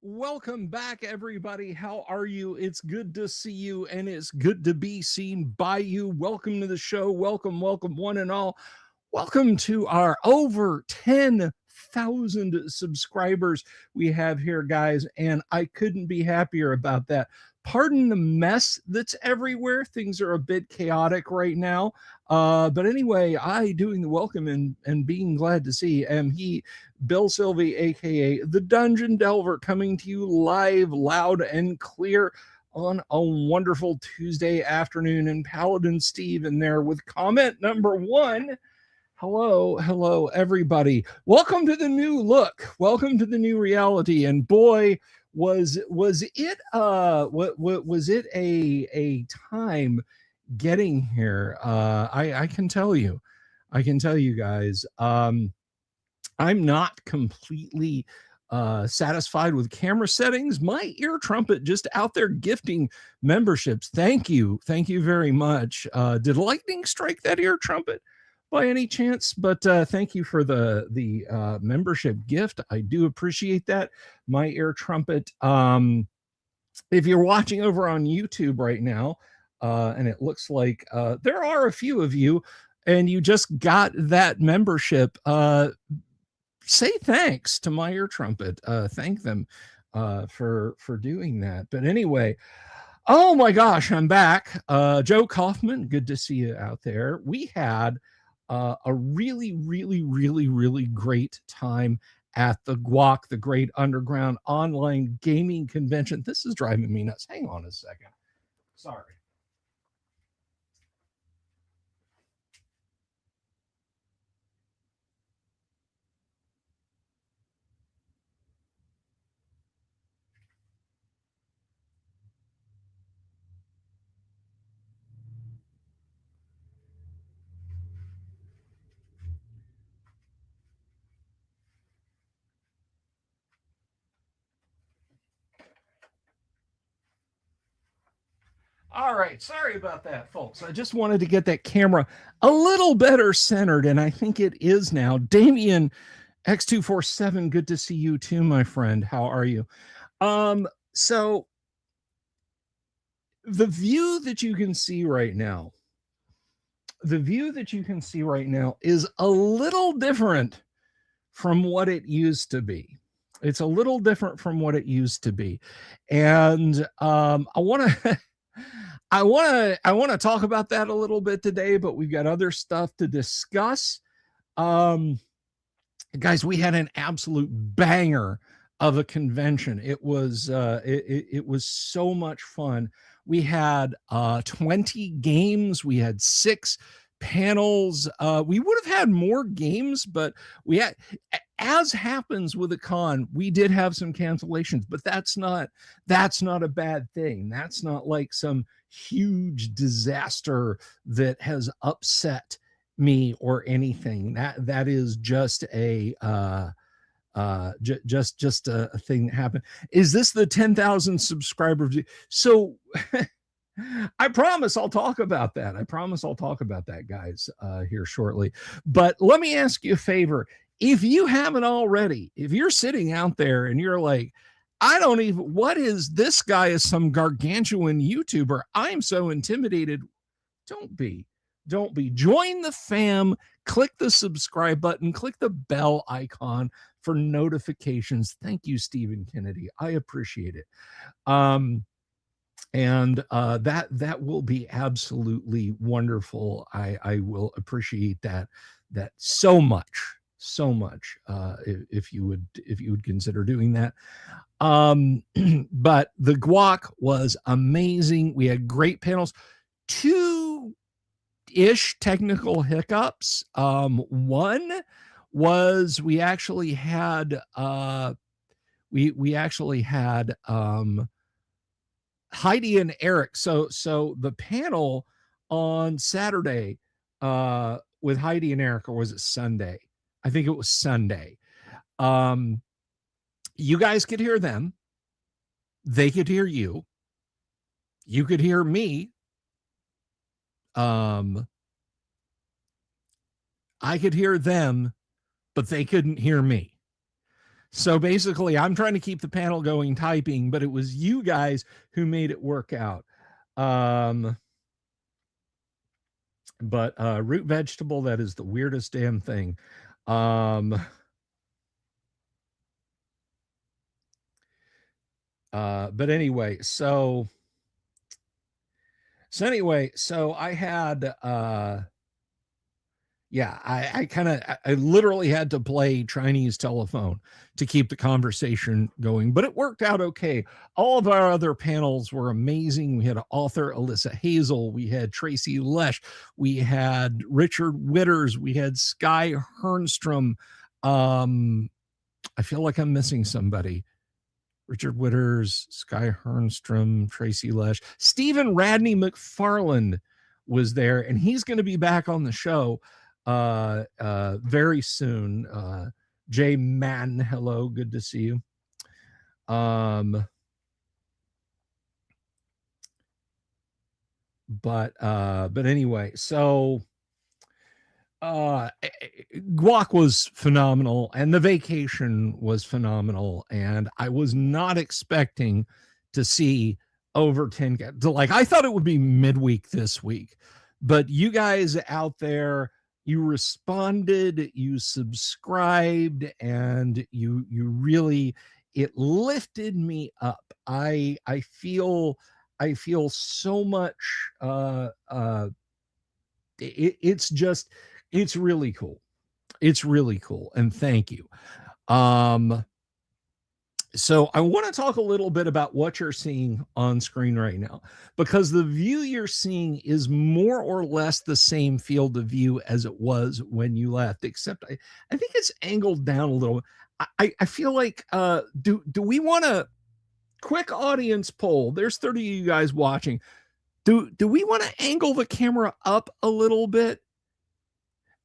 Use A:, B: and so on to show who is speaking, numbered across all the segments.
A: Welcome back, everybody. How are you? It's good to see you, and it's good to be seen by you. Welcome to the show. Welcome, welcome, one and all. Welcome to our over 10,000 subscribers we have here, guys, and I couldn't be happier about that. Pardon the mess that's everywhere. Things are a bit chaotic right now. But anyway, I doing the welcome and being glad to see am he, Bill Sylvie, aka the Dungeon Delver, coming to you live, loud, and clear on a wonderful Tuesday afternoon. And Paladin Steve in there with comment number one. Hello, hello, everybody. Welcome to the new look. Welcome to the new reality. And boy, was it a time getting here. I can tell you, guys. I'm not completely satisfied with camera settings. My ear trumpet just out there gifting memberships. Thank you very much. Did lightning strike that ear trumpet by any chance? But thank you for the membership gift. I do appreciate that. My ear trumpet. If you're watching over on YouTube right now, and it looks like there are a few of you, and you just got that membership, say thanks to my ear trumpet. Thank them for doing that. But anyway, oh my gosh, I'm back. Joe Kaufman, good to see you out there. We had a really, really, really, really great time at the GUOGC, the Great Underground Online Gaming Convention. This is driving me nuts. Hang on a second. Sorry. All right, sorry about that, folks. I just wanted to get that camera a little better centered, and I think it is now. Damien X247, good to see you too, my friend. How are you? So the view that you can see right now, is a little different from what it used to be. It's a little different from what it used to be. And I want to I want to talk about that a little bit today, but we've got other stuff to discuss. Guys, we had an absolute banger of a convention. It was it was so much fun. We had 20 games. We had 6 panels. We would have had more games, but we had, as happens with a con, we did have some cancellations, but that's not a bad thing. That's not like some huge disaster that has upset me or anything. That is just a just a thing that happened. Is this the 10,000 subscribers? So I promise I'll talk about that. I promise I'll talk about that, guys, here shortly. But let me ask you a favor. If you haven't already, if you're sitting out there and you're like, I don't even, what is this guy, is some gargantuan YouTuber? I'm so intimidated. Don't be. Join the fam. Click the subscribe button. Click the bell icon for notifications. Thank you, Stephen Kennedy. I appreciate it. And that will be absolutely wonderful. I will appreciate that that so much, if you would consider doing that. But the GUOC was amazing. We had great panels. Two-ish technical hiccups. One was we actually had Heidi and Eric. So the panel on Saturday with Heidi and Eric, or was it Sunday? I think it was Sunday. You guys could hear them. They could hear you. You could hear me. I could hear them, but they couldn't hear me. So basically, I'm trying to keep the panel going typing, but it was you guys who made it work out. But root vegetable, that is the weirdest damn thing. But anyway, so I had I literally had to play Chinese telephone to keep the conversation going, but it worked out okay. All of our other panels were amazing. We had author Alyssa Hazel, we had Tracy Lesh, we had Richard Witters, we had Sky Hernstrom. I feel like I'm missing somebody. Richard Witters, Sky Hernstrom, Tracy Lesh, Stephen Radney McFarland was there, and he's going to be back on the show very soon. Jay Mann, hello, good to see you. But anyway, so GUOC was phenomenal, and the vacation was phenomenal, and I was not expecting to see over 10. Like, I thought it would be midweek this week, but you guys out there, you responded, you subscribed, and you really, it lifted me up. I feel so much. It's really cool. It's really cool, and thank you. So I want to talk a little bit about what you're seeing on screen right now, because the view you're seeing is more or less the same field of view as it was when you left, except I think it's angled down a little. I feel like, do we want a quick audience poll? There's 30 of you guys watching. Do we want to angle the camera up a little bit?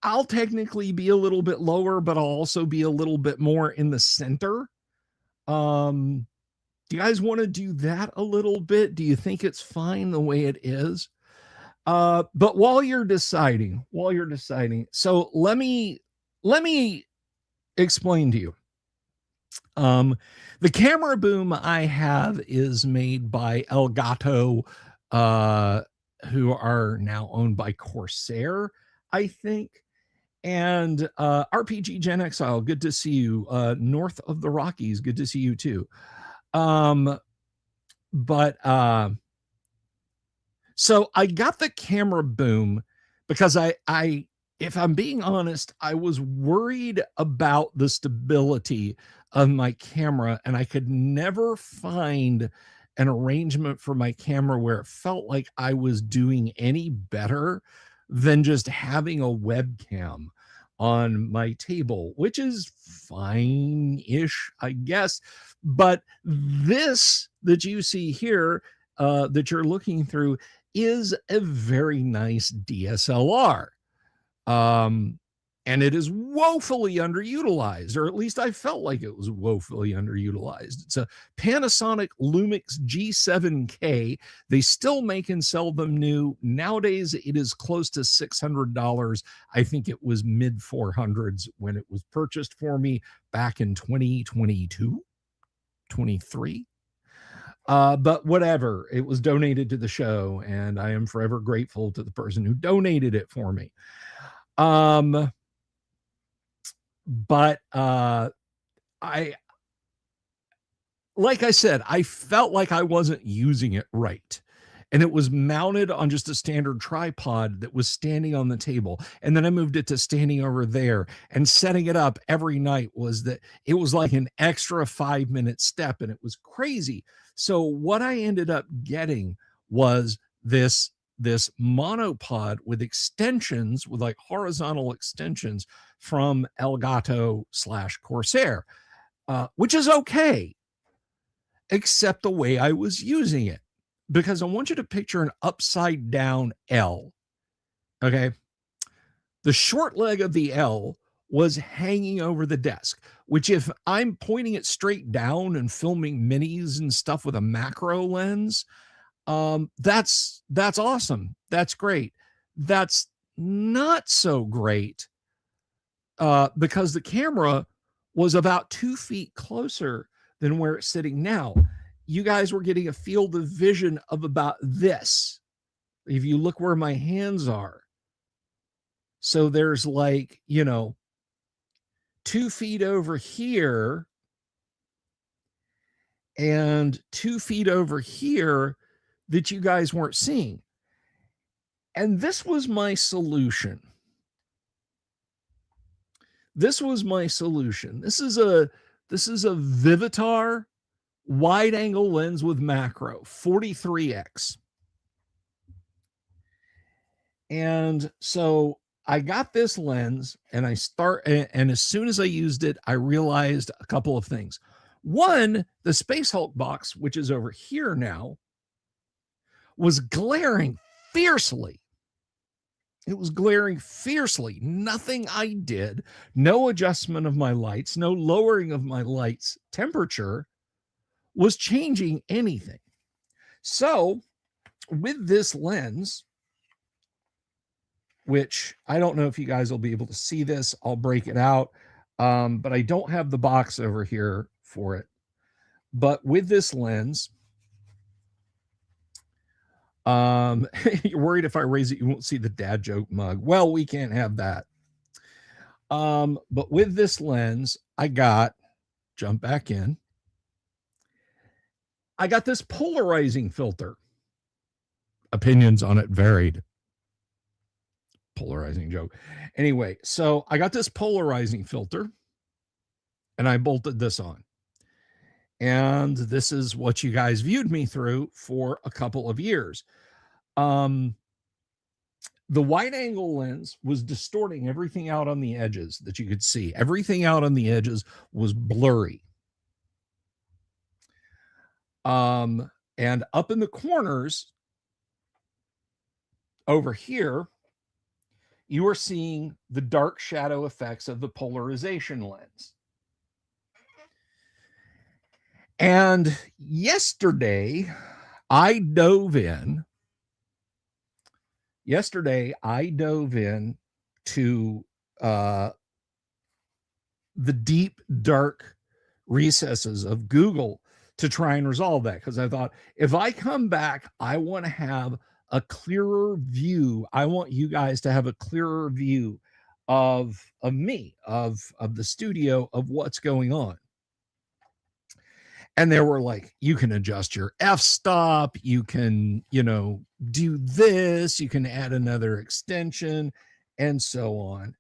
A: I'll technically be a little bit lower, but I'll also be a little bit more in the center. Do you guys want to do that a little bit? Do you think it's fine the way it is? But while you're deciding, so let me explain to you. The camera boom I have is made by Elgato, who are now owned by Corsair, I think. And RPG Gen Exile, good to see you. North of the Rockies, good to see you too. So I got the camera boom because I if I'm being honest, I was worried about the stability of my camera, and I could never find an arrangement for my camera where it felt like I was doing any better than just having a webcam on my table, which is fine-ish, I guess. But this that you see here, that you're looking through, is a very nice DSLR. And it is woefully underutilized, or at least I felt like it was woefully underutilized. It's a Panasonic Lumix G7K. They still make and sell them new. Nowadays, it is close to $600. I think it was mid 400s when it was purchased for me back in 2022, 23. But whatever, it was donated to the show, and I am forever grateful to the person who donated it for me. But like I said, I felt like I wasn't using it right. and it was mounted on just a standard tripod that was standing on the table. And then I moved it to standing over there, and setting it up every night it was like an extra 5-minute step, and it was crazy. So what I ended up getting was this monopod with extensions, with like horizontal extensions from Elgato/Corsair, which is okay, except the way I was using it. Because I want you to picture an upside down L. Okay. The short leg of the L was hanging over the desk, which, if I'm pointing it straight down and filming minis and stuff with a macro lens, that's awesome. That's great. That's not so great because the camera was about 2 feet closer than where it's sitting now. You guys were getting a field of vision of about this. If you look where my hands are. So there's like, 2 feet over here and 2 feet over here that you guys weren't seeing. And this was my solution. This is a Vivitar wide angle lens with macro 43x. And so I got this lens, and and as soon as I used it, I realized a couple of things. One, the Space Hulk box, which is over here now, was glaring fiercely. It was glaring fiercely. Nothing I did, no adjustment of my lights, no lowering of my lights temperature was changing anything. So with this lens, which I don't know if you guys will be able to see this, I'll break it out, but I don't have the box over here for it. But with this lens, you're worried if I raise it, you won't see the dad joke mug. Well, we can't have that. But with this lens, jump back in. I got this polarizing filter. Opinions on it varied. Polarizing joke. Anyway, so I got this polarizing filter, and I bolted this on. And this is what you guys viewed me through for a couple of years. The wide angle lens was distorting everything out on the edges that you could see. Everything out on the edges was blurry. And up in the corners over here, you are seeing the dark shadow effects of the polarization lens. And yesterday, I dove in to the deep, dark recesses of Google to try and resolve that, because I thought, if I come back, I want to have a clearer view. I want you guys to have a clearer view of me, of the studio, of what's going on. And there were like, you can adjust your f-stop, you can, do this, you can add another extension, and so on.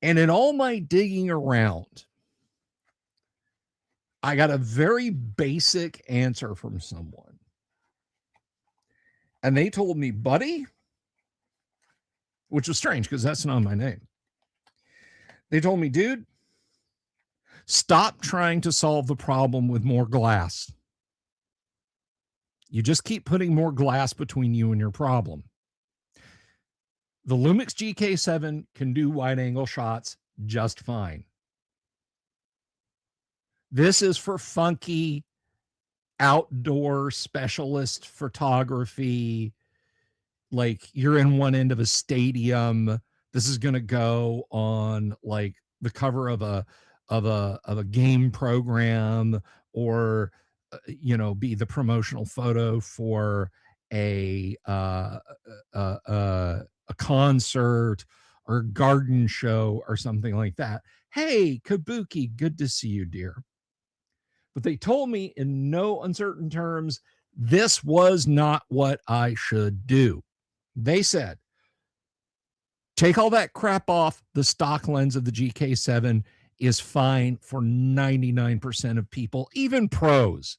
A: And in all my digging around, I got a very basic answer from someone. And they told me, buddy, which was strange because that's not my name. They told me, dude, stop trying to solve the problem with more glass. You just keep putting more glass between you and your problem. The Lumix GK7 can do wide angle shots just fine. This is for funky outdoor specialist photography. Like, you're in one end of a stadium. This is going to go on like the cover of a game program, or be the promotional photo for a concert or garden show or something like that. Hey, Kabuki, good to see you, dear. But they told me in no uncertain terms This was not what I should do. They said, take all that crap off. The stock lens of the GK7 is fine for 99% of people, even pros,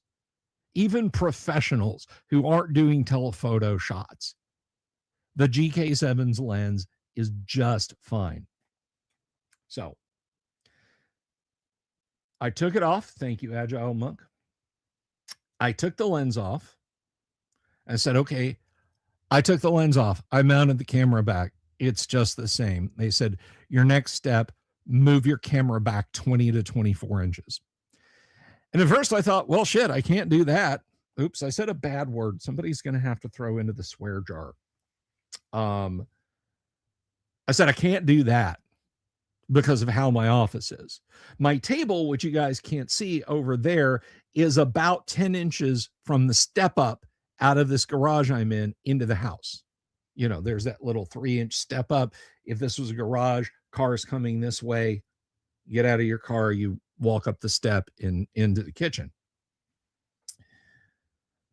A: even professionals who aren't doing telephoto shots. The GK7's lens is just fine. So I took it off. Thank you, Agile Monk. I took the lens off. I said, okay, I took the lens off. I mounted the camera back. It's just the same. They said, your next step, move your camera back 20 to 24 inches. And at first I thought, well, shit, I can't do that. Oops, I said a bad word. Somebody's going to have to throw into the swear jar. I said, I can't do that because of how my office is. My table, which you guys can't see over there, is about 10 inches from the step up out of this garage I'm in into the house. You know, there's that little 3-inch step up. If this was a garage, cars coming this way, get out of your car, you walk up the step into the kitchen.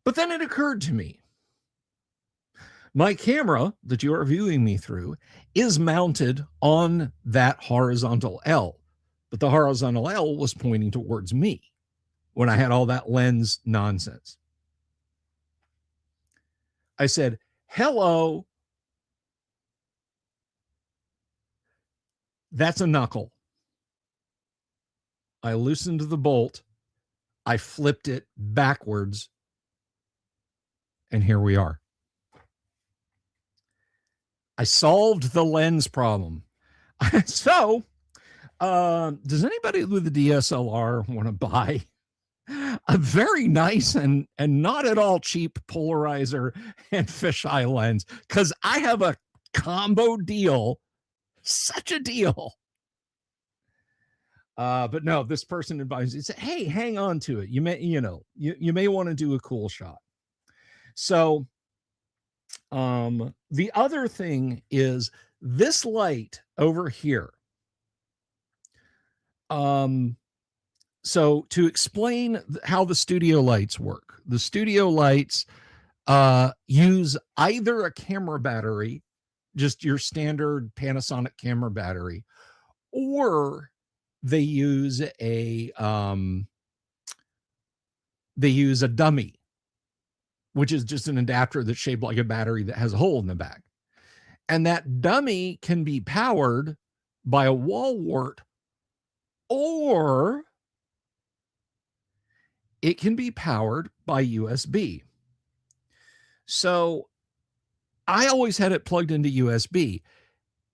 A: But then it occurred to me, my camera that you are viewing me through is mounted on that horizontal L, but the horizontal L was pointing towards me when I had all that lens nonsense. I said, hello, that's a knuckle. I loosened the bolt. I flipped it backwards. And here we are. I solved the lens problem. So, does anybody with a DSLR want to buy a very nice and not at all cheap polarizer and fisheye lens? Because I have a combo deal, such a deal. But no, this person advised, he said, hey, hang on to it. You may, you may want to do a cool shot. So, the other thing is this light over here. So to explain how the studio lights work, the studio lights use either a camera battery, just your standard Panasonic camera battery, or they use a dummy, which is just an adapter that's shaped like a battery that has a hole in the back. And that dummy can be powered by a wall wart, or it can be powered by USB. So I always had it plugged into USB.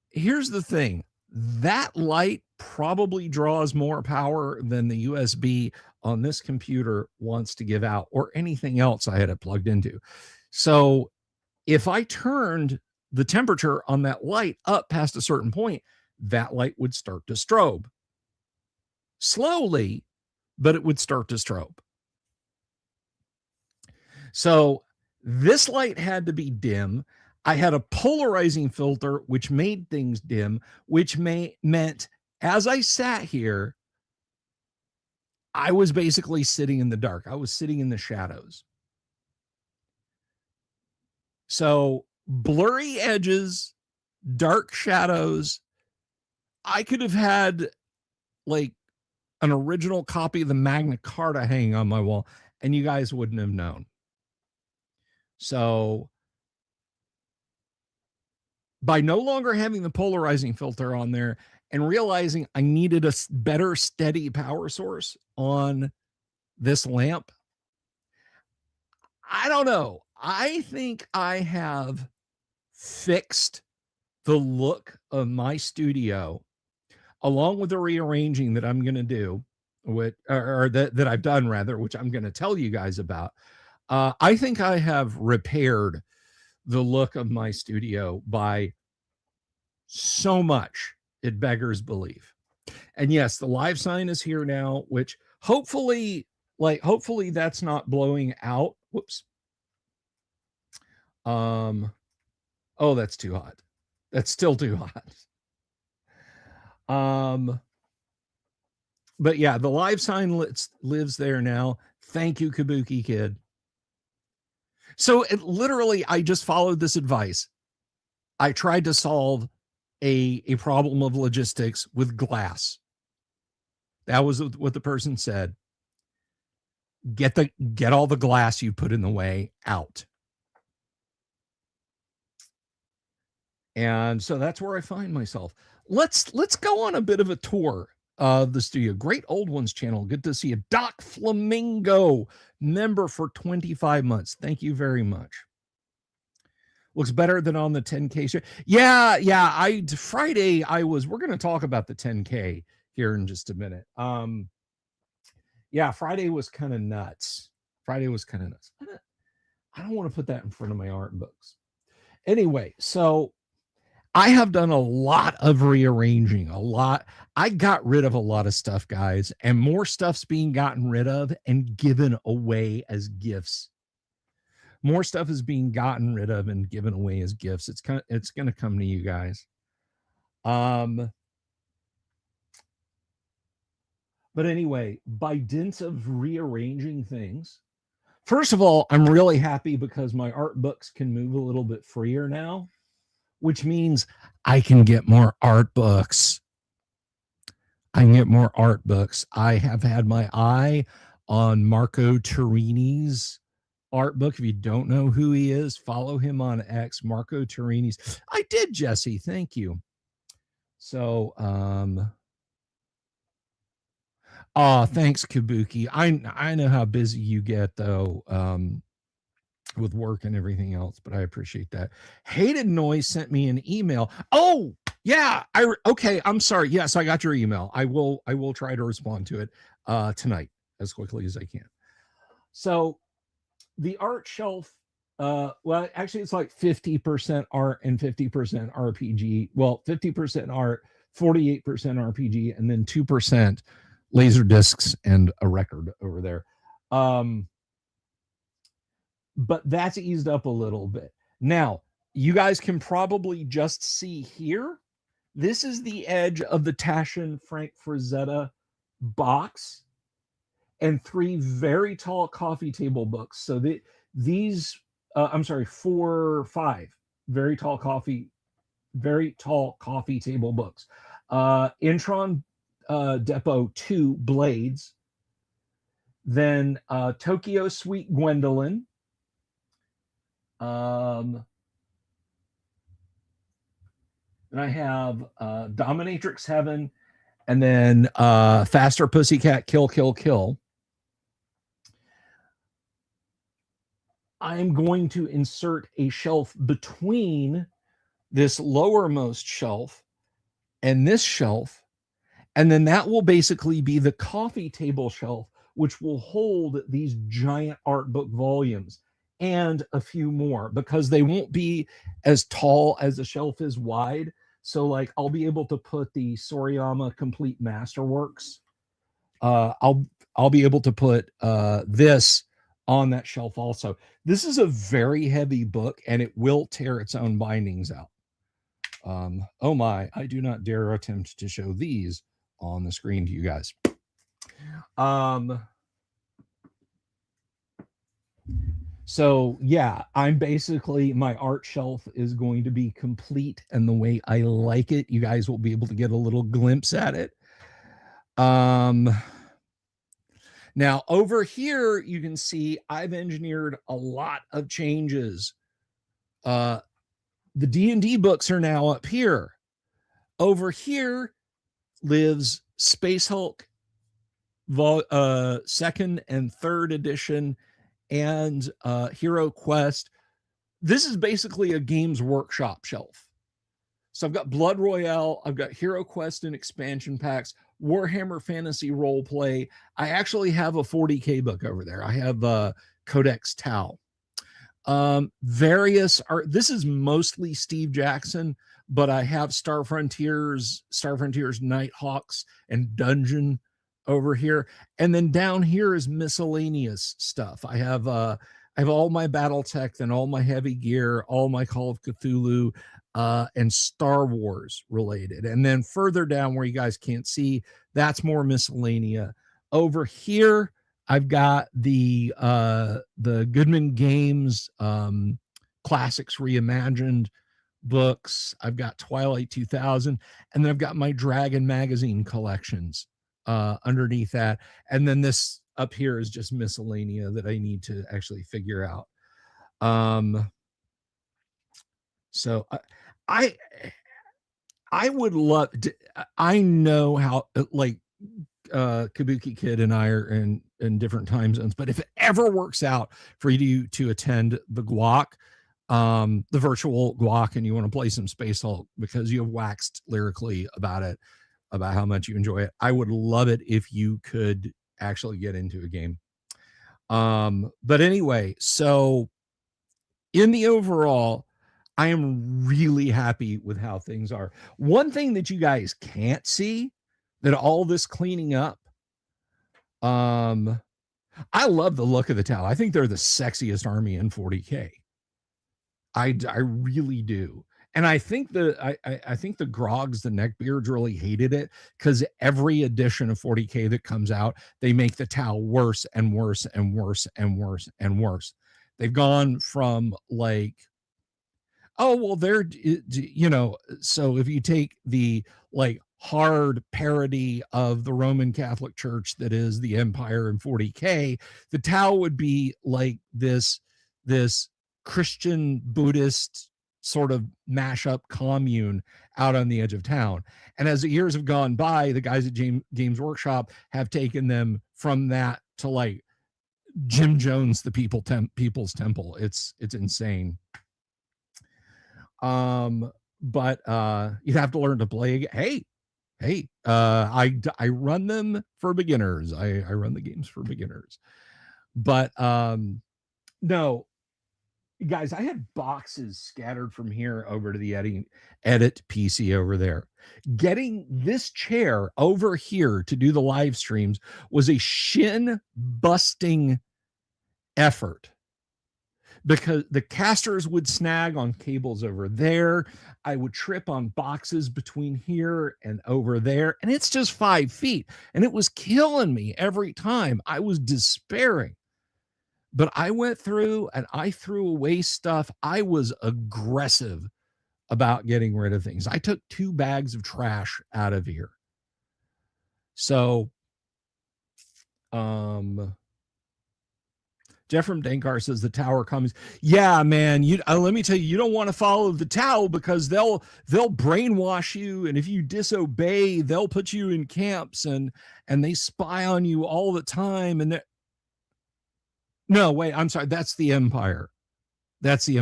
A: Here's the thing. That light probably draws more power than the USB on this computer wants to give out, or anything else I had it plugged into. So if I turned the temperature on that light up past a certain point, that light would start to strobe. Slowly, but it would start to strobe. So this light had to be dim. I had a polarizing filter, which made things dim, which meant as I sat here, I was basically sitting in the dark. I was sitting in the shadows. So blurry edges, dark shadows. I could have had like an original copy of the Magna Carta hanging on my wall, and you guys wouldn't have known. So by no longer having the polarizing filter on there and realizing I needed a better steady power source on this lamp, I don't know. I think I have fixed the look of my studio, along with the rearranging that I'm going to do, that I've done rather, which I'm going to tell you guys about. I think I have repaired the look of my studio by so much it beggars belief. And yes, the live sign is here now, which hopefully that's not blowing out. Whoops. Oh, that's too hot. That's still too hot. But yeah, the live sign lives there now. Thank you, Kabuki Kid. So it literally, I just followed this advice. I tried to solve a problem of logistics with glass. That was what the person said. Get all the glass you put in the way out. And so that's where I find myself. Let's go on a bit of a tour of the studio. Great Old Ones channel. Good to see you. Doc Flamingo, member for 25 months. Thank you very much. Looks better than on the 10K show. Yeah. Friday we're going to talk about the 10K here in just a minute. Yeah, Friday was kind of nuts. I don't want to put that in front of my art books. Anyway, so I have done a lot of rearranging, I got rid of a lot of stuff, guys, and more stuff's being gotten rid of and given away as gifts. More stuff is being gotten rid of and given away as gifts. It's going to come to you guys. But anyway, by dint of rearranging things, first of all, I'm really happy because my art books can move a little bit freer now, which means I can get more art books. I have had my eye on Marco Torini's art book. If you don't know who he is, follow him on X, Marco Torini's. I did, Jesse. Thank you. So, thanks, Kabuki. I know how busy you get though, with work and everything else, but I appreciate that. Hated Noise sent me an email. Oh, yeah. Okay. I'm sorry. Yes, I got your email. I will try to respond to it tonight as quickly as I can. So the art shelf, well, actually it's like 50% art and 50% RPG. Well, 50% art, 48% RPG, and then 2% laser discs and a record over there. But that's eased up a little bit. Now, you guys can probably just see here, this is the edge of the Taschen Frank Frazetta box and 3 very tall coffee table books. So these, 5 very tall coffee table books. Intron Depot 2 Blades, then Tokyo Sweet Gwendolyn, and I have Dominatrix Heaven, and then Faster Pussycat Kill Kill Kill. I'm going to insert a shelf between this lowermost shelf and this shelf, and then that will basically be the coffee table shelf, which will hold these giant art book volumes and a few more, because they won't be as tall as the shelf is wide. So like I'll be able to put the Soriyama Complete Masterworks. I'll be able to put this on that shelf also. This is a very heavy book and it will tear its own bindings out. Oh my, I do not dare attempt to show these on the screen to you guys. So yeah, I'm basically, my art shelf is going to be complete and the way I like it. You guys will be able to get a little glimpse at it. Now over here, you can see I've engineered a lot of changes. The D&D books are now up here. Over here lives Space Hulk, second and third edition, and Hero Quest. This is basically a Games Workshop shelf. So I've got Blood Royale, I've got Hero Quest and expansion packs, Warhammer Fantasy Roleplay. I actually have a 40K book over there. I have Codex Tau. Various art. This is mostly Steve Jackson, but I have Star Frontiers, Nighthawks, and Dungeon over here, and then down here is miscellaneous stuff. I have all my BattleTech and all my heavy gear, all my Call of Cthulhu, and Star Wars related. And then further down where you guys can't see, that's more miscellanea. Over here, I've got the Goodman Games Classics Reimagined books. I've got Twilight 2000, and then I've got my Dragon magazine collections underneath that. And then this up here is just miscellanea that I need to actually figure out. So I would love to, I know how, like, Kabuki Kid and I are in different time zones, but if it ever works out for you to attend the GUOC, the virtual GUOC, and you want to play some Space Hulk because you have waxed lyrically about it, about how much you enjoy it, I would love it if you could actually get into a game. But anyway, so in the overall, I am really happy with how things are. One thing that you guys can't see, that all this cleaning up, I love the look of the Tau. I think they're the sexiest army in 40K. I really do. And I think I think the Grogs, the neckbeards, really hated it, because every edition of 40K that comes out, they make the Tau worse and worse and worse and worse and worse. They've gone from like, oh, well, they're, you know, so if you take the like hard parody of the Roman Catholic Church that is the Empire in 40K, the Tau would be like this Christian Buddhist sort of mashup commune out on the edge of town. And as the years have gone by, the guys at Games Workshop have taken them from that to like Jim Jones, the People's Temple. It's insane. But you'd have to learn to play. Hey, I run them for beginners. I run the games for beginners. But no, guys, I had boxes scattered from here over to the edit PC over there. Getting this chair over here to do the live streams was a shin busting effort, because the casters would snag on cables over there. I would trip on boxes between here and over there, and it's just 5 feet, and it was killing me every time. I was despairing. But I went through and I threw away stuff. I was aggressive about getting rid of things. I took 2 bags of trash out of here. So, Jeff from Dankar says the tower comes. Yeah, man. Let me tell you, you don't want to follow the Tau, because they'll brainwash you, and if you disobey, they'll put you in camps, and they spy on you all the time. And no, wait, I'm sorry. That's the Empire. That's the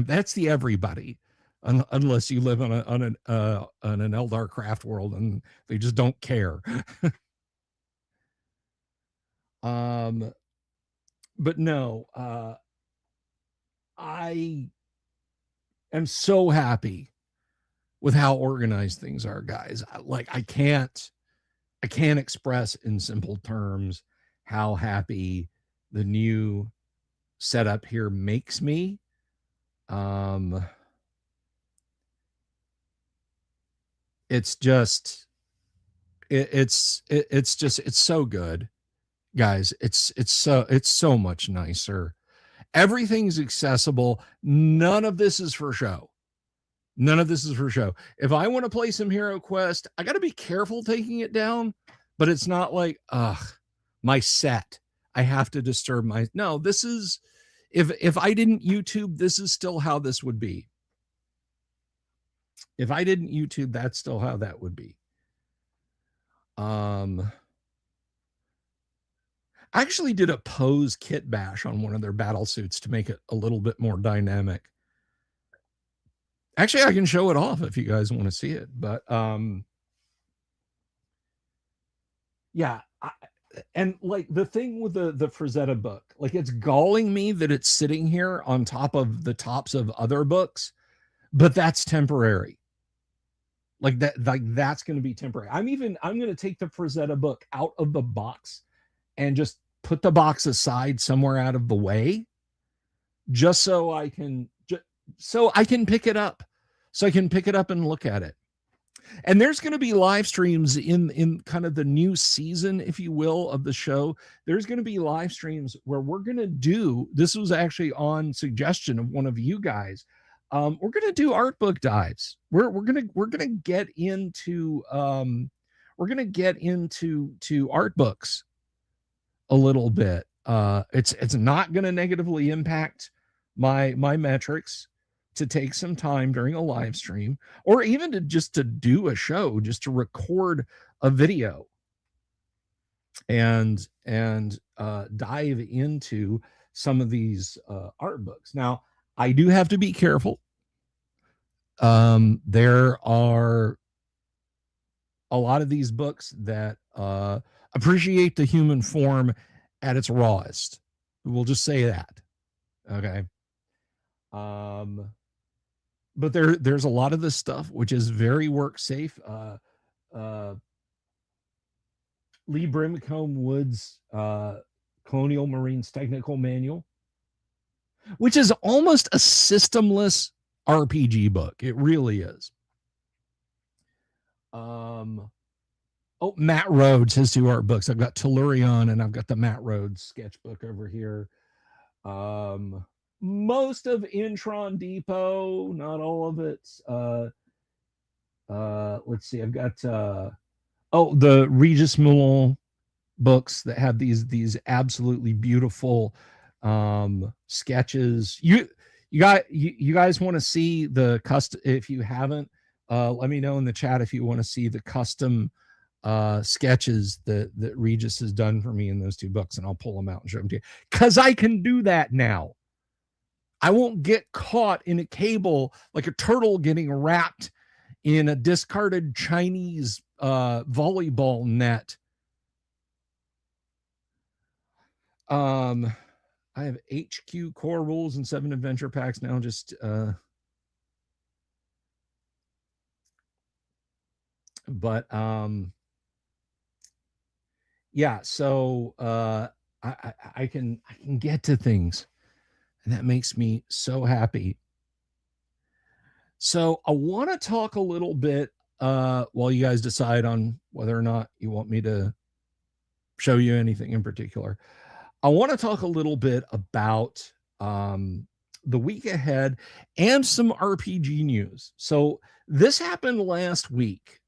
A: everybody, unless you live on an Eldar craft world and they just don't care. But no, I am so happy with how organized things are, guys. Like, I can't express in simple terms how happy the new setup here makes me. It's just, it's so good, guys. It's so much nicer. Everything's accessible. None of this is for show. None of this is for show. If I want to play some Hero Quest, I got to be careful taking it down, but it's not like, my set, I have to disturb my, no, this is, if I didn't YouTube, this is still how this would be. If I didn't YouTube, that's still how that would be. I actually did a pose kit bash on one of their battle suits to make it a little bit more dynamic. Actually, I can show it off if you guys want to see it, but yeah. And like the thing with the Frazetta book, like, it's galling me that it's sitting here on top of the tops of other books, but that's temporary. Like that's going to be temporary. I'm going to take the Frazetta book out of the box and just put the box aside somewhere out of the way, just so I can pick it up, and look at it. And there's going to be live streams in kind of the new season, if you will, of the show. There's going to be live streams where we're going to do, this was actually on suggestion of one of you guys. We're going to do art book dives. We're going to get into to art books a little bit. It's not going to negatively impact my metrics to take some time during a live stream, or even to do a show, just to record a video and dive into some of these art books. Now, I do have to be careful. There are a lot of these books that appreciate the human form at its rawest. We'll just say that. Okay. But there's a lot of this stuff which is very work safe. Lee Brimcombe Wood's Colonial Marines Technical Manual, which is almost a systemless RPG book. It really is. Oh, Matt Rhodes has 2 art books. I've got Tellurion and I've got the Matt Rhodes sketchbook over here. Most of Intron Depot, not all of it. Let's see. I've got the Regis Moulin books that have these absolutely beautiful sketches. You guys want to see the custom? If you haven't, let me know in the chat if you want to see the custom sketches that Regis has done for me in those 2 books, and I'll pull them out and show them to you, because I can do that now. I won't get caught in a cable like a turtle getting wrapped in a discarded Chinese volleyball net. I have HQ core rules and 7 adventure packs now. Just yeah, so I can get to things, and that makes me so happy. So I want to talk a little bit while you guys decide on whether or not you want me to show you anything in particular. I want to talk a little bit about the week ahead and some RPG news. So this happened last week.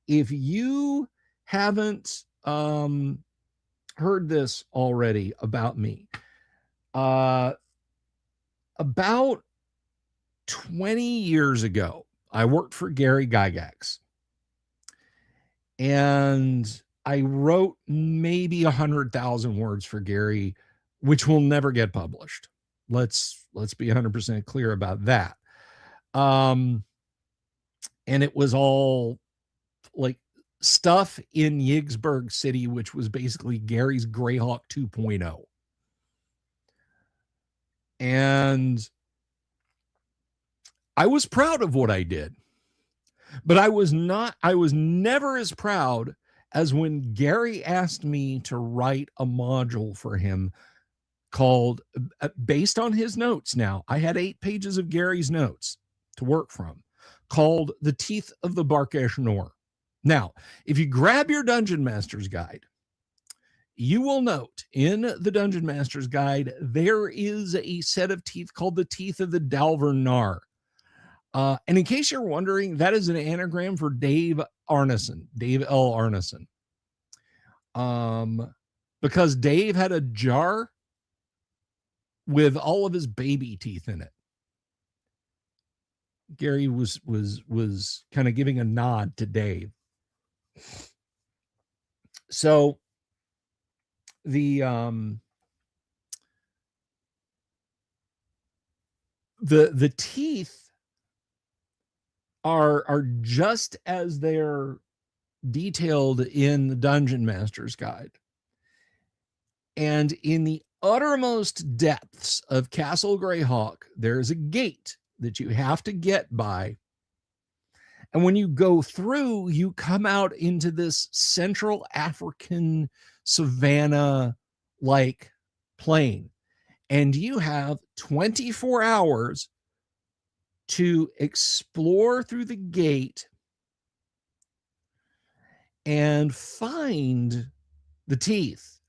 A: If you haven't heard this already about me, about 20 years ago, I worked for Gary Gygax, and I wrote maybe 100,000 words for Gary, which will never get published. Let's be 100% clear about that. And it was all like stuff in Yigsburg City, which was basically Gary's Greyhawk 2.0. And I was proud of what I did, but I was never as proud as when Gary asked me to write a module for him called, based on his notes. Now, I had 8 pages of Gary's notes to work from, called The Teeth of the Barkesh Noor. Now, if you grab your Dungeon Master's Guide, you will note in the Dungeon Master's Guide, there is a set of teeth called the Teeth of the Dalver Nar. And in case you're wondering, that is an anagram for Dave Arneson, Dave L. Arneson. Because Dave had a jar with all of his baby teeth in it. Gary was kind of giving a nod to Dave. So the teeth are just as they're detailed in the Dungeon Master's Guide. And in the uttermost depths of Castle Greyhawk, there's a gate that you have to get by. And when you go through, you come out into this Central African savanna-like plain. And you have 24 hours to explore through the gate and find the teeth.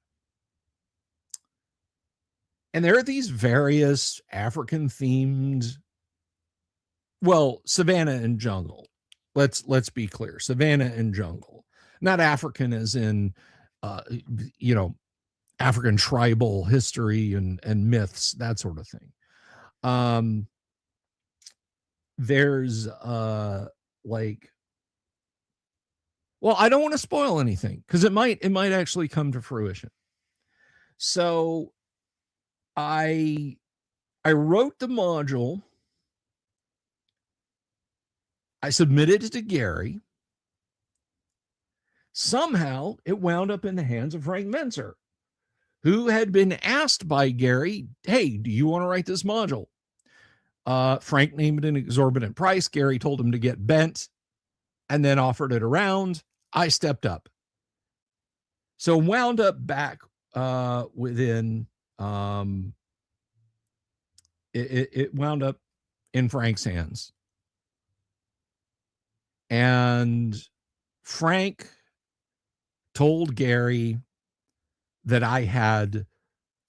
A: And there are these various African themed, well, savanna and jungle. Let's be clear. Savanna and jungle. Not African as in African tribal history and myths, that sort of thing. There's well, I don't want to spoil anything because it might actually come to fruition. So I wrote the module. I submitted it to Gary. Somehow it wound up in the hands of Frank Menzer, who had been asked by Gary, hey, do you want to write this module? Frank named an exorbitant price. Gary told him to get bent and then offered it around. I stepped up. So wound up back within, it wound up in Frank's hands. And Frank told Gary that I had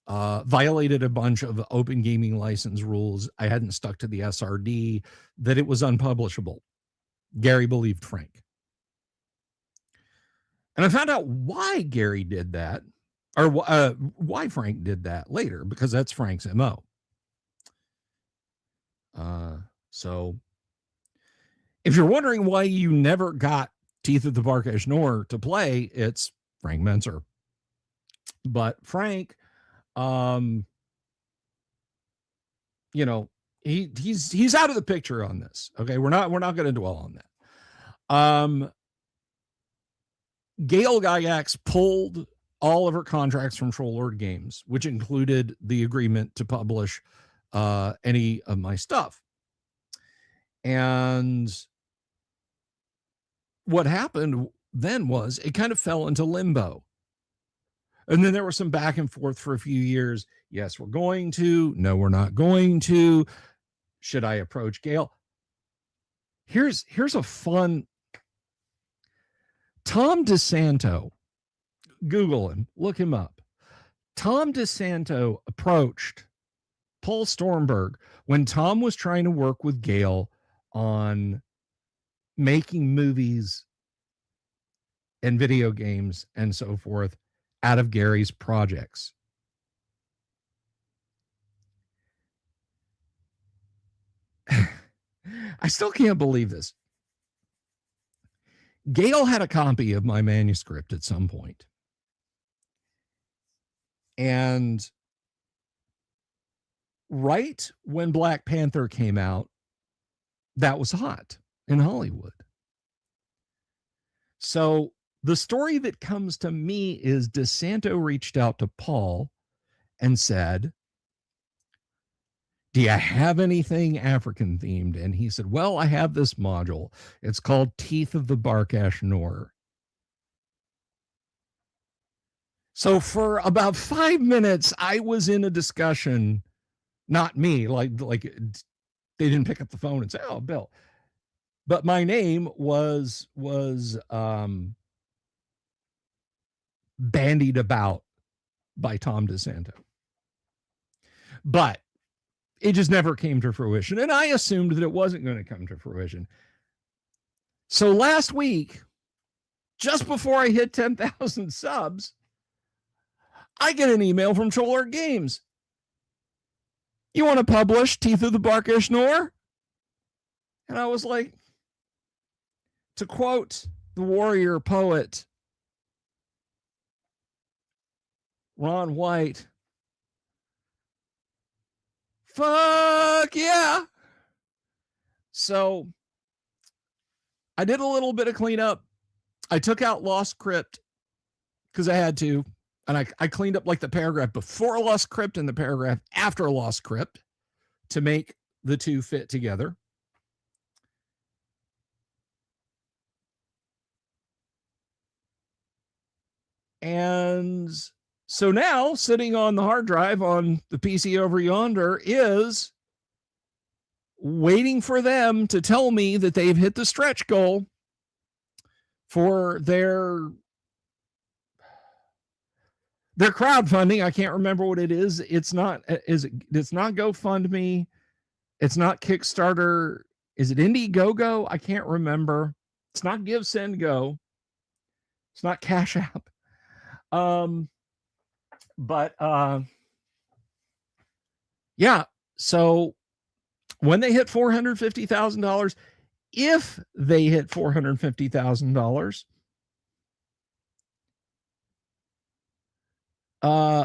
A: violated a bunch of open gaming license rules. I hadn't stuck to the SRD, that it was unpublishable. Gary believed Frank. And I found out why Gary did that, or why Frank did that later, because that's Frank's MO. So if you're wondering why you never got Teeth of the Barkesh Noor to play, it's Frank Menzer. But Frank, he's out of the picture on this. Okay, we're not going to dwell on that. Gail Gygax pulled all of her contracts from Trollord Games, which included the agreement to publish any of my stuff. And what happened then was it kind of fell into limbo. And then there was some back and forth for a few years. Yes, we're going to. No, we're not going to. Should I approach Gail? Here's a fun. Tom DeSanto, Google him, look him up. Tom DeSanto approached Paul Stormberg when Tom was trying to work with Gail on making movies and video games and so forth out of Gary's projects. I still can't believe this. Gail had a copy of my manuscript at some point. And right when Black Panther came out, that was hot in Hollywood. So the story that comes to me is DeSanto reached out to Paul and said, do you have anything African themed? And he said, well, I have this module. It's called Teeth of the Barkesh Noor. So for about 5 minutes, I was in a discussion, not me, like they didn't pick up the phone and say, oh, Bill. But my name was bandied about by Tom DeSanto. But it just never came to fruition. And I assumed that it wasn't going to come to fruition. So last week, just before I hit 10,000 subs, I get an email from Trollord Games. You want to publish Teeth of the Barkesh Noor? And I was like, to quote the warrior poet Ron White, fuck yeah. So I did a little bit of cleanup. I took out Lost Crypt because I had to. And I cleaned up like the paragraph before Lost Crypt and the paragraph after Lost Crypt to make the two fit together. And so now sitting on the hard drive on the PC over yonder is waiting for them to tell me that they've hit the stretch goal for their crowdfunding. I can't remember what it is. It's not GoFundMe. It's not Kickstarter. Is it Indiegogo? I can't remember. It's not Give, Send, Go. It's not Cash App. But yeah, so when they hit $450,000, if they hit $450,000,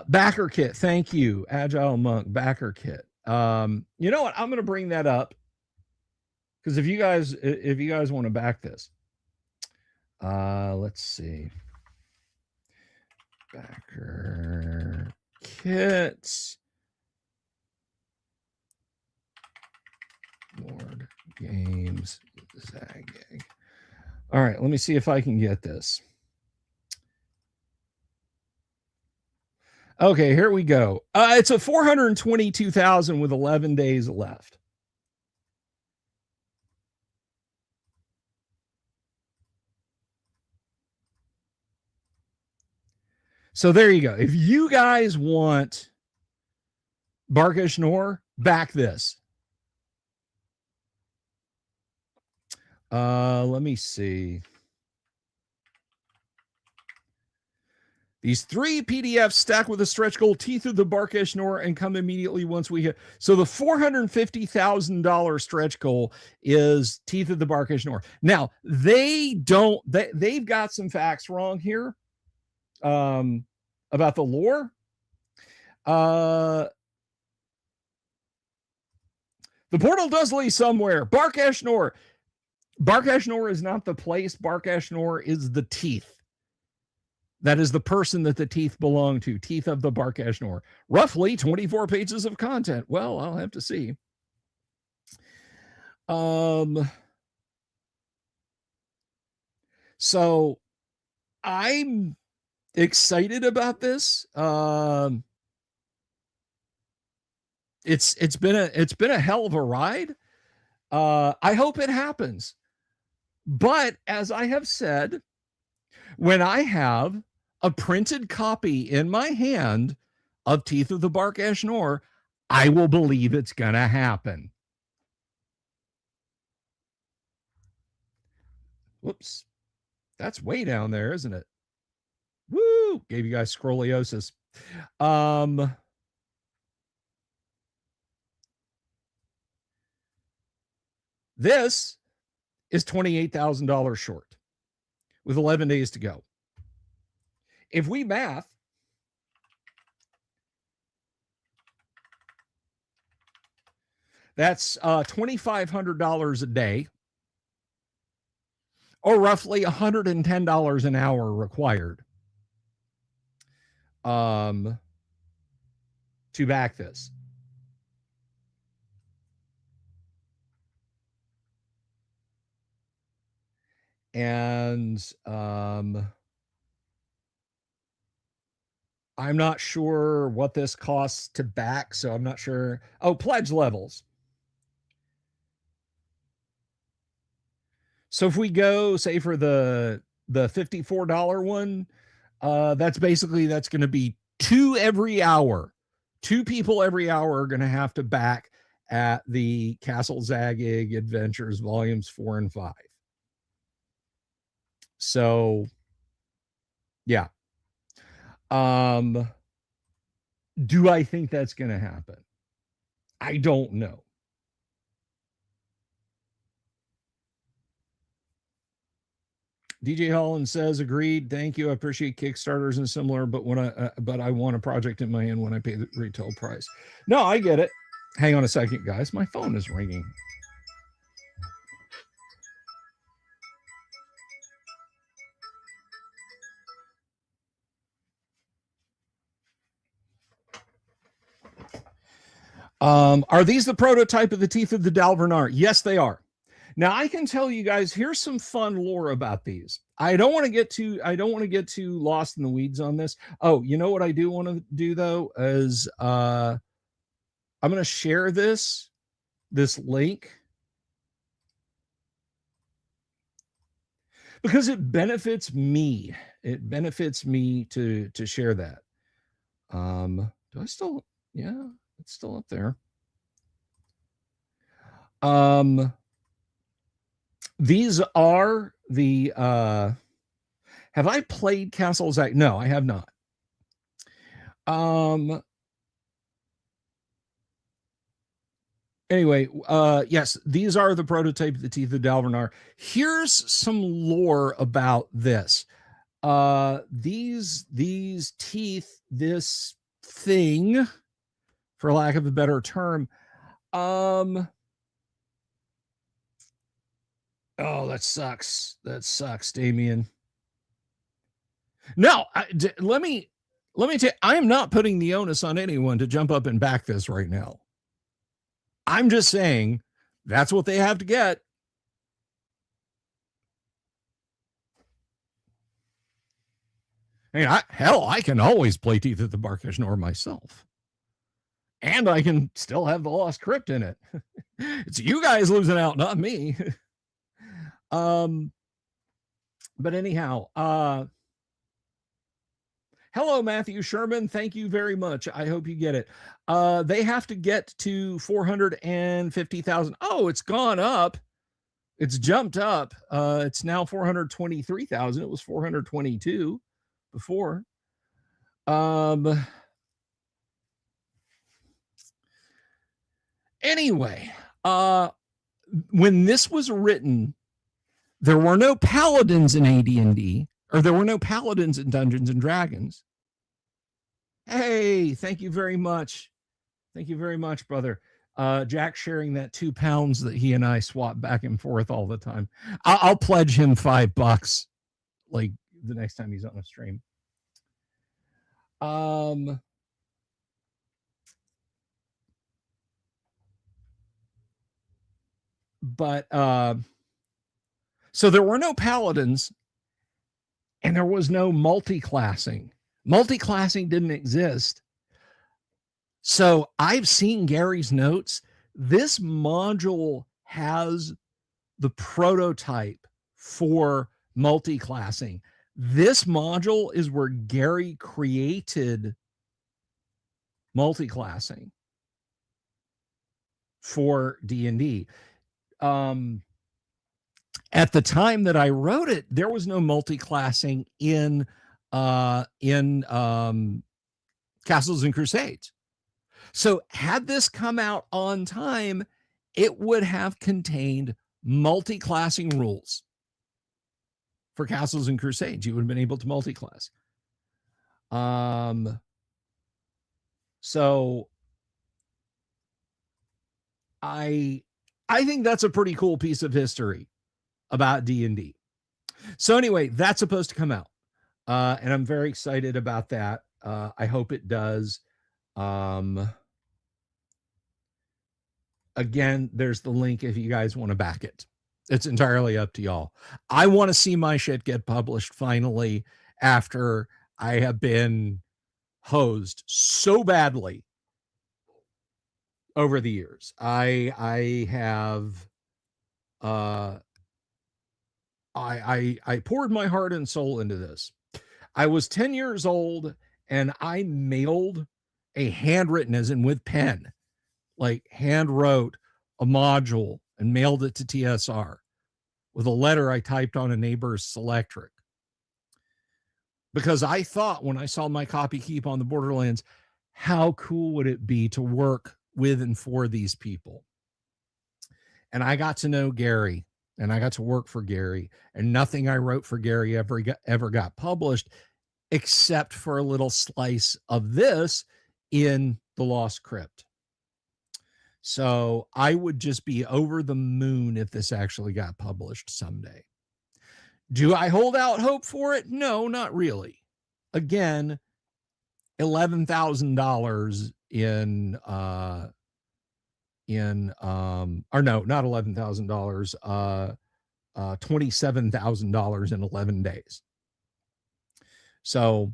A: backer kit. Thank you, Agile Monk, backer kit. You know what? I'm going to bring that up because if you guys want to back this, let's see, backer kits, Board Games Zagig. All right, let me see if I can get this. Okay, here we go. It's a 422,000 with 11 days left. So there you go. If you guys want Barkish Nor, back this. Let me see. These 3 PDFs stacked with a stretch goal, Teeth of the Barkish Nor, and come immediately once we hit. So the $450,000 stretch goal is Teeth of the Barkish Nor. Now, they've got some facts wrong here about the lore. The portal does lead somewhere. Barkish Nor. Barkish Nor is not the place. Barkish Nor is the teeth. That is the person that the teeth belong to. Teeth of the Barkish Nor. Roughly 24 pages of content. Well, I'll have to see. So I'm excited about this. It's been a hell of a ride. I hope it happens. But as I have said, when I have a printed copy in my hand of Teeth of the Barkish Nor, I will believe it's going to happen. Whoops. That's way down there, isn't it? Woo! Gave you guys scoliosis. This is $28,000 short with 11 days to go. If we math, that's $2,500 a day, or roughly $110 an hour required to back this. And I'm not sure what this costs to back, so I'm not sure. Oh, pledge levels. So if we go, say, for the $54 one, that's going to be 2 every hour. 2 people every hour are going to have to back at the Castle Zagig Adventures Volumes 4 and 5. So, yeah. Do I think that's going to happen? I don't know. DJ Holland says, agreed. Thank you. I appreciate Kickstarters and similar, but I want a project in my hand when I pay the retail price. No, I get it. Hang on a second, guys. My phone is ringing. Are these the prototype of the Teeth of the Dalvernar? Yes, they are. Now I can tell you guys, here's some fun lore about these. I don't want to get too lost in the weeds on this. Oh, you know what I do want to do though is I'm going to share this link because it benefits me. It benefits me to share that. Do I still? Yeah, it's still up there. These are the have I played Castles Act? No, I have not. Anyway, yes, these are the prototype of the teeth of Dalvernar. Here's some lore about this. These teeth, this thing, for lack of a better term, oh, that sucks. That sucks, Damien. No, let me tell you, I am not putting the onus on anyone to jump up and back this right now. I'm just saying that's what they have to get. I mean, hell, I can always play Teeth at the Barkish Nor myself. And I can still have the Lost Crypt in it. It's you guys losing out, not me. But anyhow, hello, Matthew Sherman. Thank you very much. I hope you get it. They have to get to 450,000. Oh, it's gone up. It's jumped up. It's now 423,000. It was 422 before. Anyway, when this was written, there were no paladins in AD&D, or there were no paladins in Dungeons and Dragons. Hey, thank you very much. Thank you very much, brother. Jack sharing that 2 pounds that he and I swap back and forth all the time. I'll pledge him $5 like the next time he's on a stream. But so there were no paladins and there was no multi-classing. Multi-classing didn't exist. So I've seen Gary's notes. This module has the prototype for multi-classing. This module is where Gary created multi-classing for D&D. At the time that I wrote it, there was no multi-classing in Castles and Crusades. So had this come out on time, it would have contained multi-classing rules for Castles and Crusades. You would have been able to multi-class. So I think that's a pretty cool piece of history about D&D. So anyway, that's supposed to come out. And I'm very excited about that. I hope it does. Again, there's the link if you guys want to back it. It's entirely up to y'all. I want to see my shit get published finally after I have been hosed so badly over the years. I have I poured my heart and soul into this. I was 10 years old and I mailed a handwritten, as in with pen, like hand wrote a module and mailed it to TSR with a letter I typed on a neighbor's Selectric. Because I thought when I saw my copy keep on the Borderlands, how cool would it be to work with and for these people? And I got to know Gary and I got to work for Gary, and nothing I wrote for Gary ever got published except for a little slice of this in the Lost Crypt. So I would just be over the moon if this actually got published someday. Do I hold out hope for it? No, not really. Again, $11,000 or no, not $11,000, $27,000 in 11 days. So,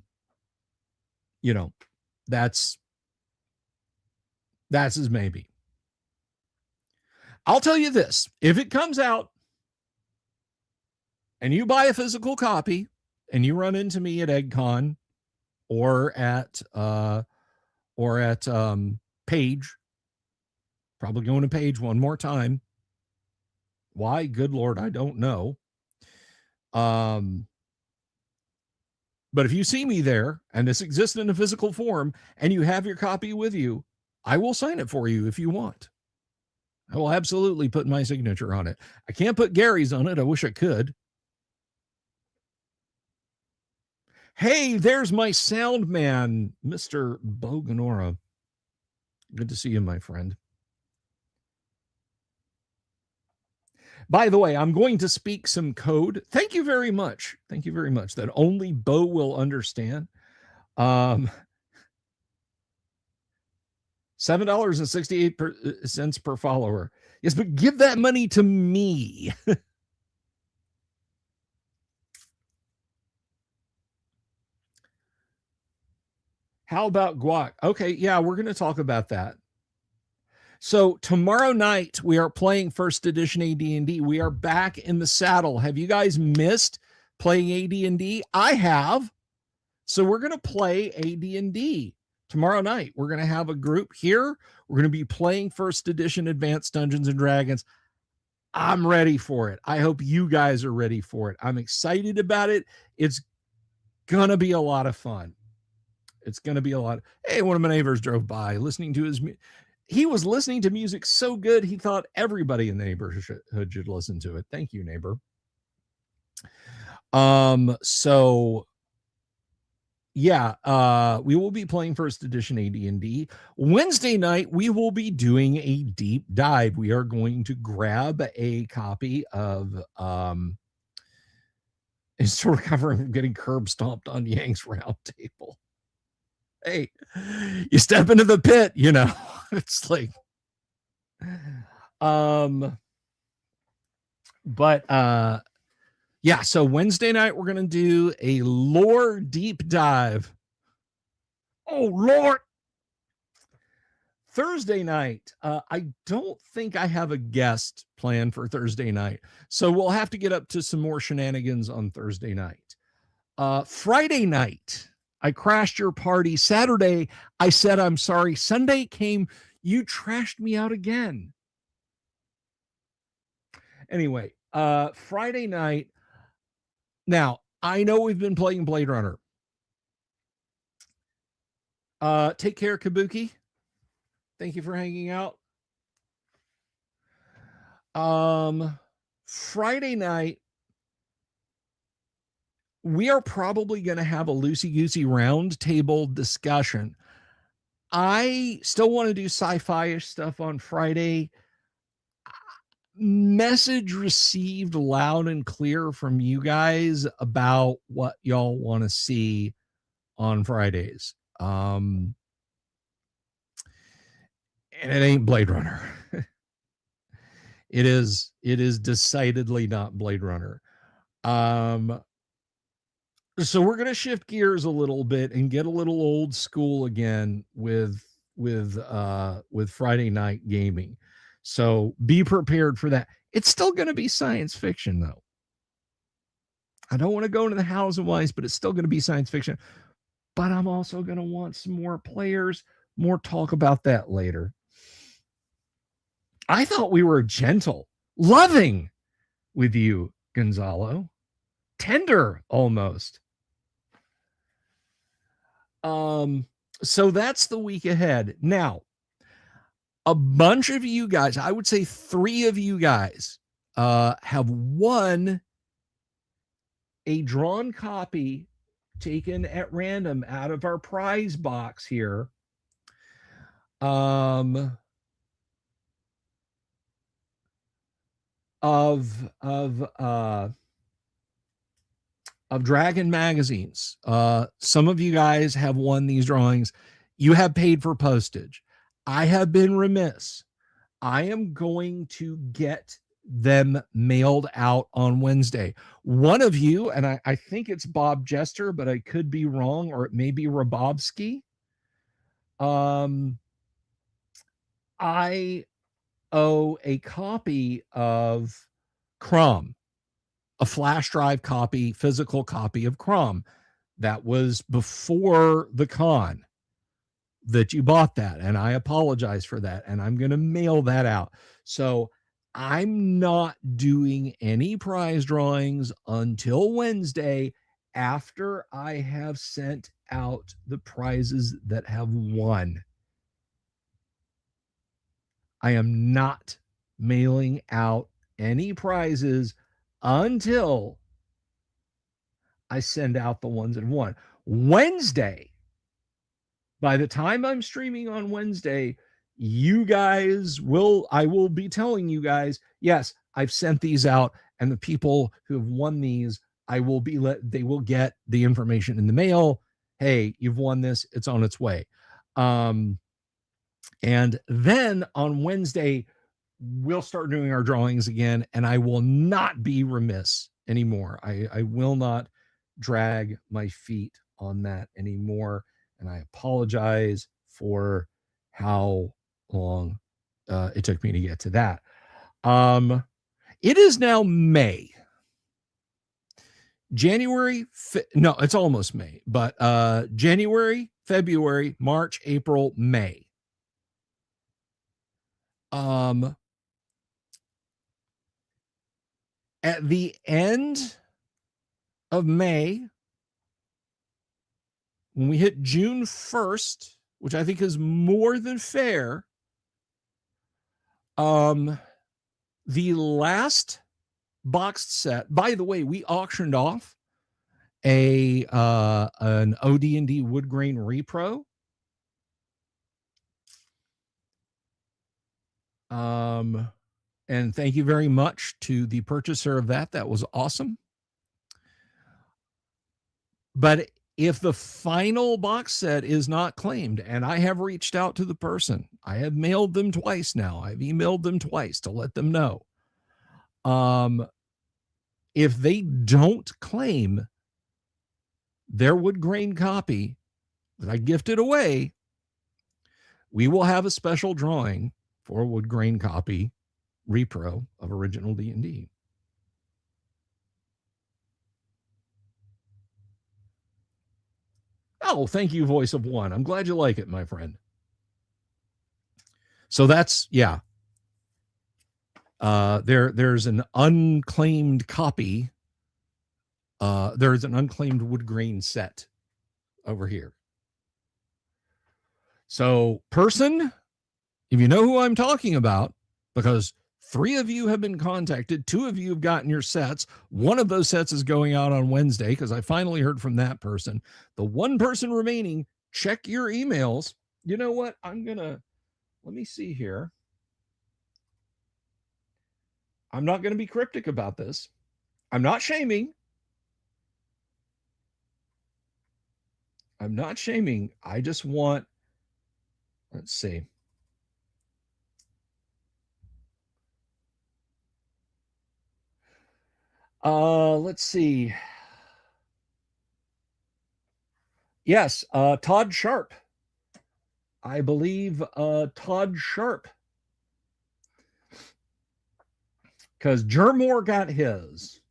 A: you know, that's his maybe. I'll tell you this, if it comes out and you buy a physical copy and you run into me at EggCon or at Page, probably going to Page one more time. Why? Good Lord, I don't know. But if you see me there and this exists in a physical form and you have your copy with you, I will sign it for you if you want. I will absolutely put my signature on it. I can't put Gary's on it. I wish I could. Hey, there's my sound man, Mr. Boganora. Good to see you, my friend. By the way, I'm going to speak some code. Thank you very much. Thank you very much. That only Bo will understand. $7.68 per follower. Yes, but give that money to me. How about guac? Okay, yeah, we're going to talk about that. So tomorrow night we are playing first edition AD&D. We are back in the saddle. Have you guys missed playing AD&D? I have. So we're going to play AD&D tomorrow night. We're going to have a group here. We're going to be playing first edition Advanced Dungeons and Dragons. I'm ready for it. I hope you guys are ready for it. I'm excited about it. It's going to be a lot of fun. It's going to be a lot. Hey, one of my neighbors drove by listening to he was listening to music so good, he thought everybody in the neighborhood should listen to it. Thank you, neighbor. So yeah, we will be playing first edition AD&D. Wednesday night, we will be doing a deep dive. We are going to grab a copy of it's to recover from getting curb stomped on Yang's Round Table. Hey, you step into the pit, you know. It's like yeah, so Wednesday night we're gonna do a lore deep dive. Oh Lord. Thursday night, I don't think I have a guest planned for Thursday night, so we'll have to get up to some more shenanigans on Thursday night. Friday night, I crashed your party. Saturday, I said I'm sorry. Sunday came, you trashed me out again. Anyway, Friday night. Now, I know we've been playing Blade Runner. Take care, Kabuki. Thank you for hanging out. Friday night, we are probably going to have a loosey-goosey round table discussion. I still want to do sci-fi-ish stuff on Friday. Message received loud and clear from you guys about what y'all want to see on Fridays. And it ain't Blade Runner. It is decidedly not Blade Runner. So we're going to shift gears a little bit and get a little old school again with Friday night gaming. So be prepared for that. It's still going to be science fiction, though. I don't want to go into the House of Wise, but it's still going to be science fiction. But I'm also going to want some more players, more talk about that later. I thought we were gentle, loving with you, Gonzalo. Tender, almost. So that's the week ahead. Now, a bunch of you guys, I would say 3 of you guys, have won a drawn copy taken at random out of our prize box here. Of Dragon magazines. Some of you guys have won these drawings. You have paid for postage. I have been remiss. I am going to get them mailed out on Wednesday. One of you, and I think it's Bob Jester, but I could be wrong, or it may be Rabovsky. I owe a copy of Crom. a flash drive copy, physical copy of Crom. That was before the con that you bought that, and I apologize for that, and I'm going to mail that out. So I'm not doing any prize drawings until Wednesday after I have sent out the prizes that have won. I am not mailing out any prizes until I send out the ones that won. Wednesday, by the time I'm streaming on Wednesday, I will be telling you guys, yes, I've sent these out, and the people who have won these, they will get the information in the mail. Hey, you've won this, it's on its way. And then on Wednesday, we'll start doing our drawings again, and I will not be remiss anymore. I will not drag my feet on that anymore. And I apologize for how long it took me to get to that. It is now May. No, it's almost May, but January, February, March, April, May. At the end of May, when we hit June 1st, which I think is more than fair, the last boxed set, by the way, we auctioned off an OD&D wood grain repro. And thank you very much to the purchaser of that. That was awesome. But if the final box set is not claimed, and I have reached out to the person, I have mailed them twice now, I've emailed them twice to let them know. If they don't claim their wood grain copy that I gifted away, we will have a special drawing for a wood grain copy repro of original D&D. Oh, thank you, Voice of One. I'm glad you like it, my friend. So that's, yeah. There's an unclaimed copy. There's an unclaimed wood grain set over here. So, person, if you know who I'm talking about, because 3 of you have been contacted, 2 of you have gotten your sets. 1 of those sets is going out on Wednesday because I finally heard from that person. The 1 person remaining, check your emails. You know what? Let me see here. I'm not going to be cryptic about this. I'm not shaming. I just want, let's see. Let's see. Yes, Todd Sharp. I believe Todd Sharp. Because Jermore got his.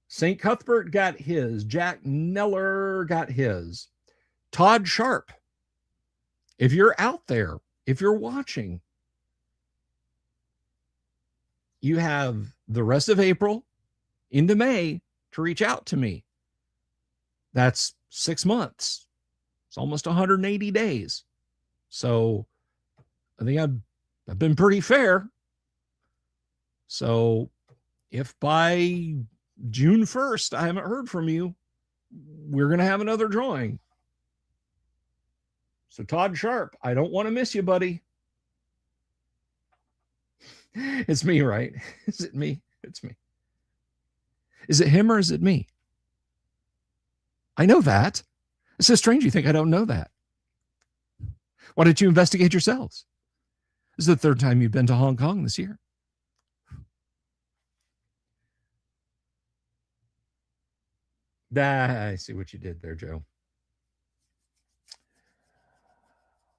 A: St. Cuthbert got his. Jack Neller got his. Todd Sharp. If you're out there, if you're watching, you have the rest of April into May to reach out to me. That's 6 months. It's almost 180 days. So I think I've been pretty fair. So if by June 1st I haven't heard from you, we're going to have another drawing. So Todd Sharp, I don't want to miss you, buddy. It's me, right? Is it me? It's me. Is it him or is it me? I know that. It's so strange you think I don't know that. Why don't you investigate yourselves? This is the 3rd time you've been to Hong Kong this year. I see what you did there, Joe.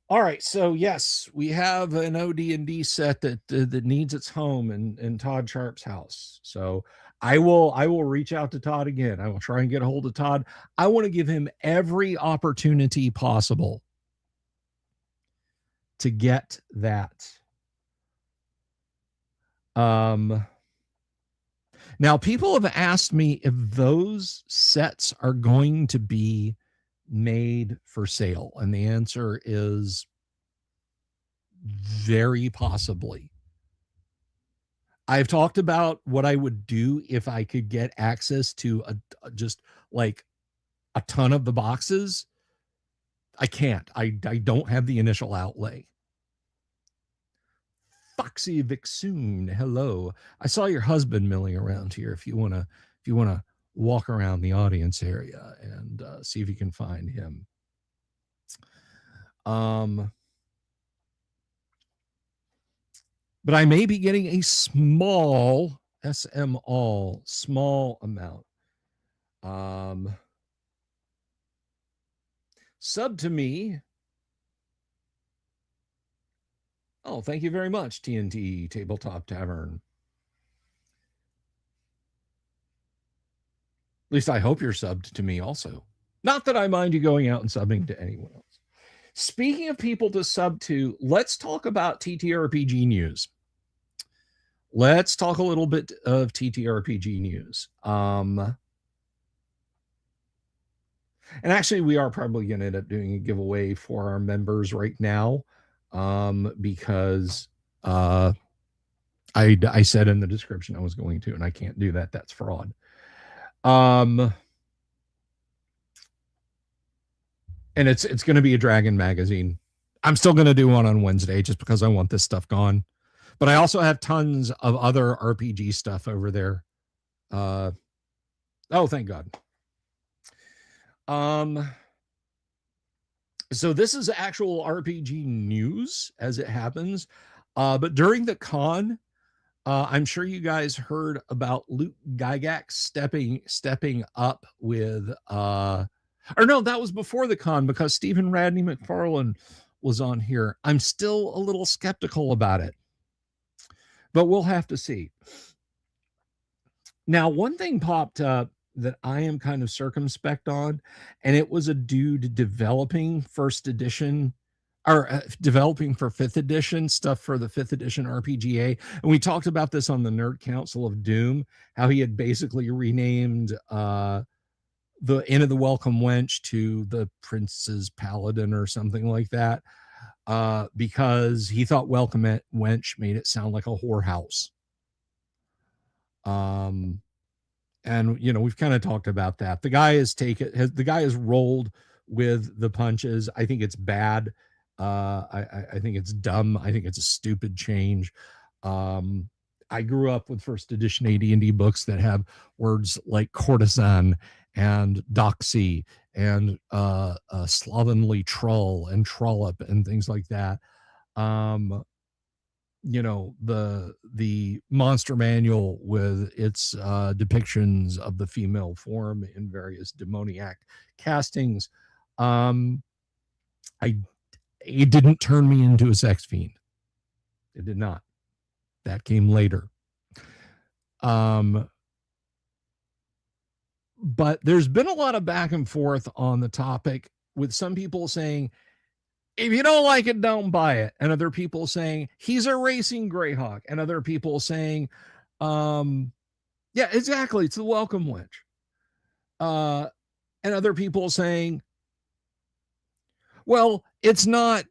A: All right, so yes, we have an OD&D set that needs its home in Todd Sharp's house. So I will reach out to Todd again. I will try and get a hold of Todd. I want to give him every opportunity possible to get that. Now people have asked me if those sets are going to be made for sale, and the answer is very possibly. I've talked about what I would do if I could get access to just like a ton of the boxes. I can't. I don't have the initial outlay. Foxy Vixoon, hello. I saw your husband milling around here. If you wanna walk around the audience area and see if you can find him. But I may be getting a small small amount. Sub to me. Oh, thank you very much, TNT Tabletop Tavern. At least I hope you're subbed to me also. Not that I mind you going out and subbing to anyone else. Speaking of people to sub to, let's talk about TTRPG news. Let's talk a little bit of TTRPG news. And actually, we are probably going to end up doing a giveaway for our members right now, because I said in the description I was going to, and I can't do that. That's fraud. And it's going to be a Dragon magazine. I'm still going to do one on Wednesday just because I want this stuff gone. But I also have tons of other RPG stuff over there. Oh, thank God. So this is actual RPG news as it happens. But during the con, I'm sure you guys heard about Luke Gygax stepping up with or no, that was before the con because Stephen Radney McFarlane was on here. I'm still a little skeptical about it, but we'll have to see. Now, one thing popped up that I am kind of circumspect on, and it was a dude developing first edition or developing for 5th edition stuff for the 5th edition RPGA. And we talked about this on the Nerd Council of Doom, how he had basically renamed the Inn of the Welcome Wench to the Prince's Paladin or something like that, because he thought Welcome Wench made it sound like a whorehouse. And you know, we've kind of talked about that. The guy has rolled with the punches. I think it's bad. I think it's dumb. I think it's a stupid change. I grew up with first edition AD&D books that have words like courtesan and doxy and slovenly trull and trollop and things like that. You know, the monster manual with its depictions of the female form in various demoniac castings. It didn't turn me into a sex fiend. It did not. That came later. But there's been a lot of back and forth on the topic, with some people saying, if you don't like it, don't buy it. And other people saying, he's a racing Greyhawk. And other people saying, yeah, exactly, it's the Welcome Wench. And other people saying, well, it's not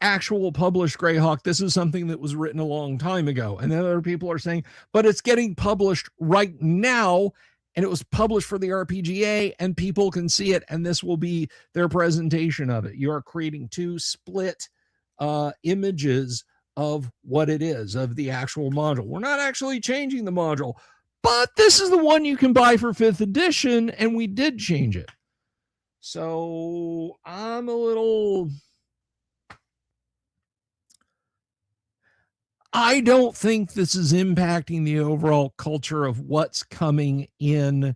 A: actual published Greyhawk. This is something that was written a long time ago. And then other people are saying, but it's getting published right now, and it was published for the RPGA, and people can see it, and this will be their presentation of it. You are creating two split images of what it is, of the actual module. We're not actually changing the module, but this is the one you can buy for 5th edition, and we did change it. So I'm a little... I don't think this is impacting the overall culture of what's coming in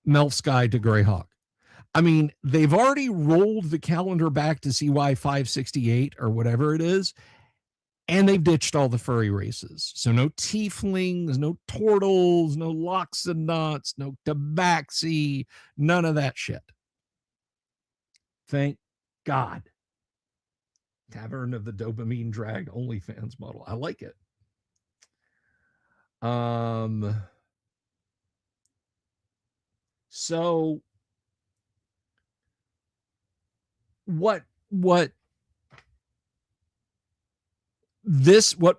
A: Melf's Guide to Greyhawk. I mean, they've already rolled the calendar back to CY 568 or whatever it is, and they've ditched all the furry races. So no tieflings, no turtles, no loxodonts, no tabaxi, none of that shit. Thank God. Tavern of the Dopamine Drag OnlyFans model. I like it. So what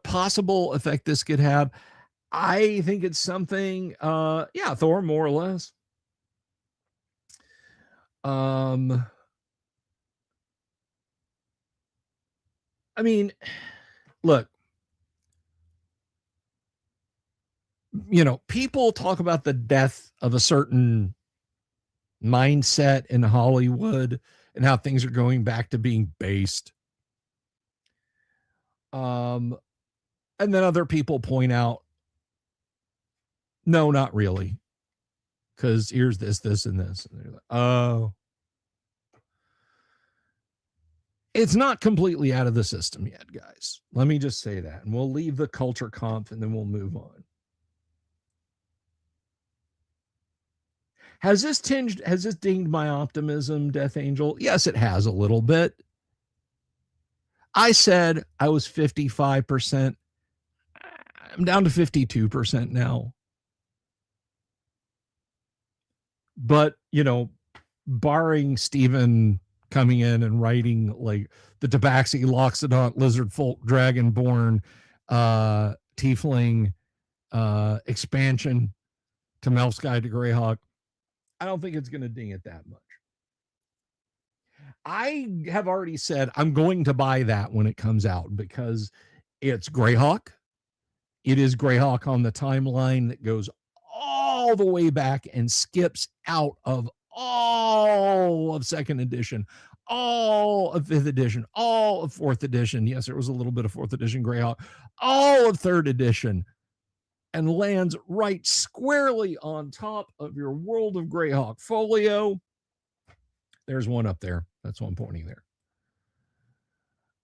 A: possible effect this could have? I think it's something, yeah, Thor, more or less. I mean, look, you know, people talk about the death of a certain mindset in Hollywood and how things are going back to being based. And then other people point out, no, not really. Because here's this, and this. And they're like, oh. It's not completely out of the system yet, guys. Let me just say that. And we'll leave the culture comp and then we'll move on. Has this dinged my optimism, Death Angel? Yes, it has a little bit. I said I was 55%. I'm down to 52% now. But, you know, barring Steven coming in and writing like the Tabaxi, Loxodont, Lizard Folk, Dragonborn, Tiefling expansion to Melfsky to Greyhawk, I don't think it's going to ding it that much. I have already said I'm going to buy that when it comes out because it's Greyhawk. It is Greyhawk on the timeline that goes all the way back and skips out of all of second edition, all of fifth edition, all of fourth edition. Yes, there was a little bit of fourth edition Greyhawk, all of third edition, and lands right squarely on top of your World of Greyhawk folio. There's one up there. That's one pointing there.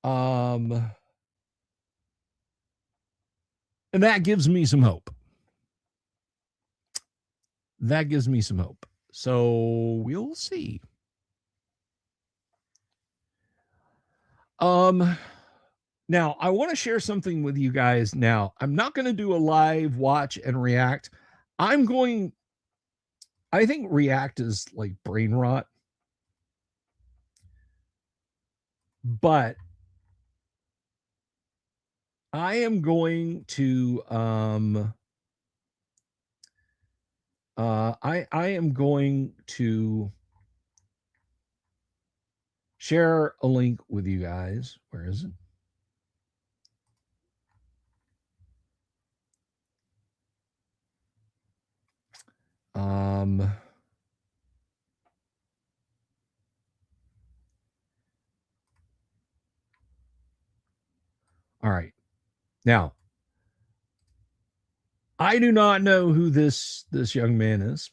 A: And that gives me some hope. That gives me some hope. So we'll see. Now I want to share something with you guys now. I'm not going to do a live watch and react. I think react is like brain rot. But I am going to I am going to share a link with you guys. Where is it? All right. Now, I do not know who this young man is.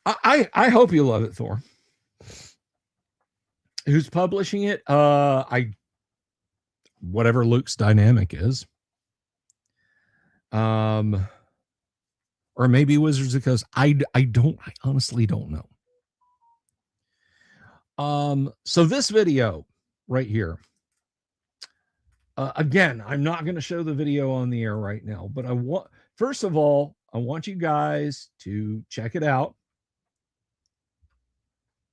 A: I hope you love it, Thor. Who's publishing it? Whatever Luke's dynamic is. Or maybe Wizards of the Coast. I honestly don't know. So this video right here. Again, I'm not going to show the video on the air right now, but first of all, I want you guys to check it out.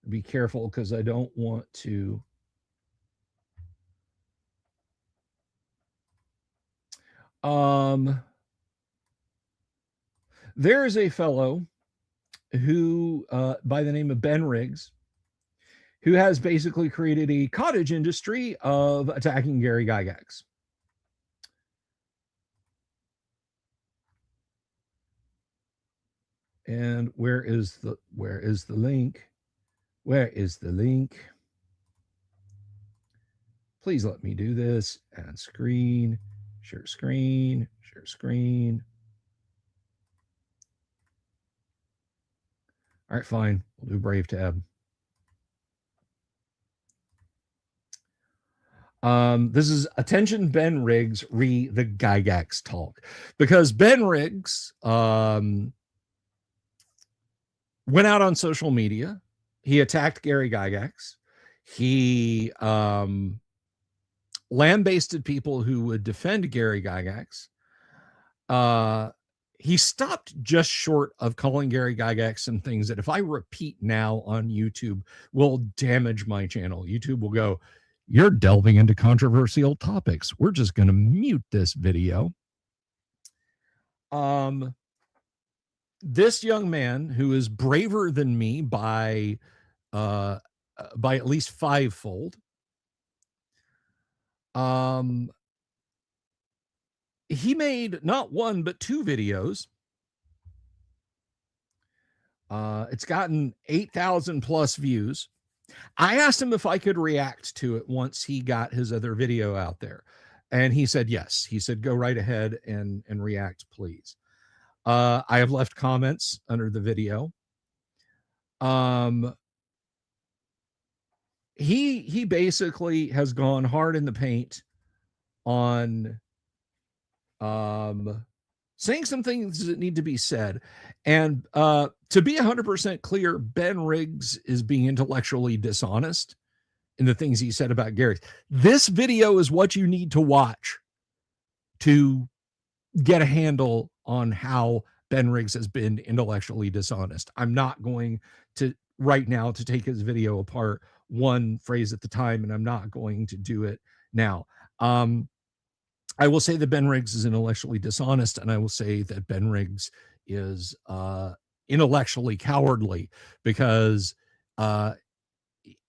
A: Be careful because I don't want to. There is a fellow who, by the name of Ben Riggs, who has basically created a cottage industry of attacking Gary Gygax. And where is the link? Where is the link? Please let me do this. Add screen, Share screen, share screen. All right, fine. We'll do Brave tab. This is attention Ben Riggs re the Gygax talk, because Ben Riggs went out on social media. He attacked Gary Gygax. He lambasted people who would defend Gary Gygax. He stopped just short of calling Gary Gygax some things that if I repeat now on YouTube will damage my channel. YouTube will go, "You're delving into controversial topics. We're just going to mute this video." This young man, who is braver than me by at least fivefold, he made not one but two videos. It's gotten 8,000 plus views. I asked him if I could react to it once he got his other video out there, and he said yes. He said, "Go right ahead and react, please." I have left comments under the video. He basically has gone hard in the paint on saying some things that need to be said. And to be 100% clear, Ben Riggs is being intellectually dishonest in the things he said about Gary. This video is what you need to watch to get a handle on how Ben Riggs has been intellectually dishonest. I'm not going to right now to take his video apart one phrase at the time, and I'm not going to do it now. I will say that Ben Riggs is intellectually dishonest, and I will say that Ben Riggs is intellectually cowardly, because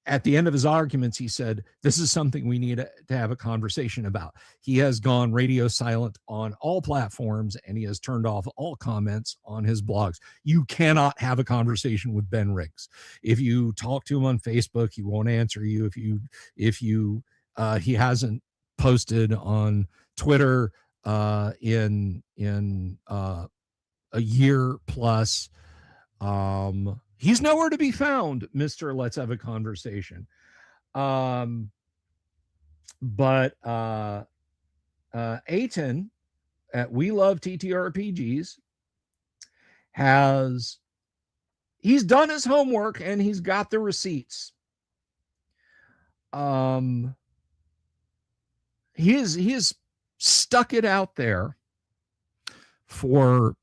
A: at the end of his arguments, he said, "This is something we need to have a conversation about." He has gone radio silent on all platforms, and he has turned off all comments on his blogs. You cannot have a conversation with Ben Riggs. If you talk to him on Facebook, he won't answer you. He hasn't posted on Twitter in a year plus. He's nowhere to be found, Mr. Let's Have a Conversation. But Aiton at We Love TTRPGs he's done his homework, and he's got the receipts. He is stuck it out there for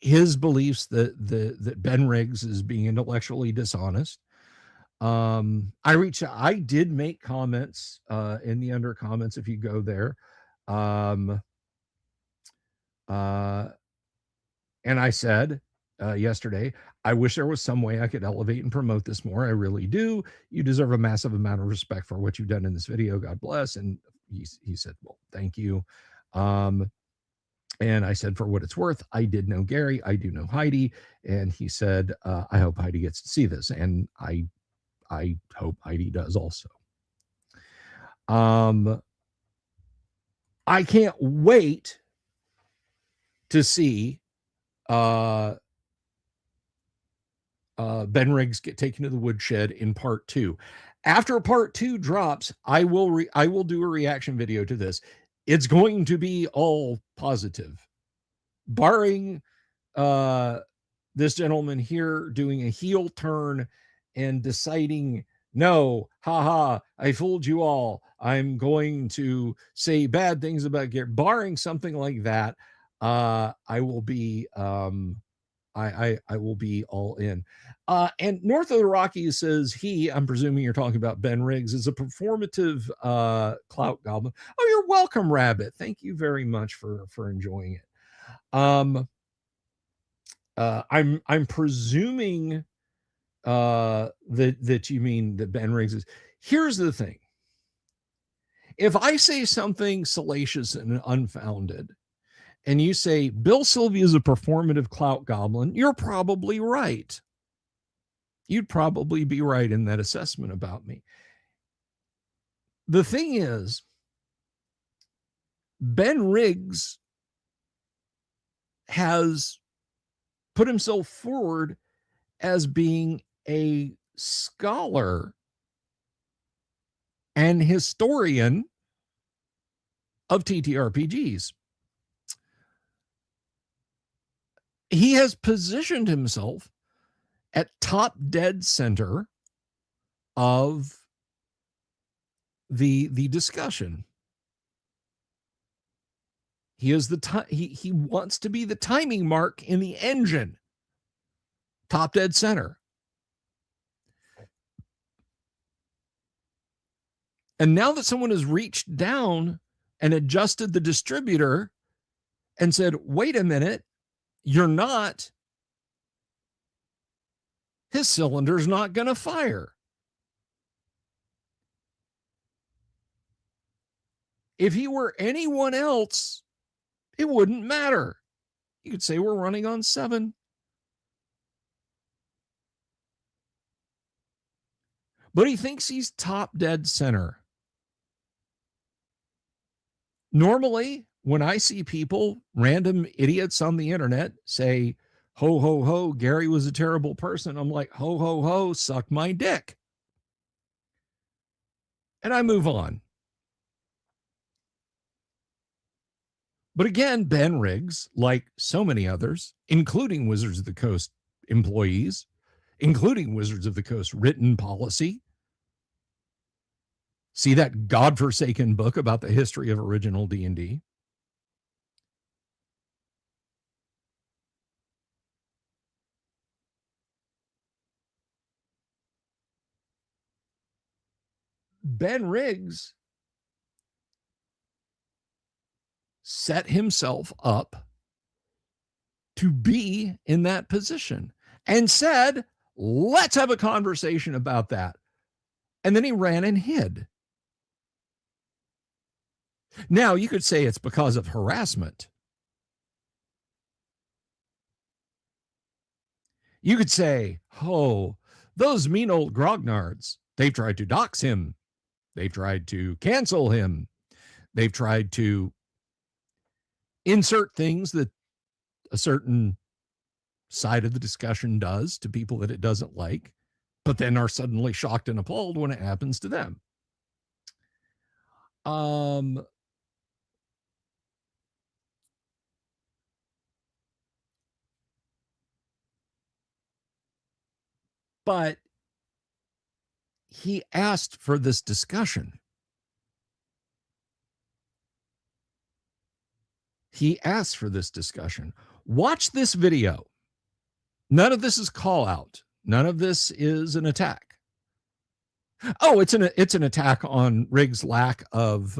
A: his beliefs that Ben Riggs is being intellectually dishonest. I did make comments in the under comments, if you go there. And I said yesterday, "I wish there was some way I could elevate and promote this more. I really do. You deserve a massive amount of respect for what you've done in this video. God bless." And he said, "Well, thank you." And I said, "For what it's worth, I did know Gary. I do know Heidi." And he said, "I hope Heidi gets to see this." And I hope Heidi does also. I can't wait to see Ben Riggs get taken to the woodshed in part 2. After part 2 drops, I will do a reaction video to this. It's going to be all positive, barring this gentleman here doing a heel turn and deciding, "No, haha, I fooled you all. I'm going to say bad things about Gary." Barring something like that, I will be I will be all in. And North of the Rockies says I'm presuming you're talking about Ben Riggs, is a performative clout goblin. Oh, you're welcome, Rabbit. Thank you very much for enjoying it. I'm presuming that you mean that Ben Riggs is. Here's the thing. If I say something salacious and unfounded, and you say Bill Sylvia is a performative clout goblin, you're probably right. You'd probably be right in that assessment about me. The thing is, Ben Riggs has put himself forward as being a scholar and historian of TTRPGs. He has positioned himself at top dead center of the discussion. He is he wants to be the timing mark in the engine. Top dead center. And now that someone has reached down and adjusted the distributor and said, wait a minute, you're not, his cylinder's not going to fire. If he were anyone else, it wouldn't matter. You could say we're running on 7. But he thinks he's top dead center. Normally, when I see people, random idiots on the internet, say, ho, ho, ho, Gary was a terrible person, I'm like, ho, ho, ho, suck my dick. And I move on. But again, Ben Riggs, like so many others, including Wizards of the Coast employees, including Wizards of the Coast written policy. See that godforsaken book about the history of original D&D? Ben Riggs set himself up to be in that position and said, let's have a conversation about that. And then he ran and hid. Now, you could say it's because of harassment. You could say, oh, those mean old grognards, they've tried to dox him. They've tried to cancel him. They've tried to insert things that a certain side of the discussion does to people that it doesn't like, but then are suddenly shocked and appalled when it happens to them. But he asked for this discussion. He asked for this discussion. Watch this video. None of this is call out. None of this is an attack. Oh, it's an attack on Riggs' lack of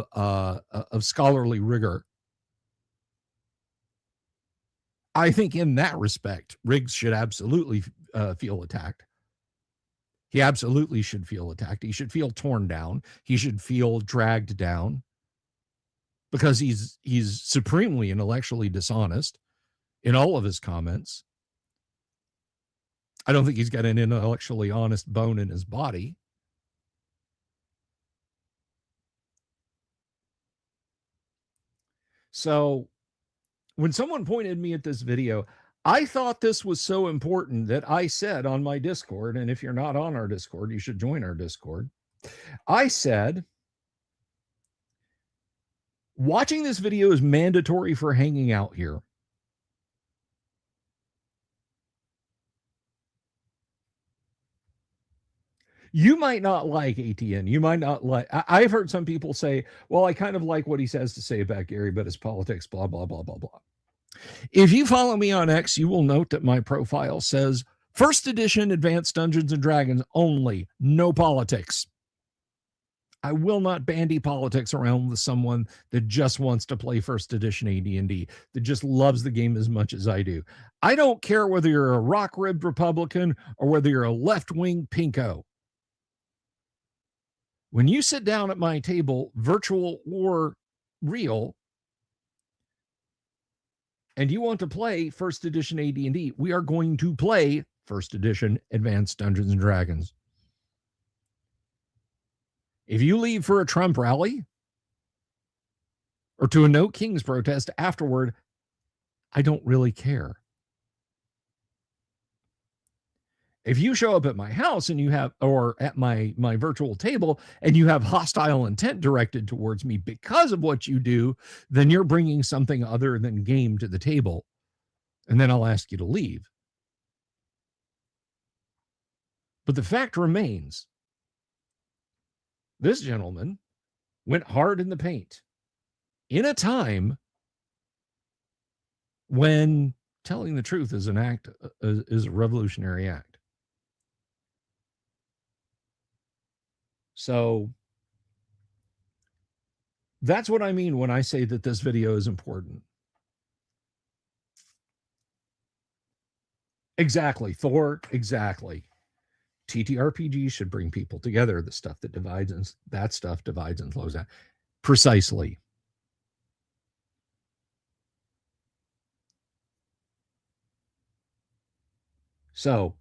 A: scholarly rigor. I think in that respect, Riggs should absolutely feel attacked. He absolutely should feel attacked. He should feel torn down. He should feel dragged down because he's supremely intellectually dishonest in all of his comments. I don't think he's got an intellectually honest bone in his body. So when someone pointed me at this video, I thought this was so important that I said on my Discord, and if you're not on our Discord, you should join our Discord. I said, watching this video is mandatory for hanging out here. You might not like ATN. You might not like, I've heard some people say, well, I kind of like what he says to say about Gary, but his politics, blah, blah, blah, blah, blah. If you follow me on X, you will note that my profile says first edition Advanced Dungeons and Dragons only, no politics. I will not bandy politics around with someone that just wants to play first edition AD&D, that just loves the game as much as I do. I don't care whether you're a rock-ribbed Republican or whether you're a left-wing pinko. When you sit down at my table, virtual or real, and you want to play first edition AD&D, we are going to play first edition Advanced Dungeons and Dragons. If you leave for a Trump rally, or to a No Kings protest afterward, I don't really care. If you show up at my house and you have, or at my virtual table, and you have hostile intent directed towards me because of what you do, then you're bringing something other than game to the table, and then I'll ask you to leave. But the fact remains, this gentleman went hard in the paint in a time when telling the truth is an act, is a revolutionary act. So that's what I mean when I say that this video is important. Exactly, Thor, exactly. TTRPG should bring people together. The stuff that divides and that stuff divides and flows out. Precisely. So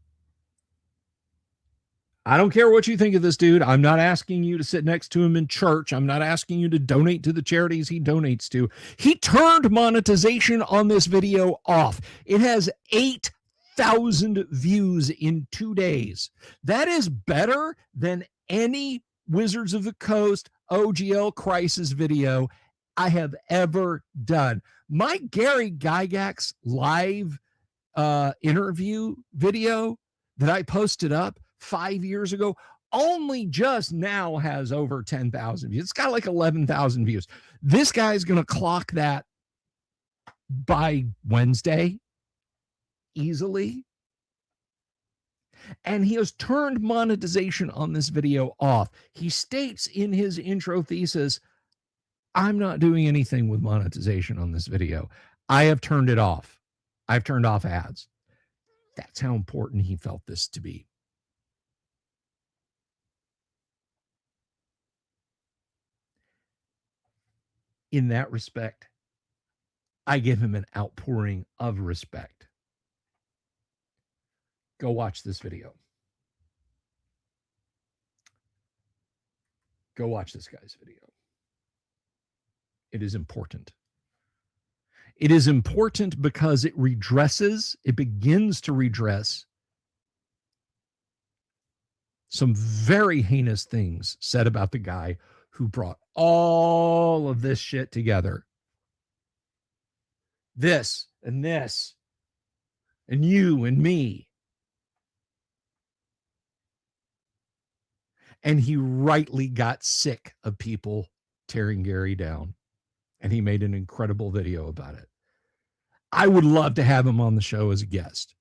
A: I don't care what you think of this dude. I'm not asking you to sit next to him in church. I'm not asking you to donate to the charities he donates to. He turned monetization on this video off. It has 8,000 views in 2 days. That is better than any Wizards of the Coast OGL Crisis video I have ever done. My Gary Gygax live interview video that I posted up 5 years ago only just now has over 10,000 views. It's got like 11,000 views. This guy's going to clock that by Wednesday easily. And he has turned monetization on this video off. He states in his intro thesis, I'm not doing anything with monetization on this video. I have turned it off. I've turned off ads. That's how important he felt this to be. In that respect, I give him an outpouring of respect. Go watch this video. Go watch this guy's video. It is important. It is important because it redresses, it begins to redress some very heinous things said about the guy who brought all of this shit together. This, and you and me. And he rightly got sick of people tearing Gary down. And he made an incredible video about it. I would love to have him on the show as a guest.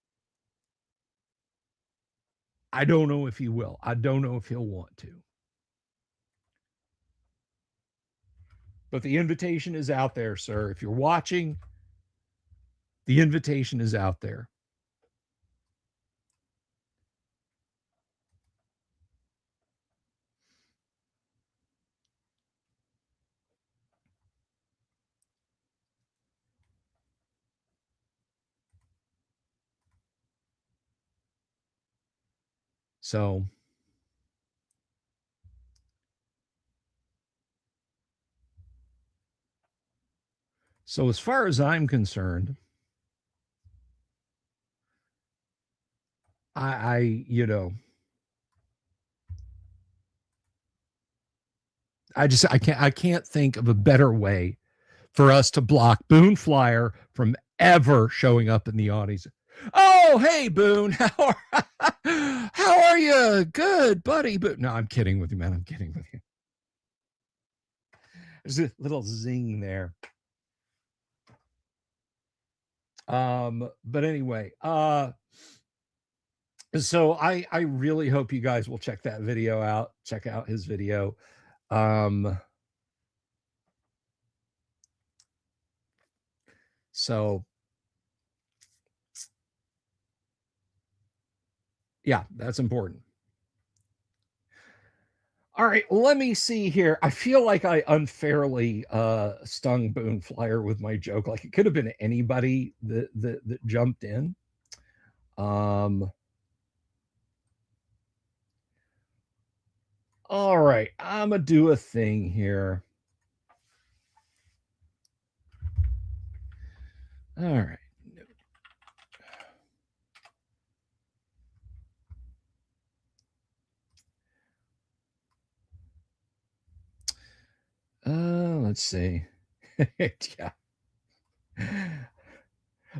A: I don't know if he will. I don't know if he'll want to. But the invitation is out there, sir. If you're watching, the invitation is out there. So as far as I'm concerned, I can't think of a better way for us to block Boone Flyer from ever showing up in the audience. Oh, hey, Boone. How are you? Good, buddy. But no, I'm kidding with you, man. I'm kidding with you. There's a little zing there. But anyway, so I really hope you guys will check that video out. Check out his video. So yeah, that's important. All right, let me see here. I feel like I unfairly stung Boone Flyer with my joke. Like it could have been anybody that jumped in. All right, I'm gonna do a thing here. All right. Let's see. Yeah.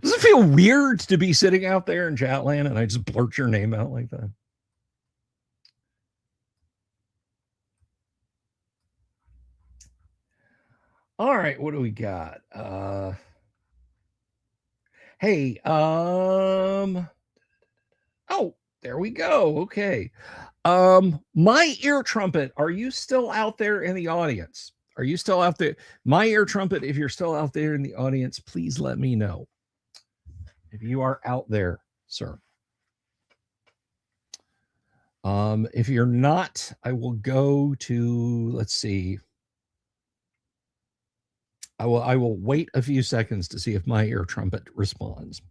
A: Does it feel weird to be sitting out there in Chatland and I just blurt your name out like that? All right, what do we got? Hey, oh, there we go. Okay. My ear trumpet, are you still out there in the audience? Are you still out there? My ear trumpet, if you're still out there in the audience, please let me know. If you are out there, sir. If you're not, I will go to, let's see. I will wait a few seconds to see if my ear trumpet responds.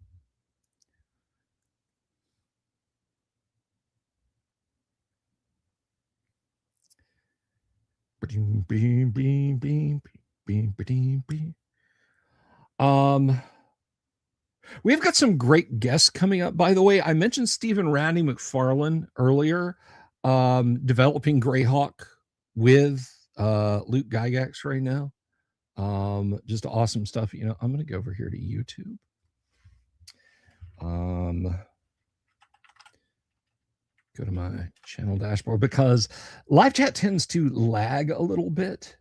A: We've got some great guests coming up. By the way, I mentioned Stephen Randy McFarlane earlier, developing Greyhawk with Luke Gygax right now. Just awesome stuff. You know, I'm going to go over here to YouTube. Go to my channel dashboard because live chat tends to lag a little bit.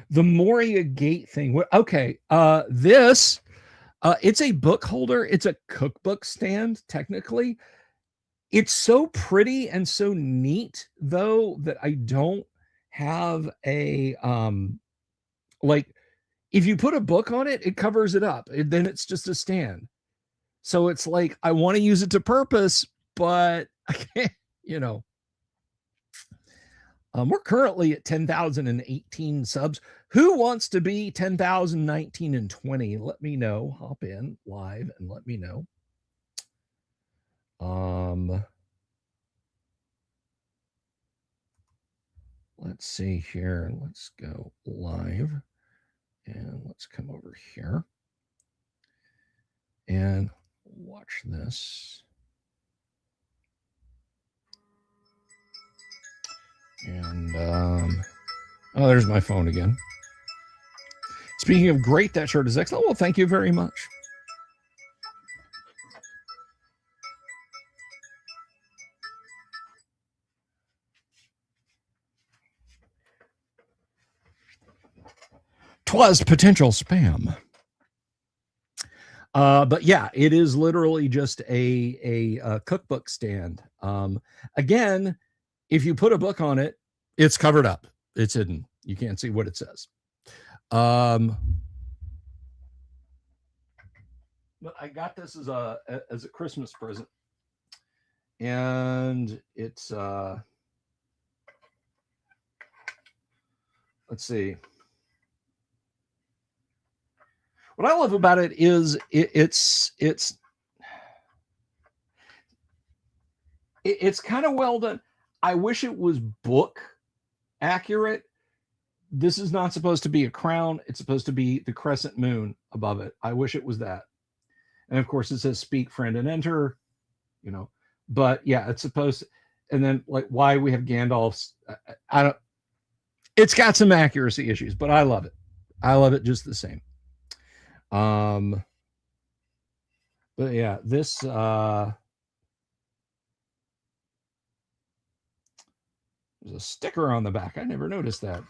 A: The Moria Gate thing. Okay, this it's a book holder. It's a cookbook stand, technically. It's so pretty and so neat, though, that I don't have a like. If you put a book on it, it covers it up. Then it's just a stand. So it's like I want to use it to purpose, but I can't. You know. We're currently at 10,018 subs. Who wants to be 10,019 and 20? Let me know. Hop in live and let me know. Let's see here. Let's go live. And let's come over here. And watch this. And oh, there's my phone again. Speaking of great, that shirt is excellent. Well, thank you very much. Twas potential spam. But yeah, it is literally just a cookbook stand. Again, if you put a book on it, it's covered up. It's hidden. You can't see what it says. But I got this as a Christmas present, and it's let's see. What I love about it is it's kind of well done. I wish it was book accurate. This is not supposed to be a crown. It's supposed to be the crescent moon above it. I wish it was that. And of course it says speak, friend, and enter, you know, but yeah, it's supposed to, and then like why we have Gandalf's, I don't, it's got some accuracy issues, but I love it. I love it just the same. But yeah, this, there's a sticker on the back. I never noticed that.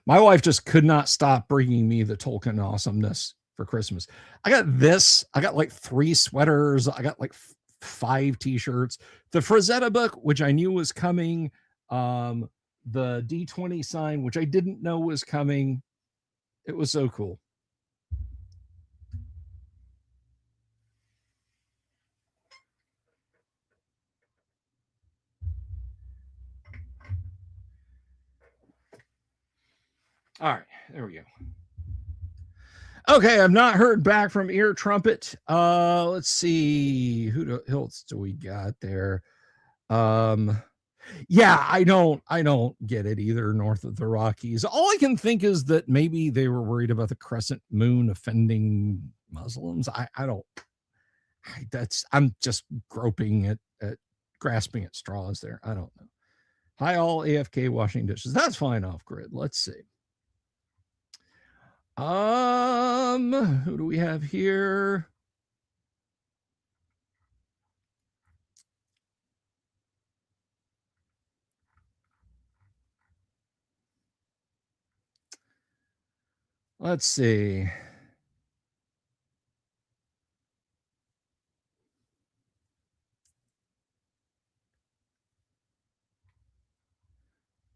A: My wife just could not stop bringing me the Tolkien awesomeness for Christmas. I got this. I got like 3 sweaters. I got like 5 t-shirts. The Frazetta book, which I knew was coming. The D20 sign, which I didn't know was coming. It was so cool. All right, there we go. Okay, I've not heard back from Ear Trumpet. Let's see who else do we got there. Yeah, I don't get it either north of the Rockies. All I can think is that maybe they were worried about the crescent moon offending Muslims. I don't I'm just groping at grasping at straws there. I don't know. Hi all AFK washing dishes. That's fine off grid. Let's see. Who do we have here? Let's see.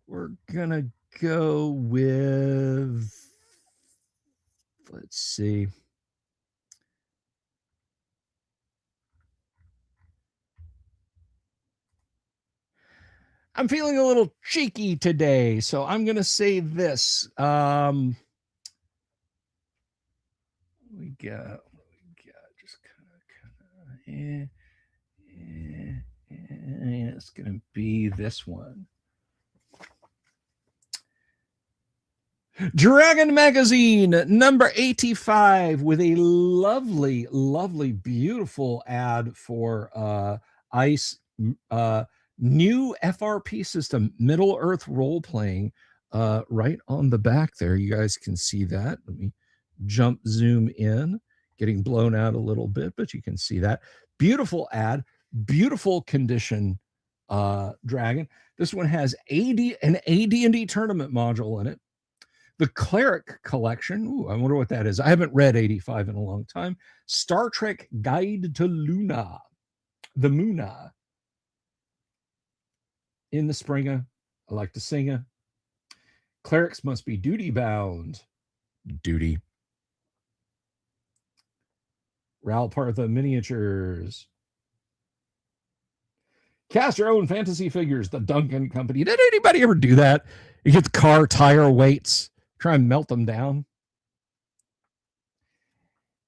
A: We're gonna go with, let's see. I'm feeling a little cheeky today, so I'm gonna say this. We got just kind of it's gonna be this one. Dragon Magazine number 85 with a lovely, lovely, beautiful ad for ICE new FRP system, Middle Earth role playing, right on the back there. You guys can see that. Let me zoom in, getting blown out a little bit, but you can see that. Beautiful ad, beautiful condition dragon. This one has an AD&D tournament module in it. The Cleric Collection. Ooh, I wonder what that is. I haven't read 85 in a long time. Star Trek Guide to Luna. The Moona. In the Springer. I like to sing. Clerics must be duty bound. Duty. Ral Partha Miniatures. Cast your own fantasy figures. The Duncan Company. Did anybody ever do that? You get the car tire weights. Try and melt them down.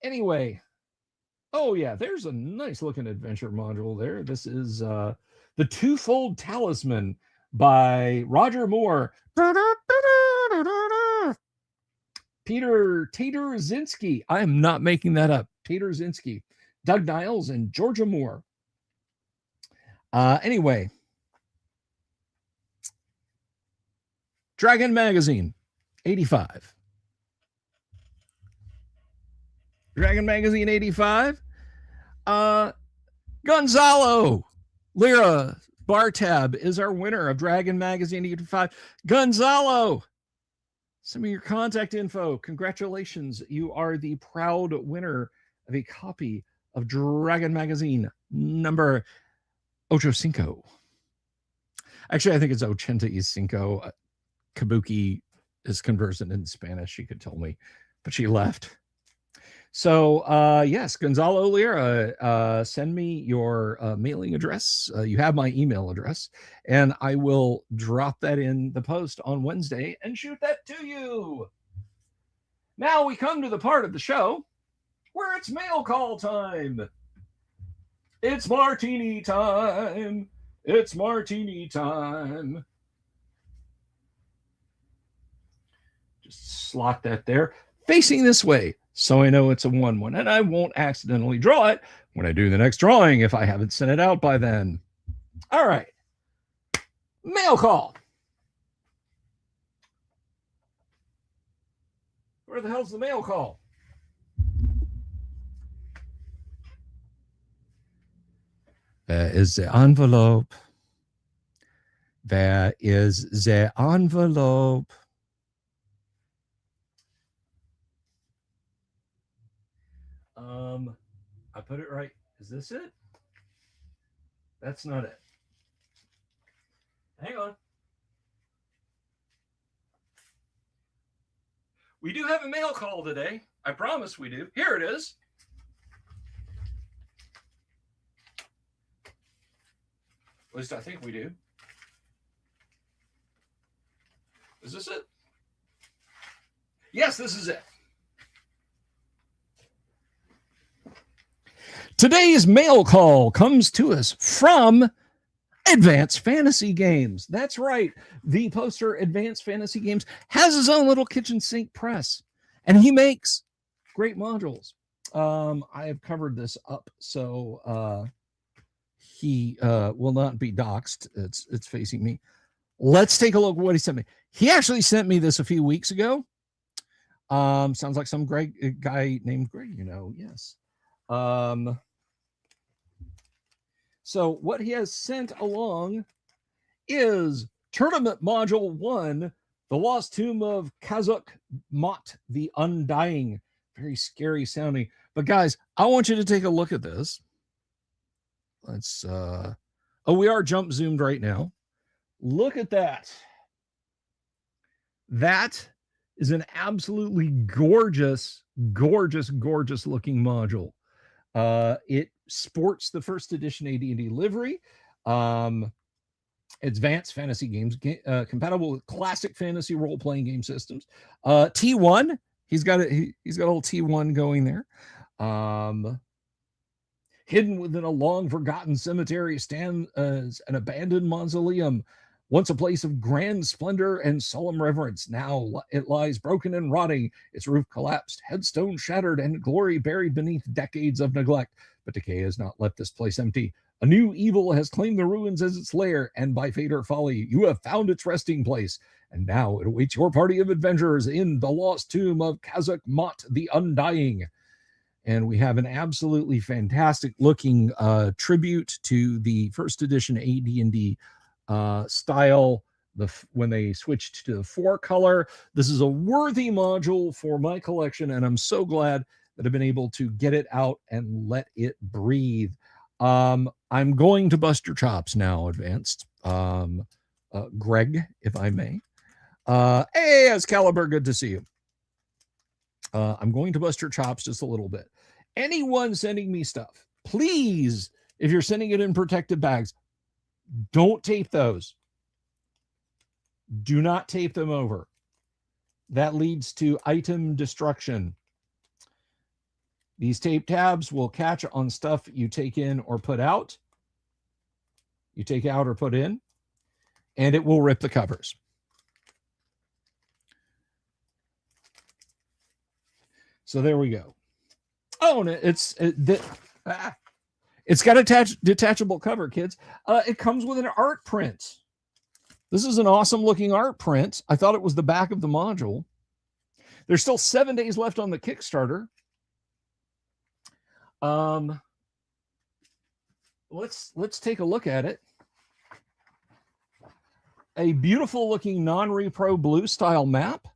A: Anyway, oh yeah, there's a nice looking adventure module there. This is the Twofold Talisman by Roger Moore. Peter Taterzinski. I am not making that up. Taterzinski, Doug Niles, and Georgia Moore. Anyway, Dragon Magazine. 85. Dragon Magazine 85. Gonzalo Lira Bartab is our winner of Dragon Magazine 85. Gonzalo, send me your contact info. Congratulations. You are the proud winner of a copy of Dragon Magazine number 85. Actually, I think it's 85. Kabuki is conversant in Spanish, she could tell me, but she left. So yes, Gonzalo Lira, send me your mailing address. You have my email address, and I will drop that in the post on Wednesday and shoot that to you. Now we come to the part of the show where it's mail call time. It's martini time. It's martini time. Slot that there, facing this way, so I know it's a 1-1, and I won't accidentally draw it when I do the next drawing if I haven't sent it out by then. All right. Mail call. Where the hell's the mail call? There is the envelope. There is the envelope. I put it right. Is this it? That's not it. Hang on. We do have a mail call today. I promise we do. Here it is. At least I think we do. Is this it? Yes, this is it. Today's mail call comes to us from Advanced Fantasy Games. That's right. The poster Advanced Fantasy Games has his own little kitchen sink press, and he makes great modules. I have covered this up, so he will not be doxxed. It's facing me. Let's take a look at what he sent me. He actually sent me this a few weeks ago. Sounds like some guy named Greg, yes. So what he has sent along is Tournament Module 1, The Lost Tomb of Kazuk Mot the Undying. Very scary sounding. But guys, I want you to take a look at this. Let's we are jump zoomed right now. Look at that. That is an absolutely gorgeous, gorgeous, gorgeous looking module. It sports the first edition AD&D livery. Advanced Fantasy Games, compatible with classic fantasy role-playing game systems. T1, he's got a little T1 going there. Hidden within a long-forgotten cemetery stands an abandoned mausoleum, once a place of grand splendor and solemn reverence. Now it lies broken and rotting, its roof collapsed, headstone shattered, and glory buried beneath decades of neglect. But decay has not left this place empty. A new evil has claimed the ruins as its lair, and by fate or folly, you have found its resting place. And now it awaits your party of adventurers in the lost tomb of Kazuk Mot the Undying. And we have an absolutely fantastic looking tribute to the first edition AD&D style when they switched to the 4-color. This is a worthy module for my collection, and I'm so glad that I've been able to get it out and let it breathe. I'm going to bust your chops now, Advanced. Greg, if I may. Hey, Excalibur, good to see you. I'm going to bust your chops just a little bit. Anyone sending me stuff, please, if you're sending it in protected bags, don't tape those. Do not tape them over. That leads to item destruction. These tape tabs will catch on stuff you take in or put out. You take out or put in, and it will rip the covers. So there we go. Oh, and it's got a detachable cover, kids. It comes with an art print. This is an awesome looking art print. I thought it was the back of the module. There's still 7 days left on the Kickstarter. Let's take a look at it. A beautiful looking non-repro blue style map.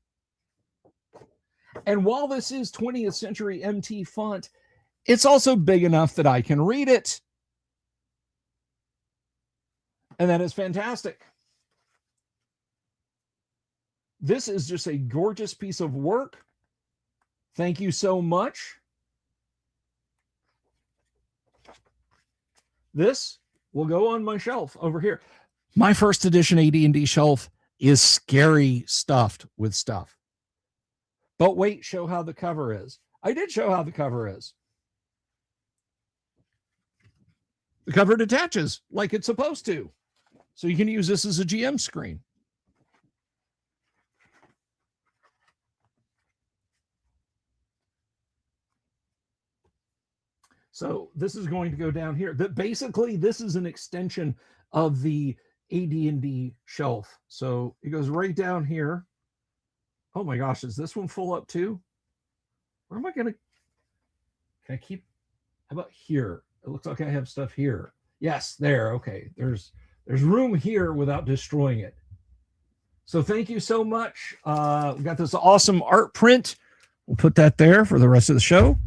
A: And while this is 20th century MT font, it's also big enough that I can read it. And that is fantastic. This is just a gorgeous piece of work. Thank you so much. This will go on my shelf over here. My first edition AD&D shelf is scary stuffed with stuff. But wait, show how the cover is. I did show how the cover is. The cover detaches like it's supposed to. So you can use this as a GM screen. So this is going to go down here. Basically, this is an extension of the AD&D shelf. So it goes right down here. Oh my gosh, is this one full up too? Where am I going to... Can I keep... How about here? It looks like I have stuff here. Yes, there. Okay, there's room here without destroying it. So thank you so much. We got this awesome art print. We'll put that there for the rest of the show.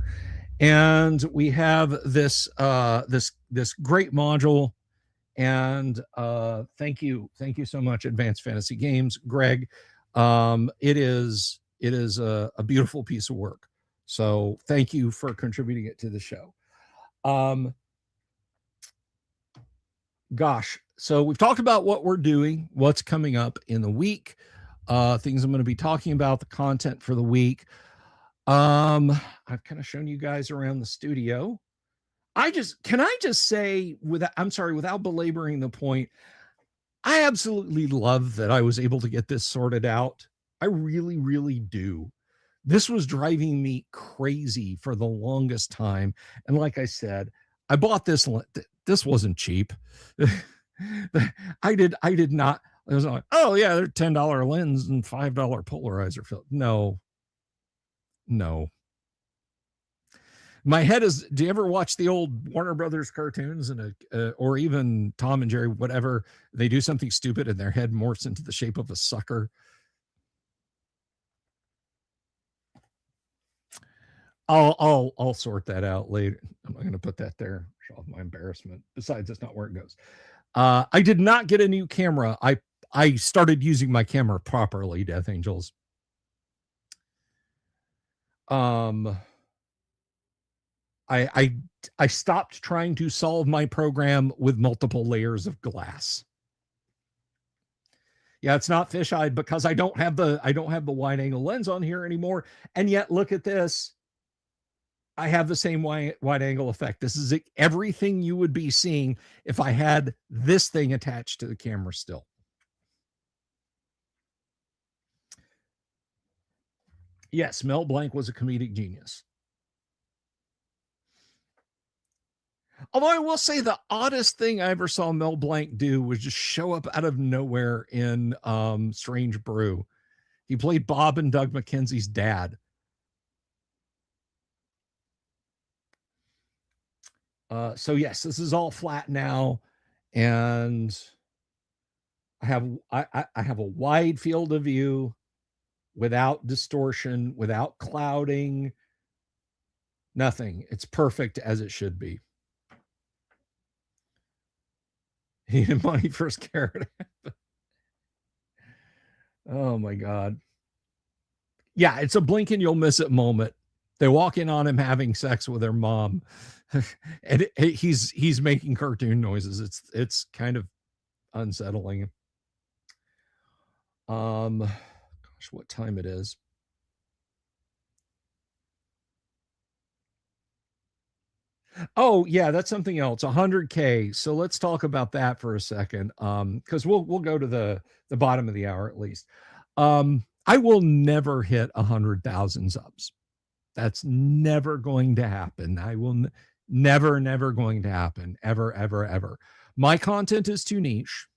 A: And we have this this great module. And thank you so much, Advanced Fantasy Games, Greg. It is a beautiful piece of work. So thank you for contributing it to the show. Gosh, so we've talked about what we're doing, what's coming up in the week, things I'm going to be talking about, the content for the week. I've kind of shown you guys around the studio. can I just say, without belaboring the point, I absolutely love that I was able to get this sorted out. I really, really do. This was driving me crazy for the longest time. And like I said, I bought this. This wasn't cheap. I did not. I was like, oh yeah, they're $10 lens and $5 polarizer film. No. My head is. Do you ever watch the old Warner Brothers cartoons or even Tom and Jerry, whatever? They do something stupid and their head morphs into the shape of a sucker. I'll sort that out later. I'm not going to put that there. Show off my embarrassment. Besides, that's not where it goes. I did not get a new camera. I started using my camera properly, Death Angels. I stopped trying to solve my program with multiple layers of glass. Yeah, it's not fisheye because I don't have the wide angle lens on here anymore. And yet, look at this. I have the same wide angle effect. This is everything you would be seeing if I had this thing attached to the camera still. Yes, Mel Blanc was a comedic genius. Although I will say the oddest thing I ever saw Mel Blanc do was just show up out of nowhere in Strange Brew. He played Bob and Doug McKenzie's dad. So yes, this is all flat now, and I have a wide field of view without distortion, without clouding, nothing. It's perfect as it should be. He needed money for his carrot. Oh my God. Yeah, it's a blink and you'll miss it moment. They walk in on him having sex with their mom, and he's making cartoon noises. It's kind of unsettling. Gosh, what time it is? Oh yeah, that's something else. 100K. So let's talk about that for a second. Because we'll go to the bottom of the hour at least. I will never hit 100,000 subs. That's never going to happen. I will never going to happen. Ever. My content is too niche.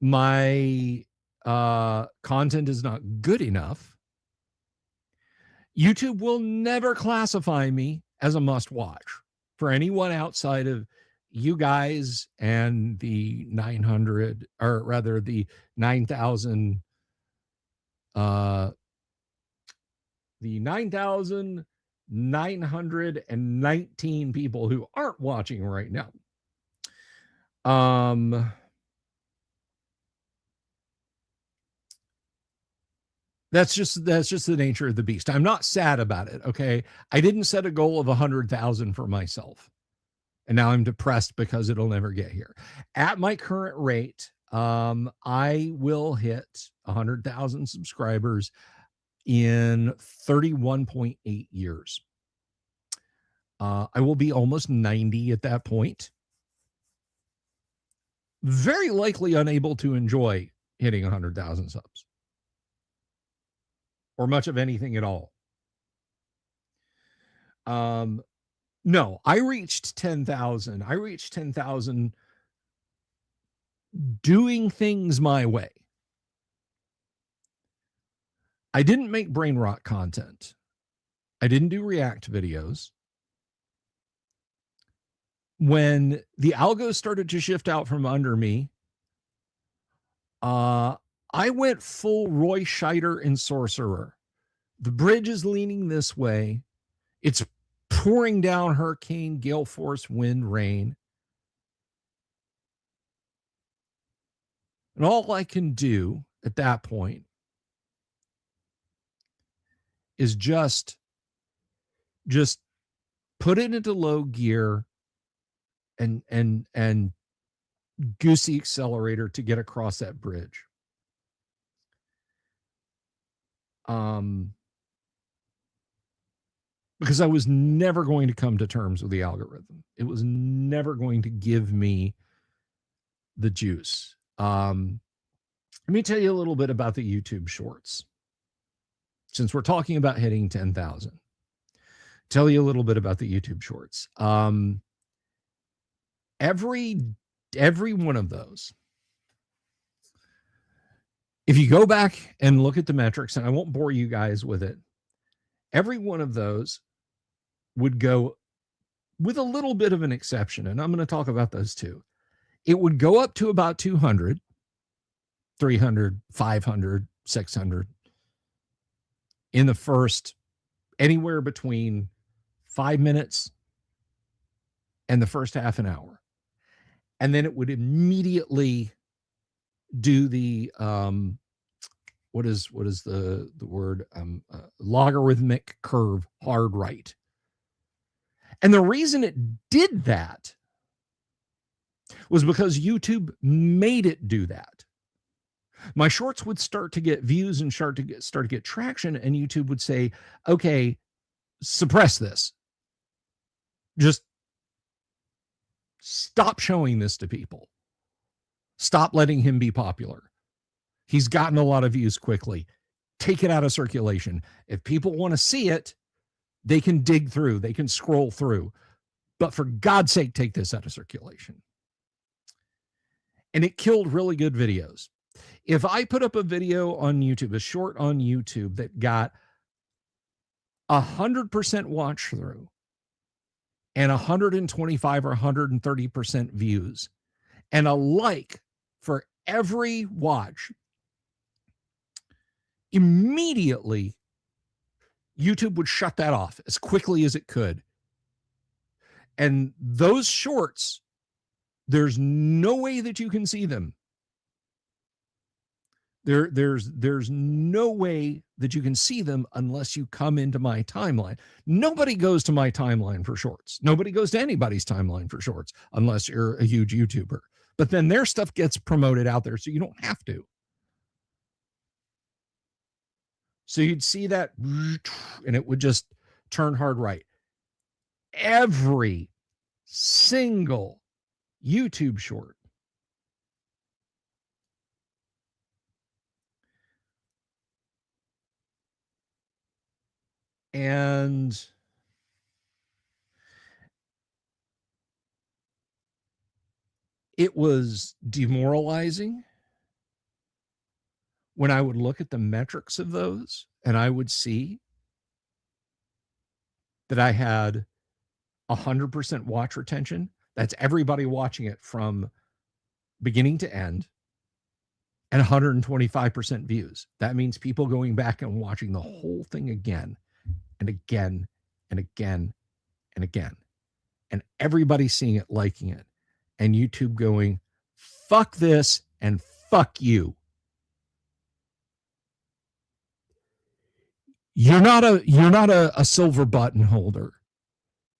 A: My content is not good enough. YouTube will never classify me as a must watch for anyone outside of you guys and the 900, or rather the 9,000, the 9,919 people who aren't watching right now. That's just the nature of the beast. I'm not sad about it. Okay. I didn't set a goal of 100,000 for myself. And now I'm depressed because it'll never get here. At my current rate, I will hit 100,000 subscribers in 31.8 years. I will be almost 90 at that point. Very likely unable to enjoy hitting 100,000 subs or much of anything at all. No, I reached 10,000. I reached 10,000 doing things my way. I didn't make brain rot content. I didn't do react videos. When the algo started to shift out from under me, I went full Roy Scheider and Sorcerer. The bridge is leaning this way. It's pouring down hurricane, gale force, wind, rain. And all I can do at that point is just put it into low gear and goose the accelerator to get across that bridge. because I was never going to come to terms with the algorithm. It was never going to give me the juice. Let me tell you a little bit about the YouTube Shorts. Since we're talking about hitting 10,000, tell you a little bit about the YouTube Shorts. Every one of those, if you go back and look at the metrics, and I won't bore you guys with it, every one of those would go, with a little bit of an exception, and I'm going to talk about those too. It would go up to about 200, 300, 500, 600 in the first, anywhere between 5 minutes and the first half an hour. And then it would immediately do the what is the word, logarithmic curve hard right. And the reason it did that was because YouTube made it do that. My shorts would start to get views and start to get traction, and YouTube would say, okay, suppress this. Just stop showing this to people. Stop letting him be popular. He's gotten a lot of views quickly. Take it out of circulation. If people want to see it, they can dig through, they can scroll through. But for God's sake, take this out of circulation. And it killed really good videos. If I put up a video on YouTube, a short on YouTube that got 100% watch through and 125 or 130% views and a like for every watch, immediately YouTube would shut that off as quickly as it could. And those shorts, there's no way that you can see them. There's no way that you can see them unless you come into my timeline. Nobody goes to my timeline for shorts. Nobody goes to anybody's timeline for shorts unless you're a huge YouTuber. But then their stuff gets promoted out there, so you don't have to. So you'd see that, and it would just turn hard right. Every single YouTube short and it was demoralizing when I would look at the metrics of those and I would see that I had 100% watch retention. That's everybody watching it from beginning to end, and 125% views. That means people going back and watching the whole thing again and again and again and again. And everybody seeing it, liking it, and YouTube going, fuck this and fuck you. You're not a silver button holder.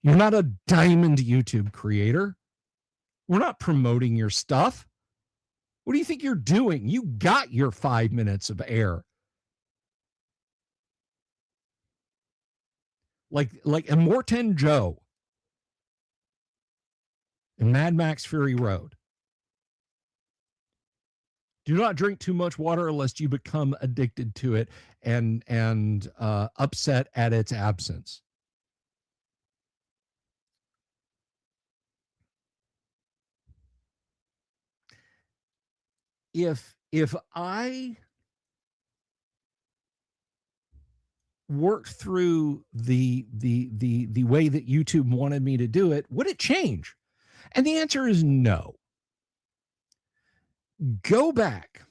A: You're not a diamond YouTube creator. We're not promoting your stuff. What do you think you're doing? You got your 5 minutes of air. Like Immortan Joe in Mad Max Fury Road. Do not drink too much water lest you become addicted to it and upset at its absence. If I worked through the way that YouTube wanted me to do it, would it change? And the answer is no. Go back.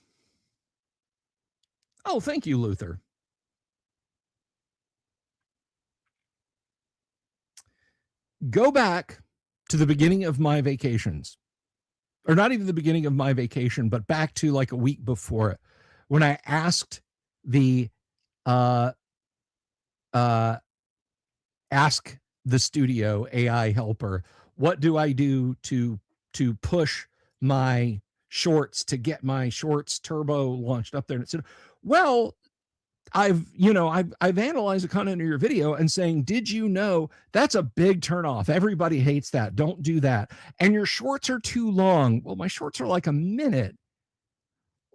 A: Oh, thank you, Luther. Go back to the beginning of my vacations, or not even the beginning of my vacation, but back to like a week before it, when I asked the ask the studio AI helper, what do I do to push my shorts, to get my shorts turbo launched up there? And it said, well, I've analyzed the content of your video and saying, did you know that's a big turnoff? Everybody hates that. Don't do that. And your shorts are too long. Well, my shorts are like a minute.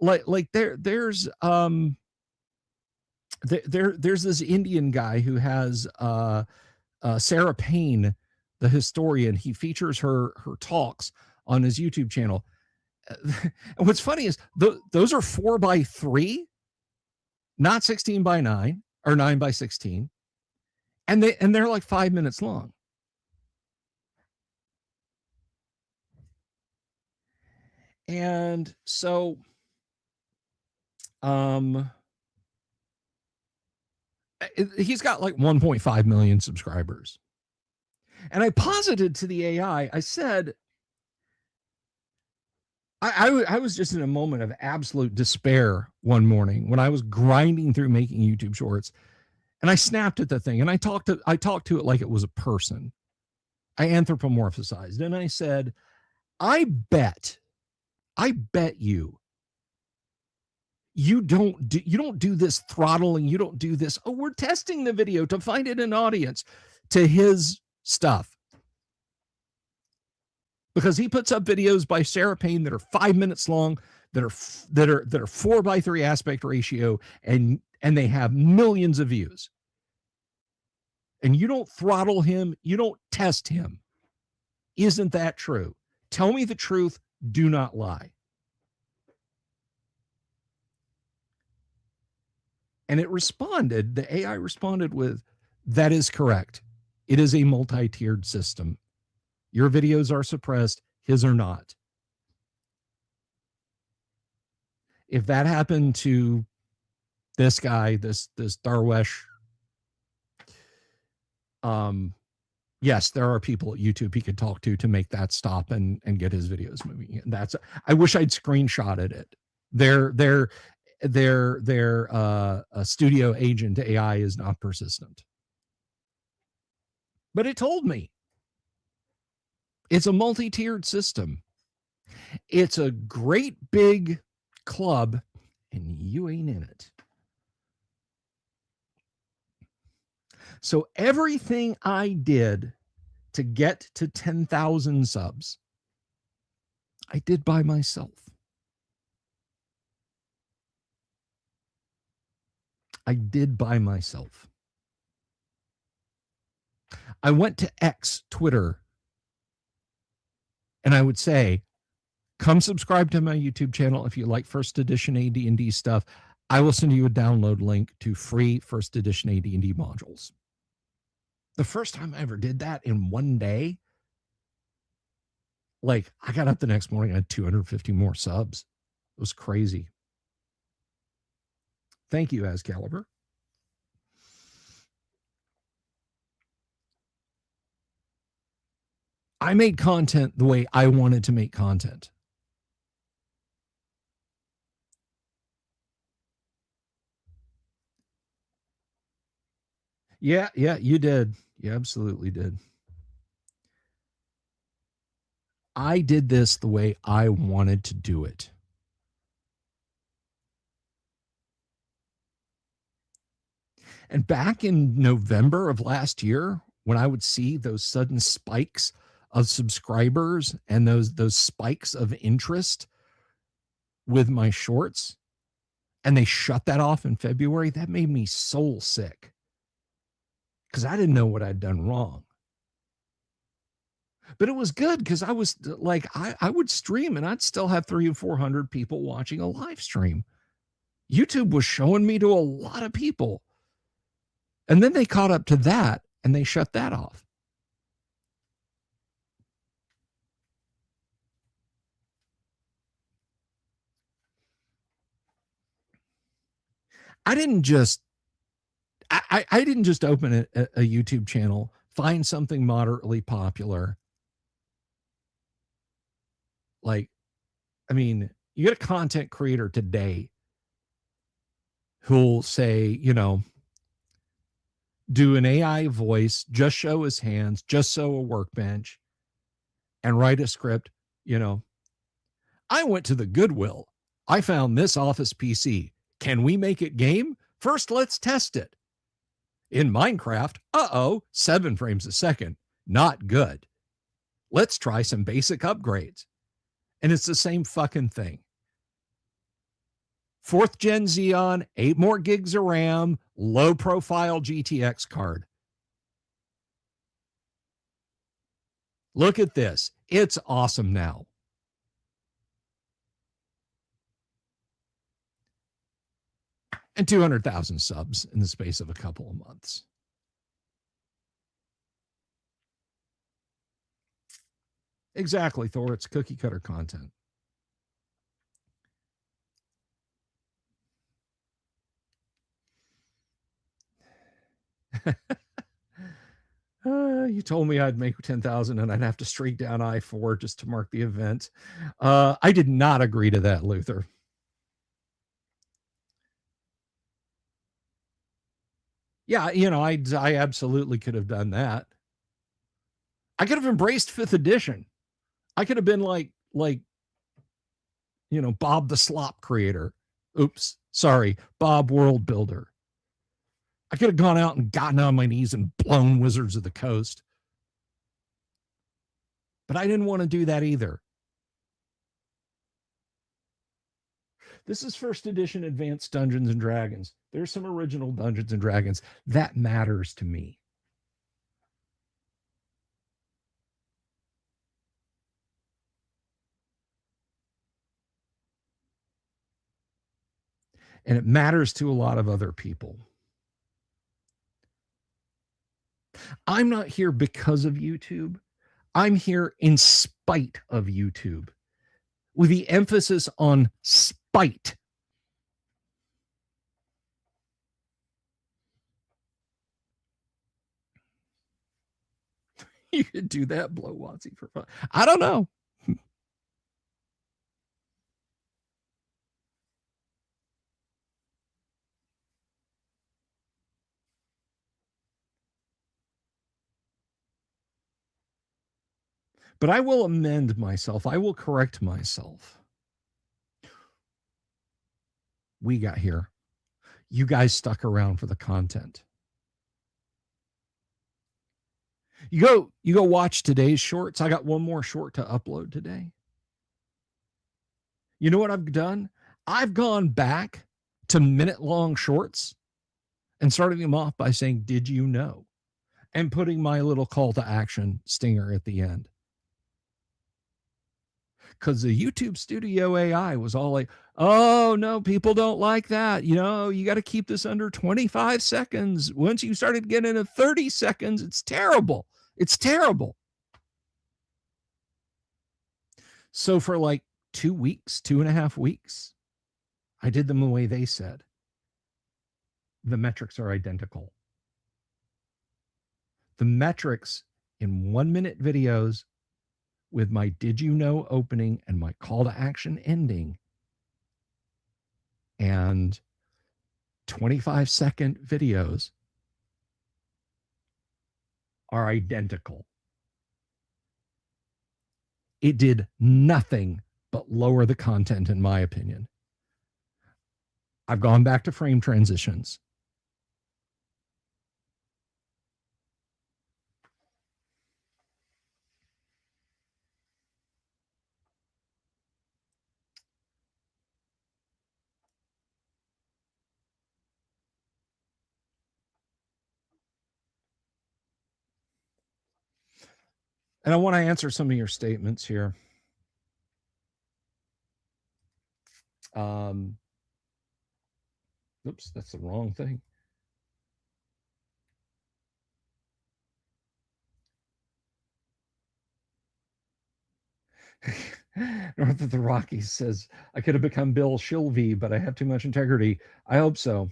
A: There's this Indian guy who has Sarah Payne, the historian. He features her talks on his YouTube channel. And what's funny is those are 4x3, not 16x9 or 9x16, and they're like 5 minutes long. And so he's got like 1.5 million subscribers. And I posited to the AI, I said, I was just in a moment of absolute despair one morning when I was grinding through making YouTube shorts, and I snapped at the thing, and I talked to it like it was a person. I anthropomorphized, and I said, I bet you don't do this throttling, you don't do this, oh, we're testing the video to find it an audience, to his stuff. Because he puts up videos by Sarah Payne that are 5 minutes long, that are 4x3 aspect ratio, and they have millions of views. And you don't throttle him, you don't test him. Isn't that true? Tell me the truth, do not lie. And it responded, the AI responded with, that is correct. It is a multi-tiered system. Your videos are suppressed, his are not. If that happened to this guy, this Darwesh, yes, there are people at YouTube he could talk to make that stop and get his videos moving. And that's, I wish I'd screenshotted it. Their studio agent AI is not persistent. But it told me. It's a multi-tiered system. It's a great big club, and you ain't in it. So everything I did to get to 10,000 subs, I did by myself. I did by myself. I went to X, Twitter, and I would say, come subscribe to my YouTube channel if you like first edition AD&D stuff. I will send you a download link to free first edition AD&D modules. The first time I ever did that in one day, like I got up the next morning, I had 250 more subs. It was crazy. Thank you, Ascalibur. I made content the way I wanted to make content. Yeah, you did. You absolutely did. I did this the way I wanted to do it. And back in November of last year, when I would see those sudden spikes of subscribers and those spikes of interest with my shorts, and they shut that off in February, that made me soul sick because I didn't know what I'd done wrong. But it was good because I was like, I would stream and I'd still have 300 or 400 people watching a live stream. YouTube was showing me to a lot of people. And then they caught up to that and they shut that off. I didn't just open a YouTube channel, find something moderately popular. Like, I mean, you get a content creator today who'll say, you know, do an AI voice, just show his hands, just show a workbench, and write a script. You know, I went to the Goodwill. I found this Office PC. Can we make it game? First, let's test it. In Minecraft, 7 frames a second. Not good. Let's try some basic upgrades. And it's the same fucking thing. 4th gen Xeon, 8 more gigs of RAM, low profile GTX card. Look at this. It's awesome now. And 200,000 subs in the space of a couple of months. Exactly, Thor. It's cookie cutter content. You told me I'd make 10,000 and I'd have to straight down I-4 just to mark the event. I did not agree to that, Luther. Yeah, you know, I absolutely could have done that. I could have embraced 5th edition. I could have been like, you know, Bob the Slop creator. Oops, sorry, Bob World Builder. I could have gone out and gotten on my knees and blown Wizards of the Coast. But I didn't want to do that either. This is 1st edition Advanced Dungeons and Dragons. There's some original Dungeons and Dragons. That matters to me. And it matters to a lot of other people. I'm not here because of YouTube. I'm here in spite of YouTube, with the emphasis on spite. You could do that, blow WotC for fun. I don't know. But I will amend myself. I will correct myself. We got here. You guys stuck around for the content. You go watch today's shorts. I got one more short to upload today. You know what I've done? I've gone back to minute-long shorts and starting them off by saying, "Did you know?" and putting my little call to action stinger at the end. Because the YouTube Studio AI was all like, "Oh, no, people don't like that. You know, you got to keep this under 25 seconds. Once you started getting into 30 seconds, it's terrible. It's terrible." So for like 2 weeks, 2.5 weeks, I did them the way they said. The metrics are identical. The metrics in 1-minute videos with my "Did you know" opening and my call to action ending and 25-second videos are identical. It did nothing but lower the content, in my opinion. I've gone back to frame transitions. And I want to answer some of your statements here. Oops, that's the wrong thing. North of the Rockies says, "I could have become Bill Shilvey, but I have too much integrity." I hope so.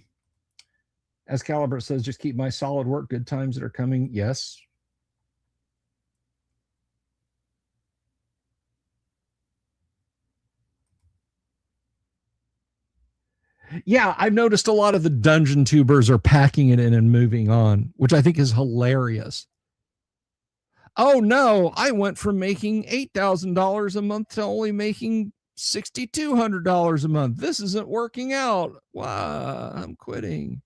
A: Excalibur says, "Just keep my solid work. Good times that are coming." Yes. Yeah, I've noticed a lot of the dungeon tubers are packing it in and moving on, which I think is hilarious. Oh no, I went from making $8,000 a month to only making $6,200 a month. This isn't working out. Wow, I'm quitting.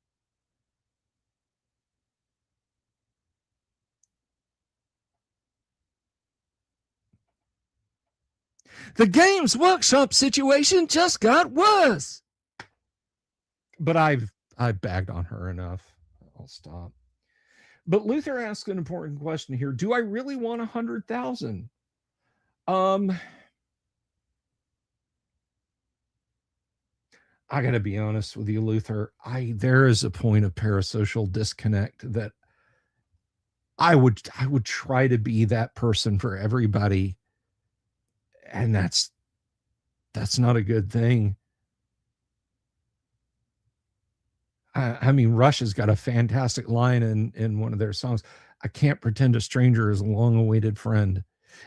A: The Games Workshop situation just got worse. But I've bagged on her enough. I'll stop. But Luther asked an important question here. Do I really want 100,000? I got to be honest with you, Luther. There is a point of parasocial disconnect that I would try to be that person for everybody, and that's not a good thing. I mean, Rush has got a fantastic line in one of their songs. I can't pretend a stranger is a long-awaited friend.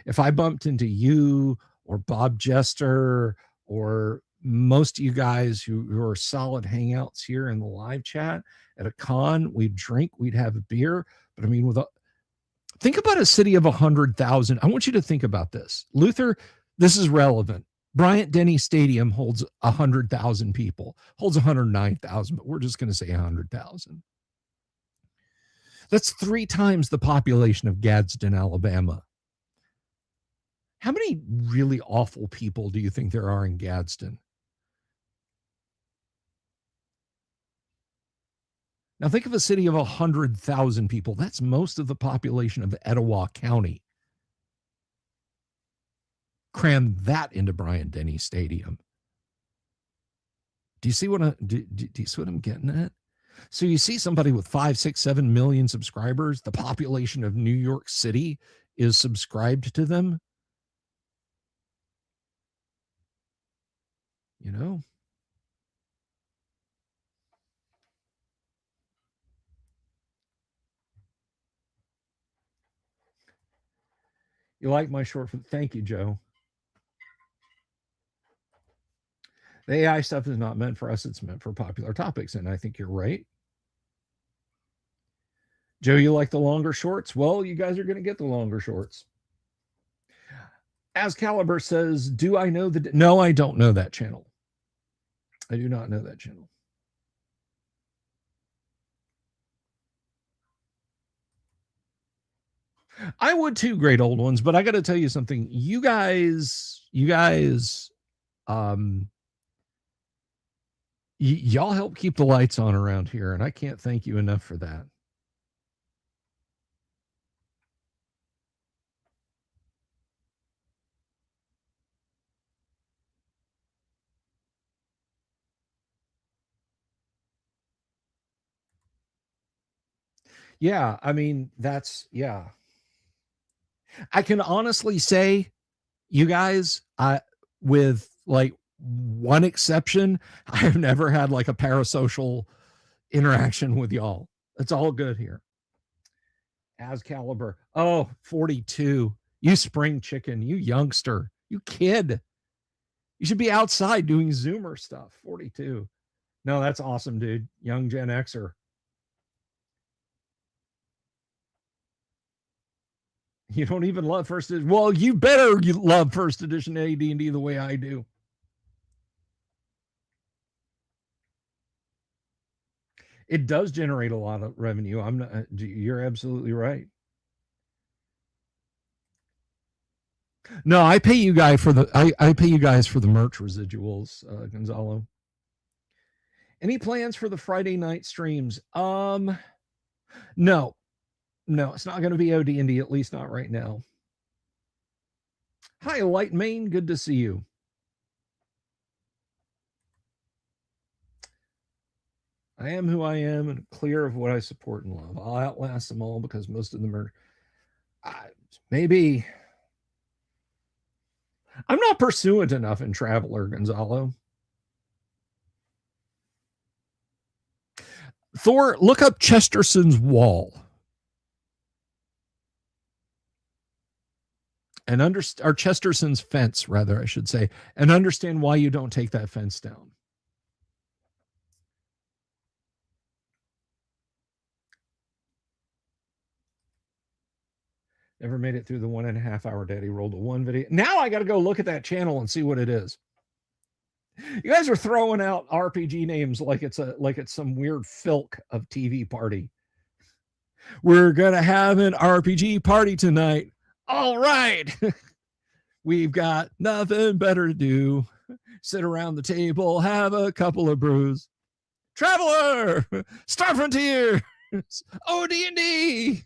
A: If I bumped into you or Bob Jester or most of you guys who are solid hangouts here in the live chat at a con, we'd drink, we'd have a beer. But I mean, think about a city of 100,000. I want you to think about this. Luther, this is relevant. Bryant-Denny Stadium holds 100,000 people, holds 109,000, but we're just going to say 100,000. That's 3 times the population of Gadsden, Alabama. How many really awful people do you think there are in Gadsden? Now think of a city of 100,000 people. That's most of the population of Etowah County. Cram that into Bryant-Denny Stadium. Do you see what I'm getting at? So you see somebody with 5, 6, 7 million subscribers. The population of New York City is subscribed to them. You know. You like my short film? Thank you, Joe. The AI stuff is not meant for us. It's meant for popular topics. And I think you're right. Joe, you like the longer shorts? Well, you guys are going to get the longer shorts. As Caliber says, do I know the... No, I don't know that channel. I do not know that channel. I would too, great old ones, but I got to tell you something. You guys, y'all help keep the lights on around here, and I can't thank you enough for that. Yeah, I mean, yeah. I can honestly say, you guys, with like one exception, I have never had like a parasocial interaction with y'all. It's all good here. As Caliber. Oh, 42. You spring chicken, you youngster, you kid. You should be outside doing Zoomer stuff. 42. No, that's awesome, dude. Young Gen Xer. You don't even love first edition. Well, you better love first edition AD&D the way I do. It does generate a lot of revenue. You're absolutely right. No, I pay you guys for the I pay you guys for the merch residuals, Gonzalo. Any plans for the Friday night streams? No, it's not going to be OD&D, at least not right now. Hi, Light Main. Good to see you. I am who I am and clear of what I support and love. I'll outlast them all because most of them are maybe. I'm not pursuant enough in Traveler, Gonzalo. Thor, look up Chesterton's Wall. And or Chesterton's fence, rather, I should say, and understand why you don't take that fence down. Never made it through the 1.5 hour Daddy Rolled a One video. Now I got to go look at that channel and see what it is. You guys are throwing out RPG names like it's some weird filk of TV party. We're gonna have an RPG party tonight. All right. We've got nothing better to do. Sit around the table, have a couple of brews. Traveler, Star Frontier, OD&D.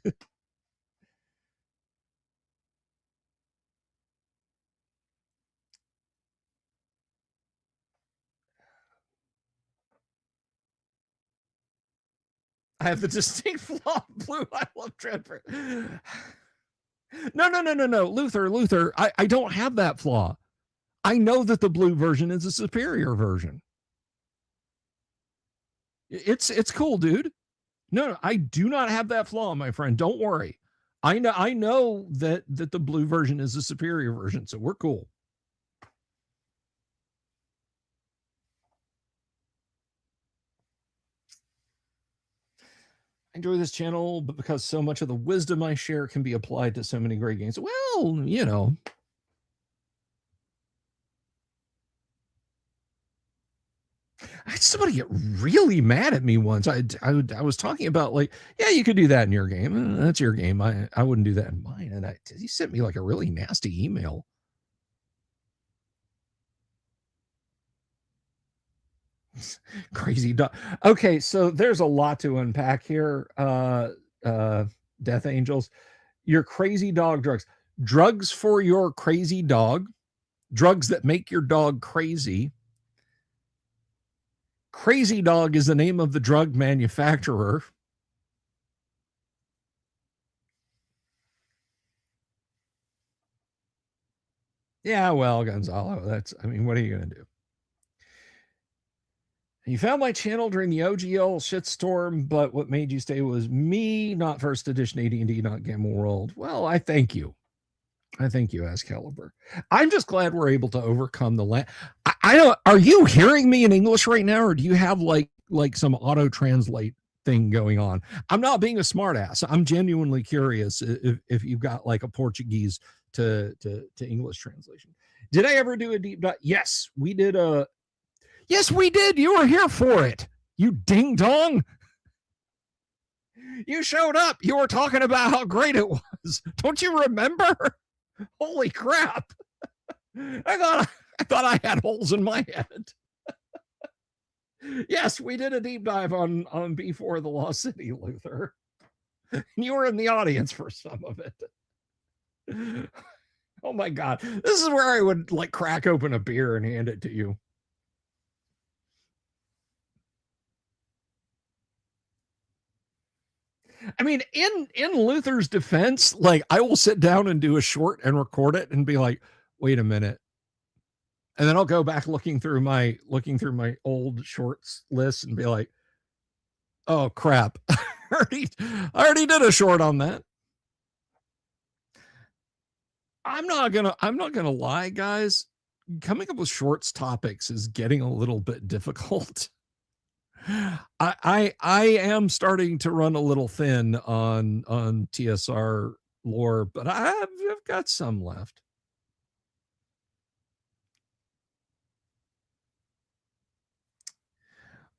A: I have the distinct flaw blue. I love Treadford. No. Luther. I don't have that flaw. I know that the blue version is a superior version. It's cool, dude. No, I do not have that flaw, my friend. Don't worry. I know that the blue version is a superior version, so we're cool. I enjoy this channel, but because so much of the wisdom I share can be applied to so many great games. Well, you know. I had somebody get really mad at me once. I was talking about like, yeah, you could do that in your game. That's your game. I wouldn't do that in mine. And he sent me like a really nasty email. Crazy dog. Okay, so there's a lot to unpack here. Death Angels, your crazy dog drugs for your crazy dog, drugs that make your dog crazy. Crazy Dog is the name of the drug manufacturer. Yeah, well, Gonzalo, I mean, what are you going to do? You found my channel during the OGL shitstorm, but what made you stay was me, not first edition AD&D, not Gamma World. Well, I thank you. I thank you, Excalibur. I'm just glad we're able to overcome the I don't. Are you hearing me in English right now, or do you have like some auto translate thing going on? I'm not being a smartass. I'm genuinely curious if you've got like a Portuguese to English translation. Did I ever do a deep dive? Yes, we did a. Yes, we did. You were here for it. You ding dong. You showed up. You were talking about how great it was. Don't you remember? Holy crap. I thought I had holes in my head. Yes, we did a deep dive on Before the Lost City, Luther. You were in the audience for some of it. Oh my God. This is where I would like crack open a beer and hand it to you. I mean, in Luther's defense, like I will sit down and do a short and record it and be like, wait a minute. And then I'll go back looking through my old shorts list and be like, oh crap. I already did a short on that. I'm not gonna lie, guys. Coming up with shorts topics is getting a little bit difficult. I am starting to run a little thin on TSR lore, but I've got some left.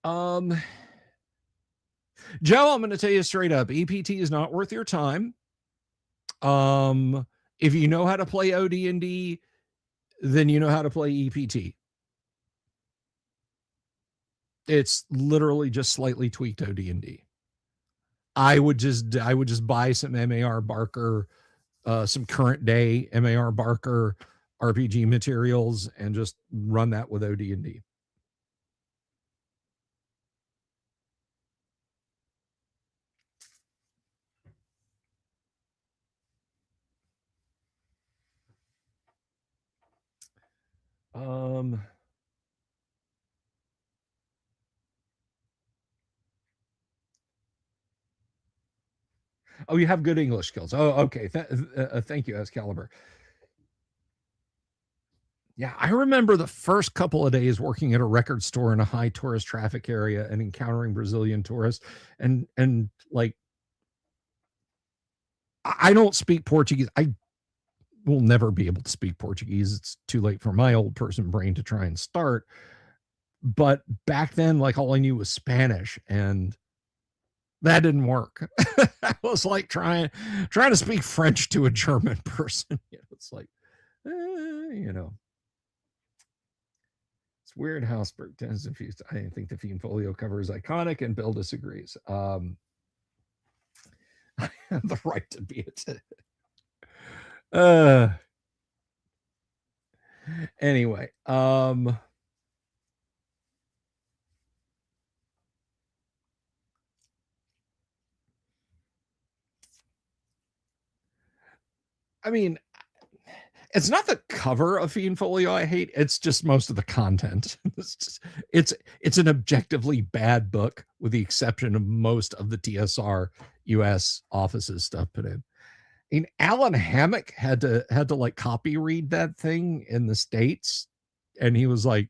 A: Joe, I'm going to tell you straight up, EPT is not worth your time. If you know how to play OD&D, then you know how to play EPT. It's literally just slightly tweaked OD&D. I would just buy some MAR Barker, some current day MAR Barker RPG materials and just run that with OD&D. Oh, you have good English skills. Oh, okay. Thank you, Excalibur. Yeah, I remember the first couple of days working at a record store in a high tourist traffic area and encountering Brazilian tourists and like I don't speak Portuguese. I will never be able to speak Portuguese. It's too late for my old person brain to try and start. But back then, like, all I knew was Spanish, and that didn't work. I was like trying to speak French to a German person. It's like, it's weird. Hausberg tends to fuse. I think the Fiend Folio cover is iconic, and Bill disagrees. I have the right to be it. Anyway, I mean, it's not the cover of Fiend Folio I hate. It's just most of the content. It's an objectively bad book, with the exception of most of the TSR US offices stuff put in. I mean, Alan Hammock had to like copy read that thing in the States, and he was like,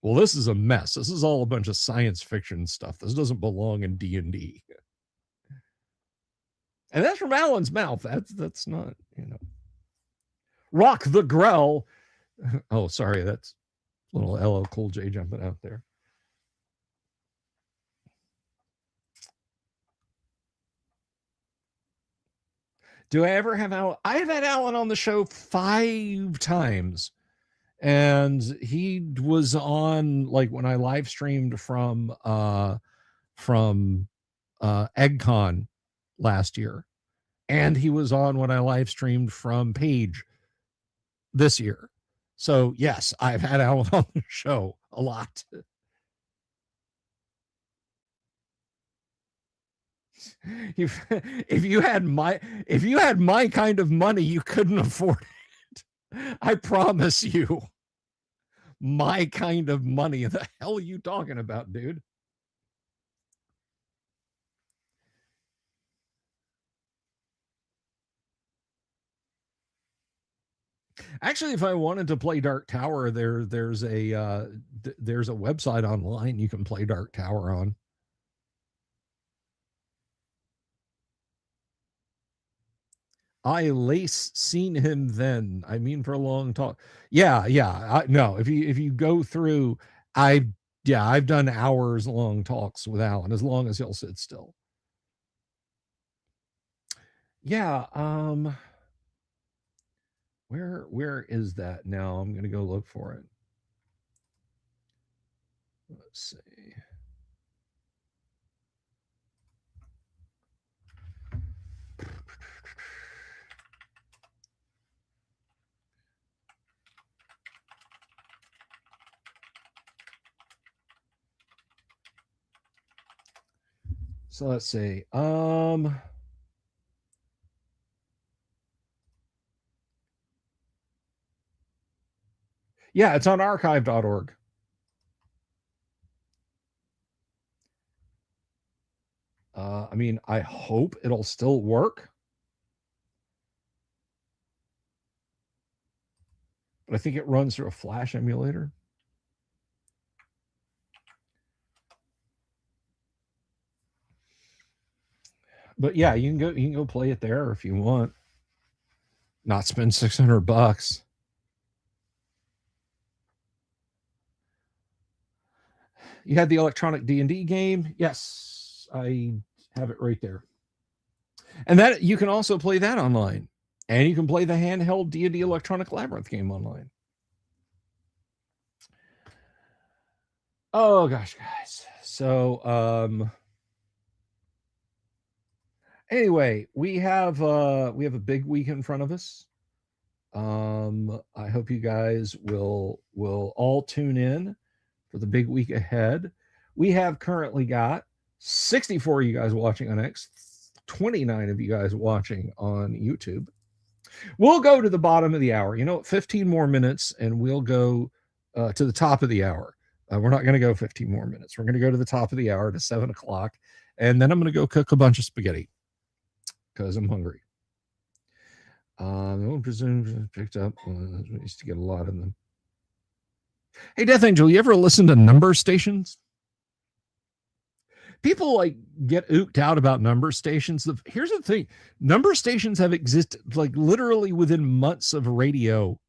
A: well, this is a mess. This is all a bunch of science fiction stuff. This doesn't belong in D&D. And that's from Alan's mouth. That's not, Rock the Grell. Oh, sorry, that's a little LL Cool J jumping out there. Do I ever have Alan? I've had Alan on the show 5 times. And he was on, like, when I live streamed from EggCon last year. And he was on when I live streamed from Page this year. So yes, I've had Alan on the show a lot. If you had my kind of money, you couldn't afford it. I promise you. My kind of money. The hell are you talking about, dude? Actually, if I wanted to play Dark Tower, there's a website online you can play Dark Tower on. I lace seen him then. I mean, for a long talk. Yeah. No, if you go through, I've done hours long talks with Alan, as long as he'll sit still. Yeah. Where is that now? I'm gonna go look for it. Let's see. So let's see. Yeah, it's on archive.org. I mean, I hope it'll still work. But I think it runs through a Flash emulator. But yeah, you can go play it there if you want. Not spend $600. You had the electronic D&D game? Yes, I have it right there. And that you can also play that online. And you can play the handheld D&D Electronic Labyrinth game online. Oh gosh, guys. So anyway, we have a big week in front of us. I hope you guys will all tune in for the big week ahead. We have currently got 64 of you guys watching on X, 29 of you guys watching on YouTube. We'll go to the bottom of the hour. 15 more minutes, and we'll go to the top of the hour. We're not going to go 15 more minutes. We're going to go to the top of the hour to 7 o'clock, and then I'm going to go cook a bunch of spaghetti because I'm hungry. No one presumes picked up. We used to get a lot of them. Hey, Death Angel, you ever listen to number stations? People like get ooked out about number stations. Here's the thing: number stations have existed like literally within months of radio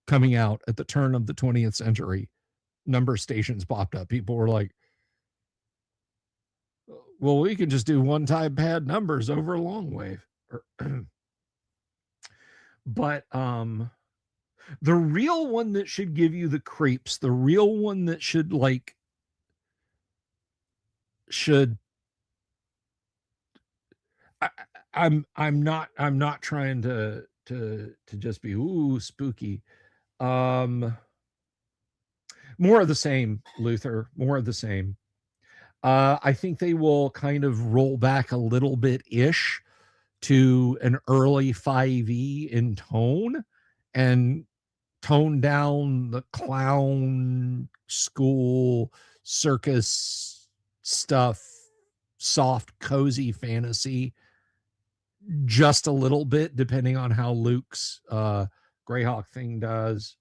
A: coming out at the turn of the 20th century. number stations popped up. People were like, well, we can just do one-time pad numbers over long wave. But the real one that should give you the creeps, the real one that should I'm not trying to just be spooky. More of the same, Luther, more of the same. I think they will kind of roll back a little bit ish to an early 5e in tone and tone down the clown school circus stuff, soft, cozy fantasy just a little bit, depending on how Luke's Greyhawk thing does.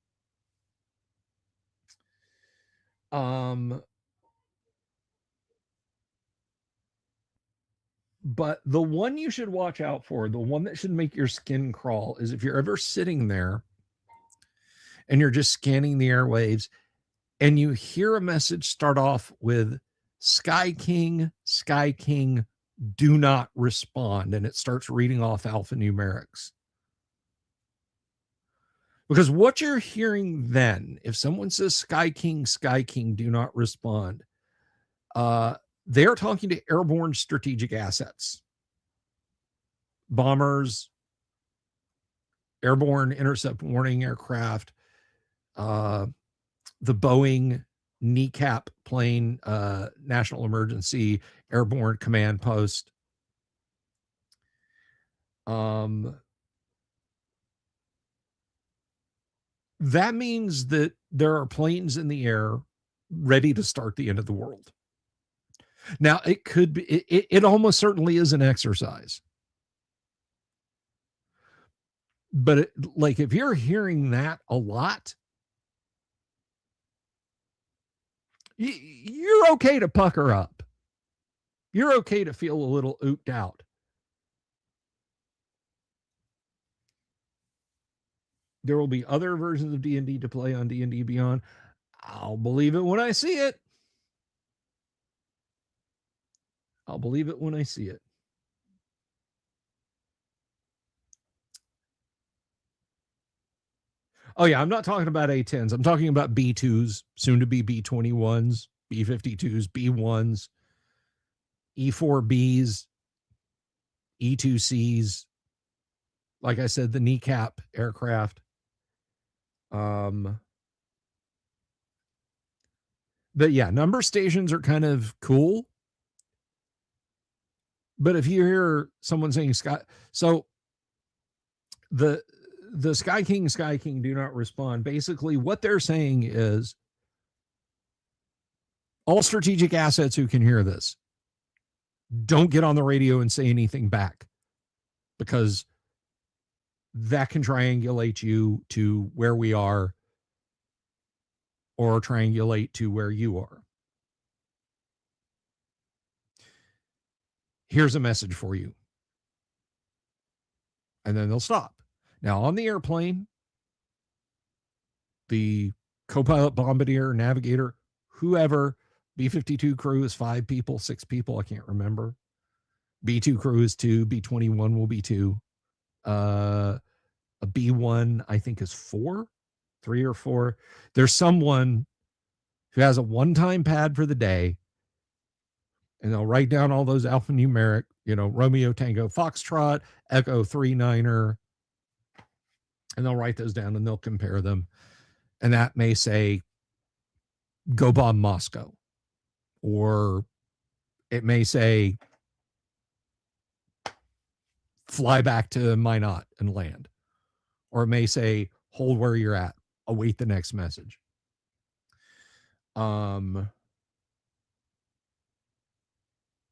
A: But the one you should watch out for, the one that should make your skin crawl, is if you're ever sitting there and you're just scanning the airwaves and you hear a message start off with Sky King, do not respond, and it starts reading off alphanumerics. Because what you're hearing then, if someone says Sky King, do not respond, they're talking to airborne strategic assets, bombers, airborne intercept warning aircraft, the Boeing kneecap plane, national emergency airborne command post. That means that there are planes in the air ready to start the end of the world. Now, it could be, it almost certainly is an exercise. But like, if you're hearing that a lot, you're okay to pucker up. You're okay to feel a little ooped out. There will be other versions of D&D to play on D&D Beyond. I'll believe it when I see it. I'll believe it when I see it. Oh, yeah, I'm not talking about A10s. I'm talking about B2s, soon to be B21s, B52s, B1s, E4Bs, E2Cs. Like I said, the kneecap aircraft. But yeah, number stations are kind of cool. But if you hear someone saying Sky, so the Sky King, do not respond. Basically, what they're saying is all strategic assets who can hear this, don't get on the radio and say anything back, because that can triangulate you to where we are or triangulate to where you are. Here's a message for you. And then they'll stop. Now, on the airplane, the co-pilot, bombardier, navigator, whoever, B-52 crew is 5 people, 6 people, I can't remember. B-2 crew is 2, B-21 will be 2. A B-1, I think, is 4, 3 or 4. There's someone who has a one-time pad for the day, and they'll write down all those alphanumeric, Romeo, Tango, Foxtrot, Echo 3-9er, and they'll write those down and they'll compare them. And that may say, go bomb Moscow. Or it may say, fly back to Minot and land. Or it may say, hold where you're at, await the next message.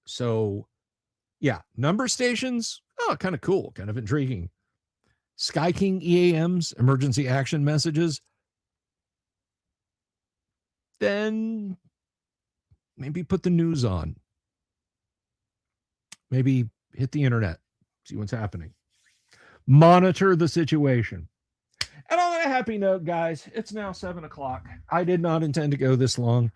A: So, yeah, number stations, kind of cool, kind of intriguing. Sky King EAMs, emergency action messages, then maybe put the news on. Maybe hit the internet, see what's happening. Monitor the situation. And on a happy note, guys, it's now 7 o'clock. I did not intend to go this long.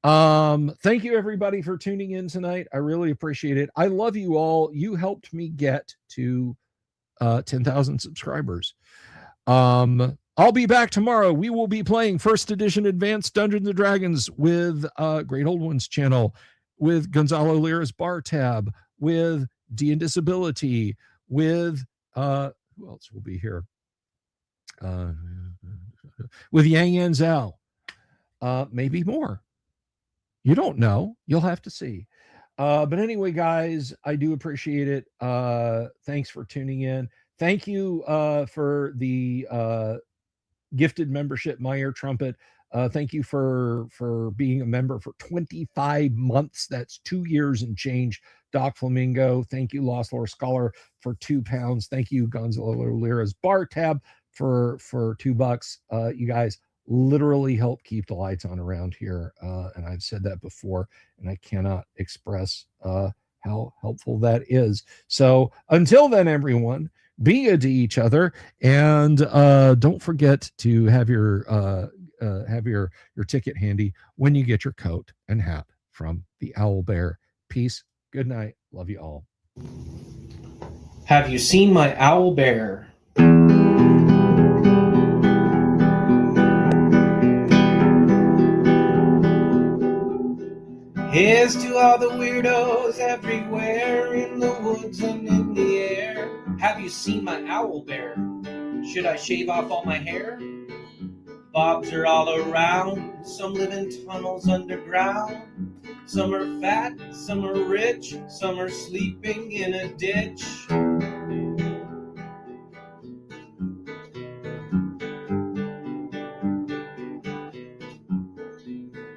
A: Thank you everybody for tuning in tonight. I really appreciate it. I love you all. You helped me get to 10,000 subscribers. I'll be back tomorrow. We will be playing first edition Advanced Dungeons and Dragons with Great Old Ones channel, with Gonzalo Lira's Bar Tab, with D and Disability, with who else will be here? With Yang and Zhao. Maybe more. You don't know. You'll have to see. But anyway, guys, I do appreciate it. Thanks for tuning in. Thank you for the gifted membership, My Air Trumpet. Thank you for being a member for 25 months. That's 2 years and change. Doc Flamingo. Thank you, Lost Lore Scholar, for £2. Thank you, Gonzalo Lira's Bar Tab for $2. You guys literally help keep the lights on around here. And I've said that before, and I cannot express how helpful that is. So until then, everyone, be good to each other, and don't forget to have your ticket handy when you get your coat and hat from the Owl Bear. Peace. Good night. Love you all.
B: Have you seen my owl bear? Here's to all the weirdos everywhere, in the woods and in the air. Have you seen my owl bear? Should I shave off all my hair? Bobs are all around, some live in tunnels underground. Some are fat, some are rich, some are sleeping in a ditch.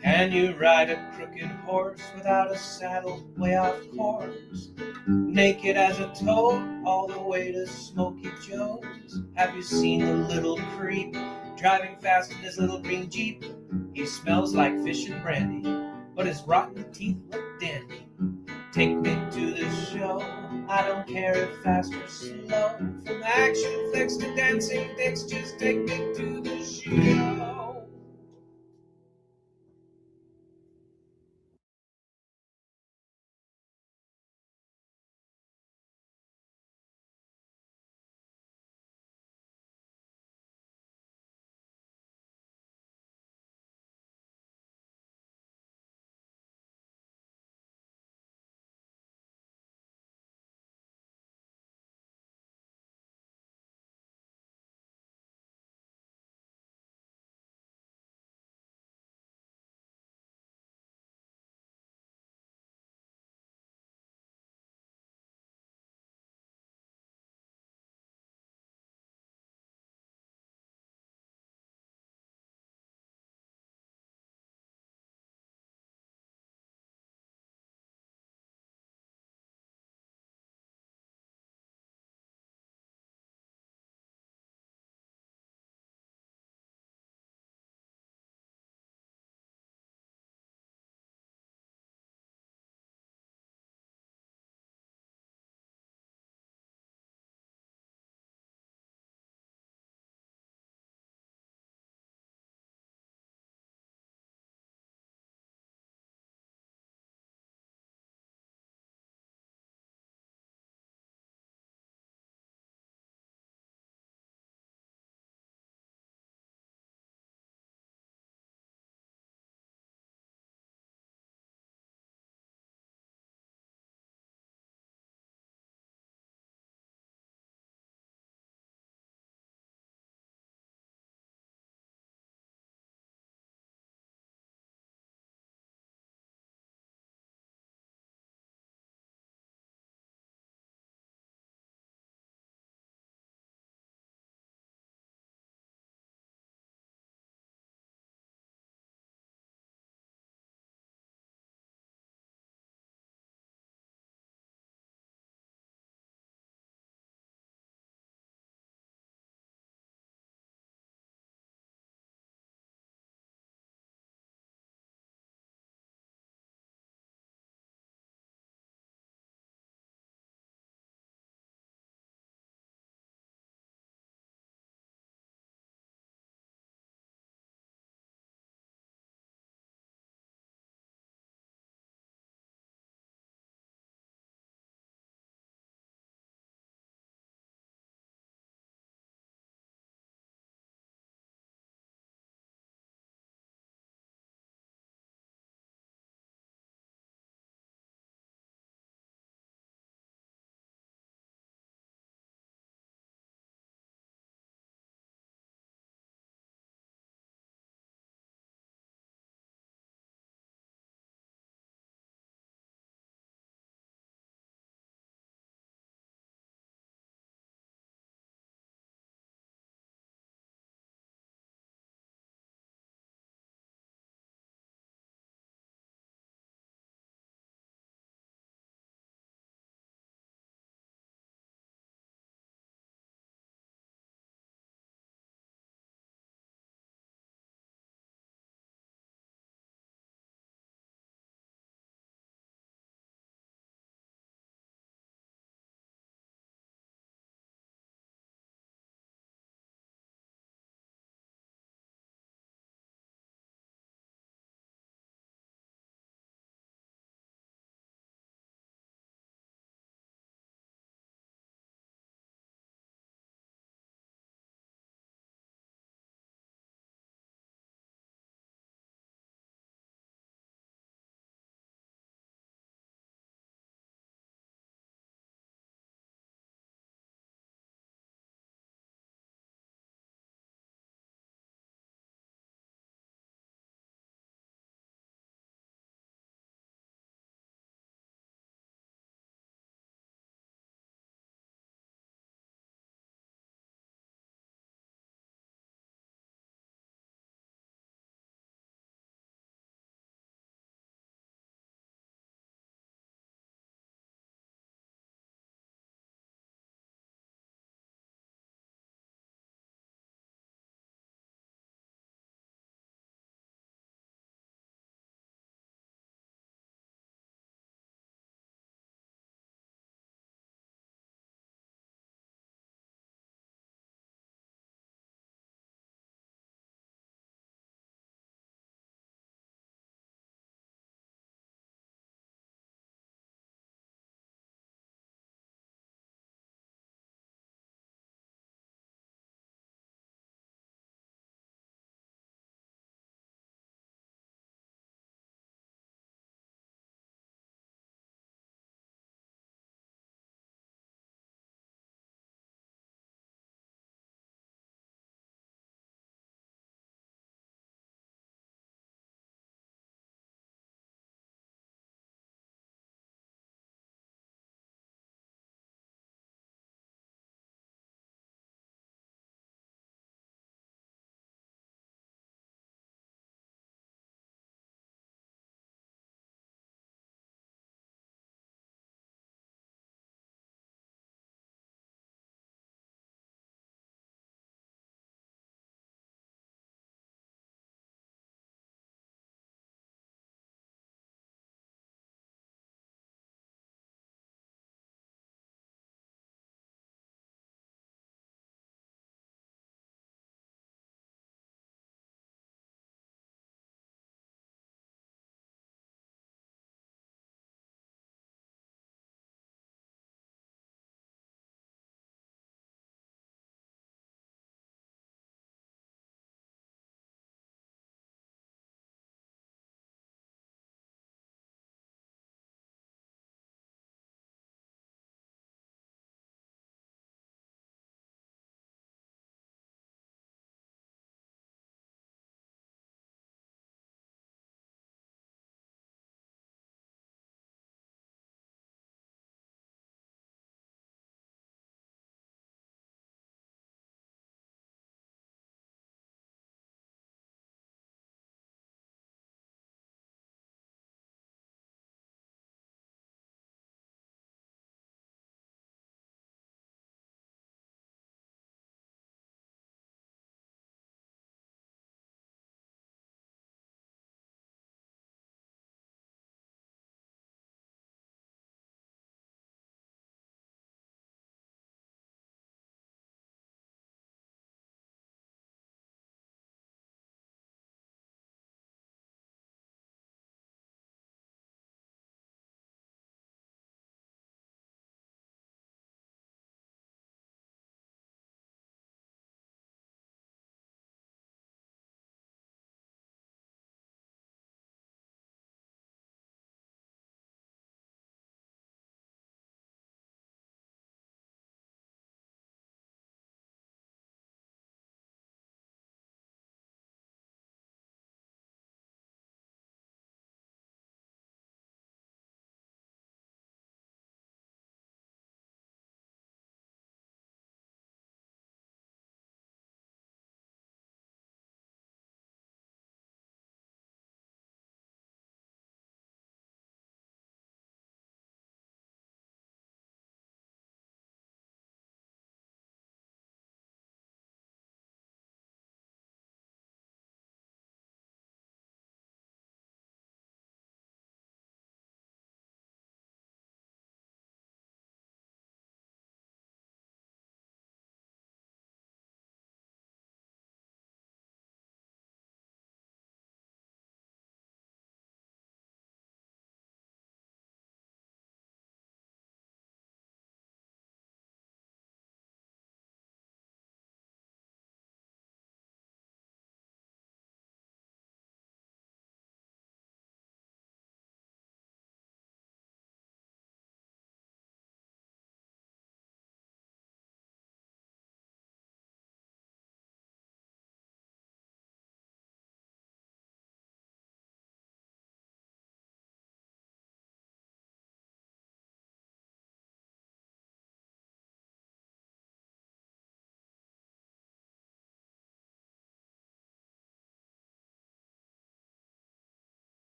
B: Can you ride a crooked horse without a saddle, way off course? Naked as a toad, all the way to Smoky Joe's. Have you seen the little creep driving fast in his little green Jeep? He smells like fish and brandy, but his rotten teeth look dandy. Take me to the show, I don't care if fast or slow. From action flicks to dancing dicks, just take me to the show.